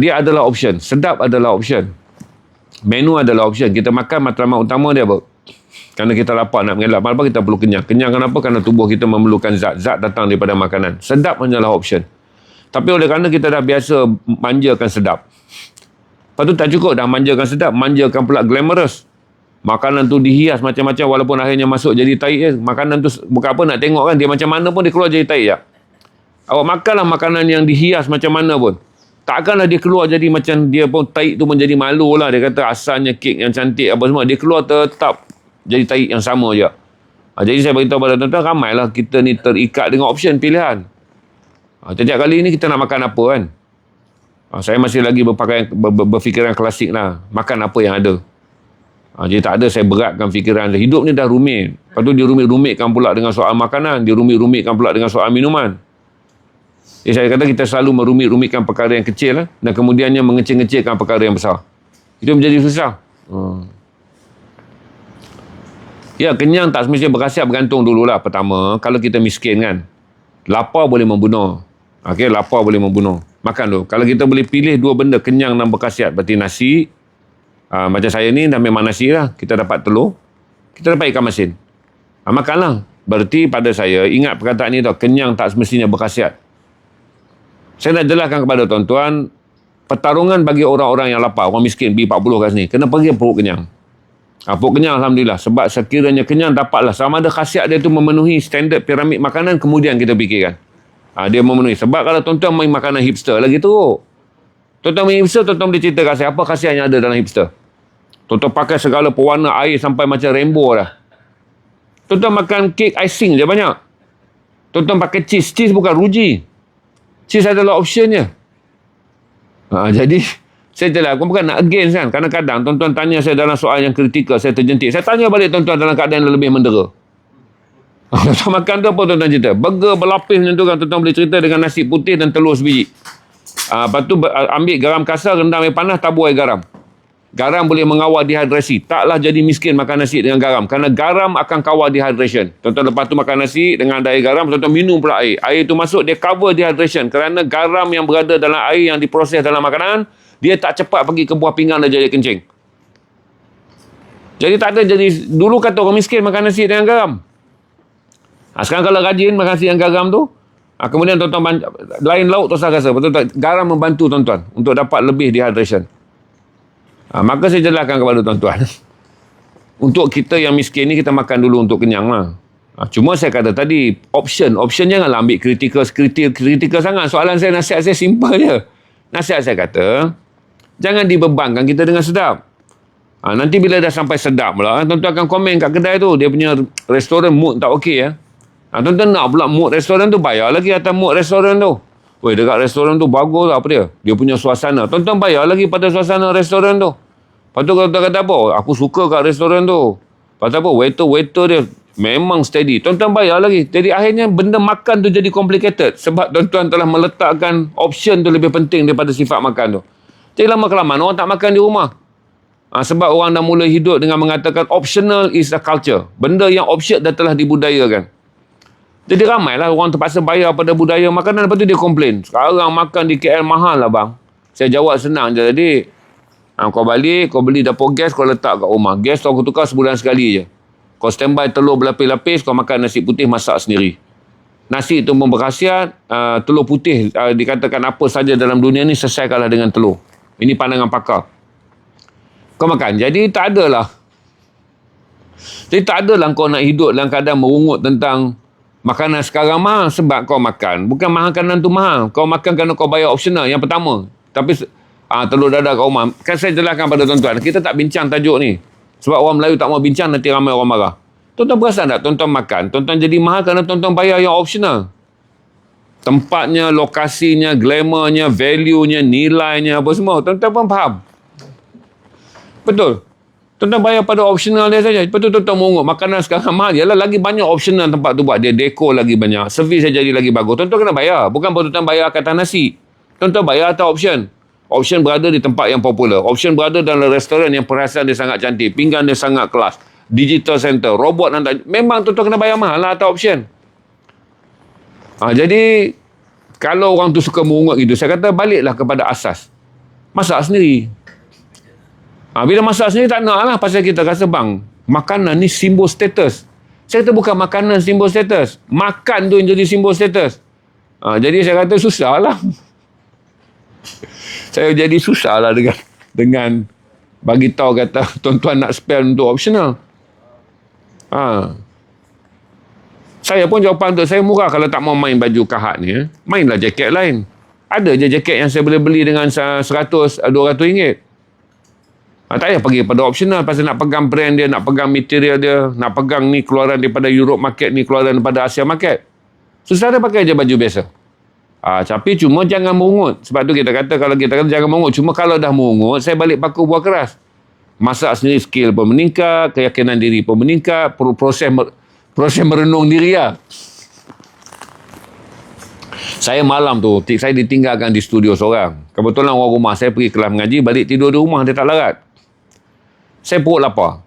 dia adalah option. Sedap adalah option. Menu adalah option. Kita makan matlamat utama dia apa? Kerana kita lapar nak mengelak. Malam kita perlu kenyang. Kenyang kenapa? Kerana tubuh kita memerlukan zat. Zat datang daripada makanan. Sedap hanyalah option. Tapi oleh kerana kita dah biasa manjakan sedap. Lepas tu tak cukup dah manjakan sedap. Manjakan pula glamorous. Makanan tu dihias macam-macam walaupun akhirnya masuk jadi tahi je. Makanan tu bukan apa nak tengok kan. Dia macam mana pun dia keluar jadi tahi je. Awak makanlah makanan yang dihias macam mana pun. Takkanlah dia keluar jadi macam dia pun tahi tu menjadi malu lah. Dia kata asalnya kek yang cantik apa semua. Dia keluar tetap jadi tahi yang sama je. Jadi saya beritahu pada tuan-tuan, ramailah kita ni terikat dengan option pilihan. Setiap kali ni kita nak makan apa kan. Saya masih lagi berfikiran klasik lah. Makan apa yang ada. Jadi tak ada saya beratkan fikiran. Hidup ni dah rumit. Lepas tu dia rumit-rumitkan pula dengan soal makanan. Dia rumit-rumitkan pula dengan soal minuman. Jadi saya kata kita selalu merumit-rumitkan perkara yang kecil lah. Dan kemudiannya mengecil-ngecilkan perkara yang besar. Itu menjadi susah. Ya, kenyang tak semestinya berkhasiat bergantung dululah. Pertama, kalau kita miskin kan. Lapar boleh membunuh. Okey, lapar boleh membunuh. Makan dulu. Kalau kita boleh pilih dua benda kenyang dan berkhasiat. Berarti nasi. Macam saya ni dah memang nasi lah. Kita dapat telur. Kita dapat ikan masin. Makanlah. Berarti pada saya, ingat perkataan ni tau. Kenyang tak semestinya berkhasiat. Saya nak jelaskan kepada tuan-tuan. Pertarungan bagi orang-orang yang lapar. Orang miskin B40 kat sini. Kena pergi perut kenyang. Perut kenyang Alhamdulillah. Sebab sekiranya kenyang dapatlah. Sama ada khasiat dia tu memenuhi standard piramid makanan. Kemudian kita fikirkan. Dia memenuhi. Sebab kalau tuan-tuan main makanan hipster lagi teruk. Tuan-tuan main hipster, tuan-tuan boleh cerita kat saya. Apa khasiat yang ada dalam hipster? Tuan-tuan pakai segala pewarna air sampai macam rainbow dah. Tuan-tuan makan kek icing je banyak. Tuan-tuan pakai cheese. Cheese bukan ruji. Cheese adalah optionnya. Jadi saya jelas, aku bukan nak against kan. Kadang-kadang tuan-tuan tanya saya dalam soal yang kritikal, saya terjentik. Saya tanya balik tuan-tuan dalam keadaan yang lebih mendera. Tuan-tuan makan tu apa tuan-tuan cerita? Burger berlapis macam tu kan, tuan-tuan boleh cerita dengan nasi putih dan telur sebiji. Lepas tu ambil garam kasar, rendam air panas, tabur air garam. Garam boleh mengawal dehidrasi. Taklah jadi miskin makan nasi dengan garam. Kerana garam akan kawal dehydration. Tuan-tuan lepas tu makan nasi dengan ada air garam, tuan-tuan minum pula air. Air tu masuk, dia cover dehydration. Kerana garam yang berada dalam air yang diproses dalam makanan, dia tak cepat pergi ke buah pinggang dan jadi kencing. Jadi tak ada jadi, dulu kata orang miskin makan nasi dengan garam. Sekarang kalau rajin makan nasi dengan garam tu, kemudian tuan-tuan lain lauk tu saya rasa. Betul tak? Garam membantu tuan-tuan untuk dapat lebih dehydration. Maka saya jelaskan kepada tuan-tuan. Untuk kita yang miskin ni, kita makan dulu untuk kenyang lah. Cuma saya kata tadi, option janganlah ambil kritikal sangat. Soalan saya, nasihat saya simple je. Nasihat saya kata, jangan dibebankan kita dengan sedap. Nanti bila dah sampai sedap pula, tuan-tuan akan komen kat kedai tu, dia punya restoran mood tak okey ya. Tuan-tuan nak pula mood restoran tu, bayar lagi atas mood restoran tu. Weh, dekat restoran tu bagus lah apa dia. Dia punya suasana. Tuan-tuan bayar lagi pada suasana restoran tu. Lepas tu kalau kata apa, aku suka kat restoran tu. Lepas tu apa, waiter dia memang steady. Tuan-tuan bayar lagi. Jadi akhirnya benda makan tu jadi complicated. Sebab tuan-tuan telah meletakkan option tu lebih penting daripada sifat makan tu. Jadi lama-kelamaan orang tak makan di rumah. Sebab orang dah mula hidup dengan mengatakan optional is a culture. Benda yang option dah telah dibudayakan. Jadi ramailah orang terpaksa bayar pada budaya makanan. Lepas tu dia komplain. Sekarang makan di KL mahal lah bang. Saya jawab senang je tadi. Kau balik, kau beli dapur gas, kau letak kat rumah. Gas tu aku tukar sebulan sekali je. Kau standby telur berlapis-lapis, kau makan nasi putih masak sendiri. Nasi tu pun berkhasiat. Telur putih dikatakan apa saja dalam dunia ni selesaikanlah dengan telur. Ini pandangan pakar. Kau makan. Jadi tak adalah kau nak hidup dalam keadaan merungut tentang makanan sekarang mahal sebab kau makan. Bukan makanan tu mahal. Kau makan kerana kau bayar optional. Yang pertama. Tapi telur dadah kat rumah. Kan saya jelaskan pada tuan-tuan. Kita tak bincang tajuk ni. Sebab orang Melayu tak mau bincang, nanti ramai orang marah. Tuan-tuan perasan tak? Tuan-tuan makan. Tuan-tuan jadi mahal kerana tuan-tuan bayar yang optional. Tempatnya, lokasinya, glamournya, value-nya, nilainya, apa semua. Tuan-tuan pun faham. Betul. Tuan-tuan bayar pada optional dia saja. Lepas tu tuan-tuan mengungut. Makanan sekarang mahal. Yalah lagi banyak optional tempat tu buat. Dia dekor lagi banyak. Servis dia jadi lagi bagus. Tuan-tuan kena bayar. Bukan tuan-tuan bayar atas nasi. Tuan-tuan bayar atas option. Option berada di tempat yang popular. Option berada dalam restoran yang perhiasan dia sangat cantik. Pinggan dia sangat kelas. Digital center. Robot nanti. Memang tuan-tuan kena bayar mahal lah atas option. Jadi, kalau orang tu suka mengungut gitu, saya kata baliklah kepada asas. Masak sendiri. Bila masak sendiri tak nak lah. Pasal kita rasa bang, makanan ni simbol status. Saya kata bukan makanan simbol status. Makan tu yang jadi simbol status. Jadi saya kata susah lah. Saya jadi susah lah dengan bagi tahu kata tuan-tuan nak spend untuk optional. Saya pun jawapan untuk saya murah. Kalau tak mau main baju kahat ni, mainlah jaket lain. Ada je jaket yang saya boleh beli dengan 100-200 ringgit. Tak payah pergi pada optional pasal nak pegang brand dia, nak pegang material dia, nak pegang ni keluaran daripada Europe market, ni keluaran daripada Asia market. Susah dia pakai je baju biasa. Tapi cuma jangan mengungut. Sebab tu kita kata, kalau kita kata jangan mengungut. Cuma kalau dah mengungut, saya balik paku buah keras. Masak sendiri, skill pun meningkat, keyakinan diri pun meningkat, proses merenung diri lah. Saya malam tu, saya ditinggalkan di studio seorang. Kebetulan orang rumah saya pergi kelas mengaji, balik tidur di rumah, dia tak larat. Saya perut lapar.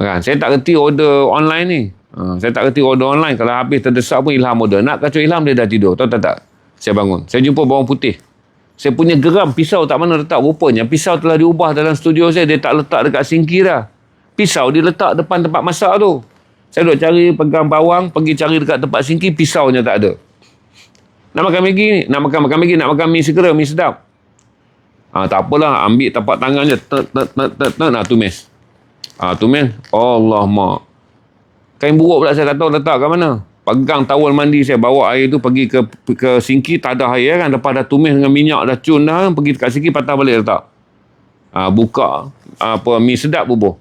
Saya tak reti order online ni. Saya tak reti order online. Kalau habis terdesak pun Ilham order. Nak kacau Ilham, dia dah tidur. Tahu tak? Saya bangun. Saya jumpa bawang putih. Saya punya geram pisau tak mana letak. Rupanya pisau telah diubah dalam studio saya. Dia tak letak dekat sinki dah. Pisau dia letak depan tempat masak tu. Saya duduk cari, pegang bawang, pergi cari dekat tempat sinki, pisaunya tak ada. Nak makan Maggi, nak makan Maggi, nak makan mi segera, mi sedap. Tak apalah, ambil tapak tangan je, nak tumis. Tumis, Allah mak. Kain buruk pula saya tak tahu letak kat mana. Pegang tawel mandi saya, bawa air tu pergi ke sinki, tak ada air kan. Lepas dah tumis dengan minyak, dah cun dah, pergi dekat sinki, patah balik letak. Buka, mi sedap bubuh.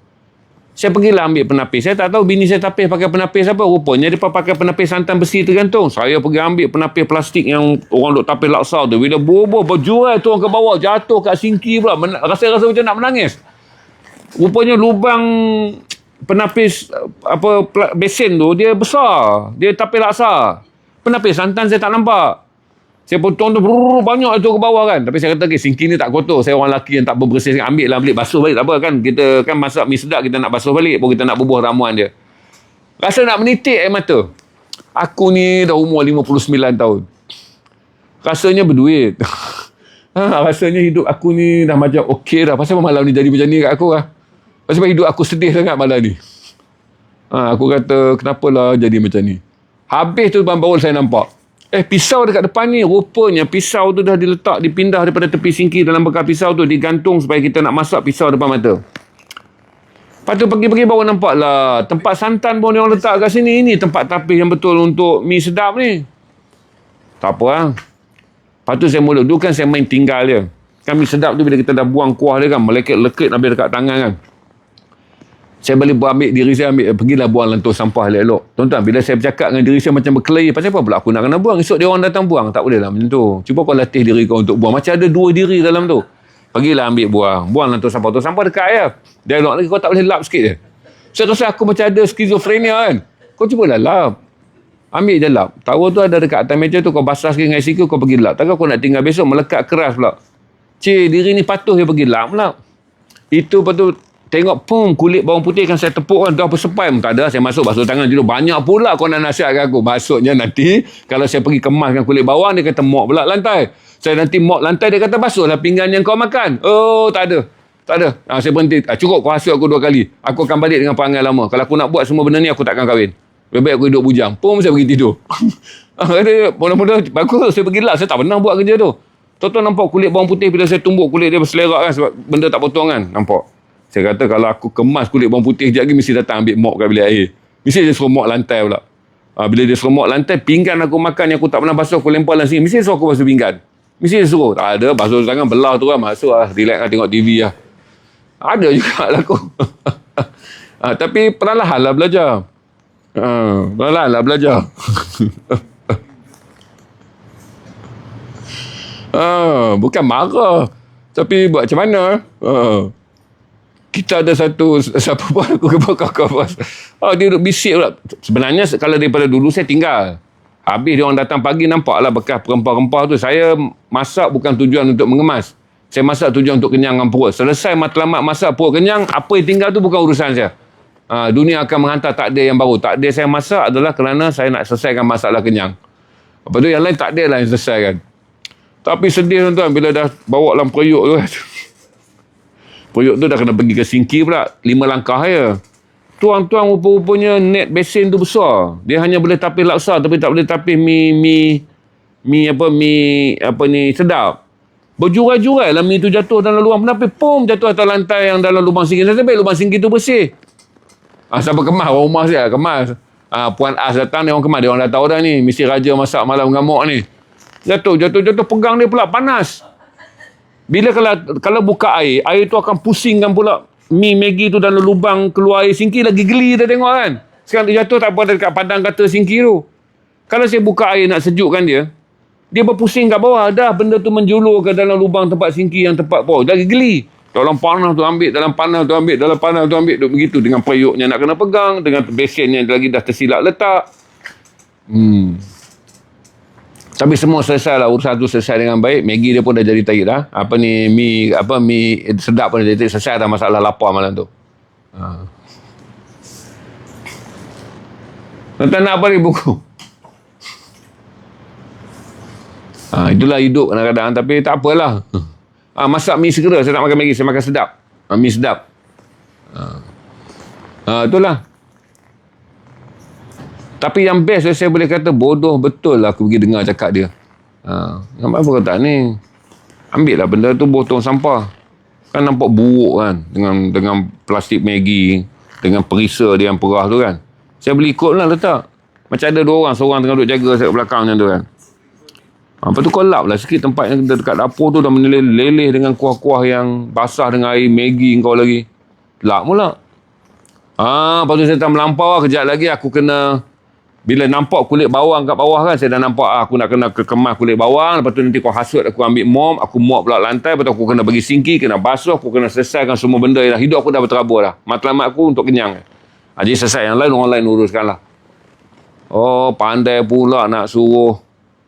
Saya pergilah ambil penapis. Saya tak tahu bini saya tapis pakai penapis apa. Rupanya dia pakai penapis santan besi tergantung. Saya pergi ambil penapis plastik yang orang duk tapis laksa tu. Bila bubuh berjual tu orang ke bawah, jatuh kat sinki pula. Rasa-rasa macam nak menangis. Rupanya lubang penapis besen tu dia besar. Dia tapis laksa. Penapis santan saya tak nampak. Saya potong tu banyak tu ke bawah kan. Tapi saya kata sinki ni tak kotor. Saya orang lelaki yang tak berbersih. Ambil lah, balik basuh balik. Tak apa kan. Kita kan masak mi sedap, kita nak basuh balik. Baru kita nak bubuh ramuan dia. Rasa nak menitik air mata. Aku ni dah umur 59 tahun. Rasanya berduit. Rasanya hidup aku ni dah macam okey dah. Pasal malam ni jadi macam ni kat aku lah. Pasal hidup aku sedih sangat malam ni. Aku kata kenapalah jadi macam ni. Habis tu baru saya nampak. Pisau dekat depan ni, rupanya pisau tu dah dipindah daripada tepi sinki dalam bekas pisau tu, digantung supaya kita nak masak pisau depan mata. Lepas tu pergi-pergi baru nampak lah, tempat santan pun dia orang letak kat sini. Ini tempat tapis yang betul untuk mi sedap ni. Tak apa lah. Lepas tu saya mula, dulu kan saya main tinggal dia. Kan mi sedap tu bila kita dah buang kuah dia kan, melekit-lekit habis dekat tangan kan. Saya boleh ambil diri saya, pergilah buang lentur sampah elok-elok. Tuan-tuan, bila saya bercakap dengan diri saya macam berkelahi, pasal apa pula aku nak kena buang? Esok dia orang datang buang. Tak boleh lah macam tu. Cuba kau latih diri kau untuk buang. Macam ada 2 diri dalam tu. Pergilah ambil buang. Buang lentur sampah. Lentur sampah dekat je. Dia elok lagi, kau tak boleh lap sikit je. Saya rasa aku macam ada skizofrenia kan. Kau cubalah lap. Ambil je lap. Towel tu ada dekat atas meja tu, kau basah sikit dengan ICQ, kau pergi lap. Takkan kau nak tinggal besok melekat keras pula. Diri ni patuh dia pergi lap pula. Itu betul. Tengok kulit bawang putih kan saya tepuk kan, dah bersepai pun tak ada. Saya masuk basuh tangan dulu. Banyak pula kau nak nasihatkan aku. Maksudnya nanti kalau saya pergi kemaskan kulit bawang, dia kata mop pula lantai. Saya nanti mop lantai, dia kata basuhlah pinggan yang kau makan. Oh, tak ada. Saya berhenti. Cukup kau hasut aku 2 kali. Aku akan balik dengan perangai lama. Kalau aku nak buat semua benda ni, aku takkan kahwin. Lebih baik aku hidup bujang. Saya pergi tidur. Mula-mula bagus saya pergi lap. Saya tak pernah buat kerja tu. Tuan-tuan nampak kulit bawang putih bila saya tumbuk kulit dia berselerak kan, sebab benda tak potong kan. Nampak? Saya kata kalau aku kemas kulit bawang putih sekejap lagi, mesti datang ambil mop kat bilik air. Mesti dia suruh mop lantai pula. Bila dia suruh mop lantai, pinggan aku makan yang aku tak pernah basuh, aku lempar dalam sini. Mesti dia suruh aku basuh pinggan. Mesti dia suruh. Tak ada, basuh tangan belah tu kan, masuk lah. Relax lah, tengok TV lah. Ada juga lah aku. Tapi perlahan lah belajar. Perlahan lah belajar. Bukan marah. Tapi buat macam mana? Kita ada satu siapa pun aku kau bos. Dia duduk bisik pula. Sebenarnya kalau daripada dulu saya tinggal. Habis dia orang datang pagi, nampaklah bekas rempah-rempah tu. Saya masak bukan tujuan untuk mengemas. Saya masak tujuan untuk kenyangkan perut. Selesai matlamat masak perut kenyang, apa yang tinggal tu bukan urusan saya. Dunia akan menghantar takdir yang baru. Takdir saya masak adalah kerana saya nak selesaikan masalah kenyang. Lepas tu yang lain takdir lah yang selesaikan. Tapi sedih tuan-tuan bila dah bawa dalam periuk tu kan. Periuk tu dah kena pergi ke sinki pula. 5 langkah je. Tuan-tuan rupa-rupanya net besin tu besar. Dia hanya boleh tapis laksa tapi tak boleh tapis mi sedap. Berjurai-jurai lah mi tu jatuh dalam lubang penapis. Jatuh atas lantai yang dalam lubang sinki. Nasib baik lubang sinki tu bersih. Siapa kemas? Orang rumah saya kemas. Puan As datang, dia orang kemas. Dia orang dah tahu dah ni. Mesti raja masak malam ngamuk ni. Jatuh. Pegang dia pula panas. Bila kalau buka air tu akan pusingkan pula. Maggi tu dalam lubang keluar air sinki, lagi geli dah tengok kan. Sekarang dia jatuh tak apa dekat padang kata sinki tu. Kalau saya buka air nak sejukkan dia berpusing kat bawah. Dah benda tu menjulur ke dalam lubang tempat sinki yang tempat bawah. Lagi geli. Dalam panas tu ambil, dalam panas tu ambil, dalam panas tu ambil. Begitu dengan periuknya nak kena pegang, dengan besinnya lagi dah tersilap letak. Tapi semua selesai lah. Urusan tu selesai dengan baik. Maggi dia pun dah jadi tarik dah. Mi sedap pun dah jadi tarik. Selesai dah masalah lapar malam tu. Tuan-tuan nak apa ni buku? Itulah hidup kadang-kadang. Tapi tak apalah. Masak mi segera. Saya nak makan Maggi. Saya makan sedap. Mi sedap. Itulah. Tapi yang best saya boleh kata bodoh betul lah aku pergi dengar cakap dia. Nampak apa kata ni? Ambil lah benda tu botong sampah. Kan nampak buruk kan. Dengan plastik Maggi. Dengan perisa dia yang perah tu kan. Saya boleh ikut lah letak. Macam ada 2 orang. Seorang tengah duduk jaga saya kat belakang macam tu kan. Lepas tu kau lap lah sikit tempat yang dekat dapur tu dah meleleh dengan kuah-kuah yang basah dengan air Maggi kau lagi. Lap mula. Lepas tu saya tak melampau. Kejap lagi aku kena. Bila nampak kulit bawang kat bawah kan, saya dah nampak aku nak kena kemas kulit bawang. Lepas tu nanti kau hasut aku ambil mop, aku mop pula lantai. Lepas tu aku kena bagi sinki, kena basuh, aku kena selesaikan semua benda. Hidup aku dah berterabur dah. Matlamat aku untuk kenyang. Jadi selesai. Yang lain, orang lain uruskan lah. Pandai pula nak suruh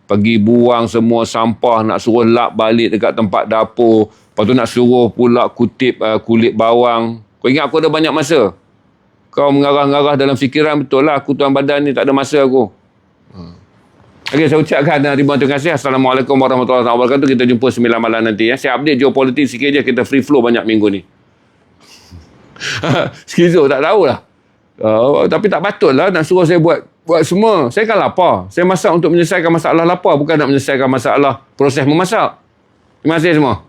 pergi buang semua sampah, nak suruh lap balik dekat tempat dapur. Lepas tu nak suruh pula kutip kulit bawang. Kau ingat aku ada banyak masa? Kau mengarah-ngarah dalam fikiran, betul lah aku tuan badan ni tak ada masa aku. Okey, saya ucapkan terima kasih. Assalamualaikum warahmatullahi wabarakatuh. Kita jumpa 9 malam nanti. Saya update geopolitik sikit je. Kita free flow banyak minggu ni. Skizo tak tahulah. Tapi tak patut lah nak suruh saya buat semua. Saya kan lapar. Saya masak untuk menyelesaikan masalah lapar, bukan nak menyelesaikan masalah proses memasak. Terima kasih semua.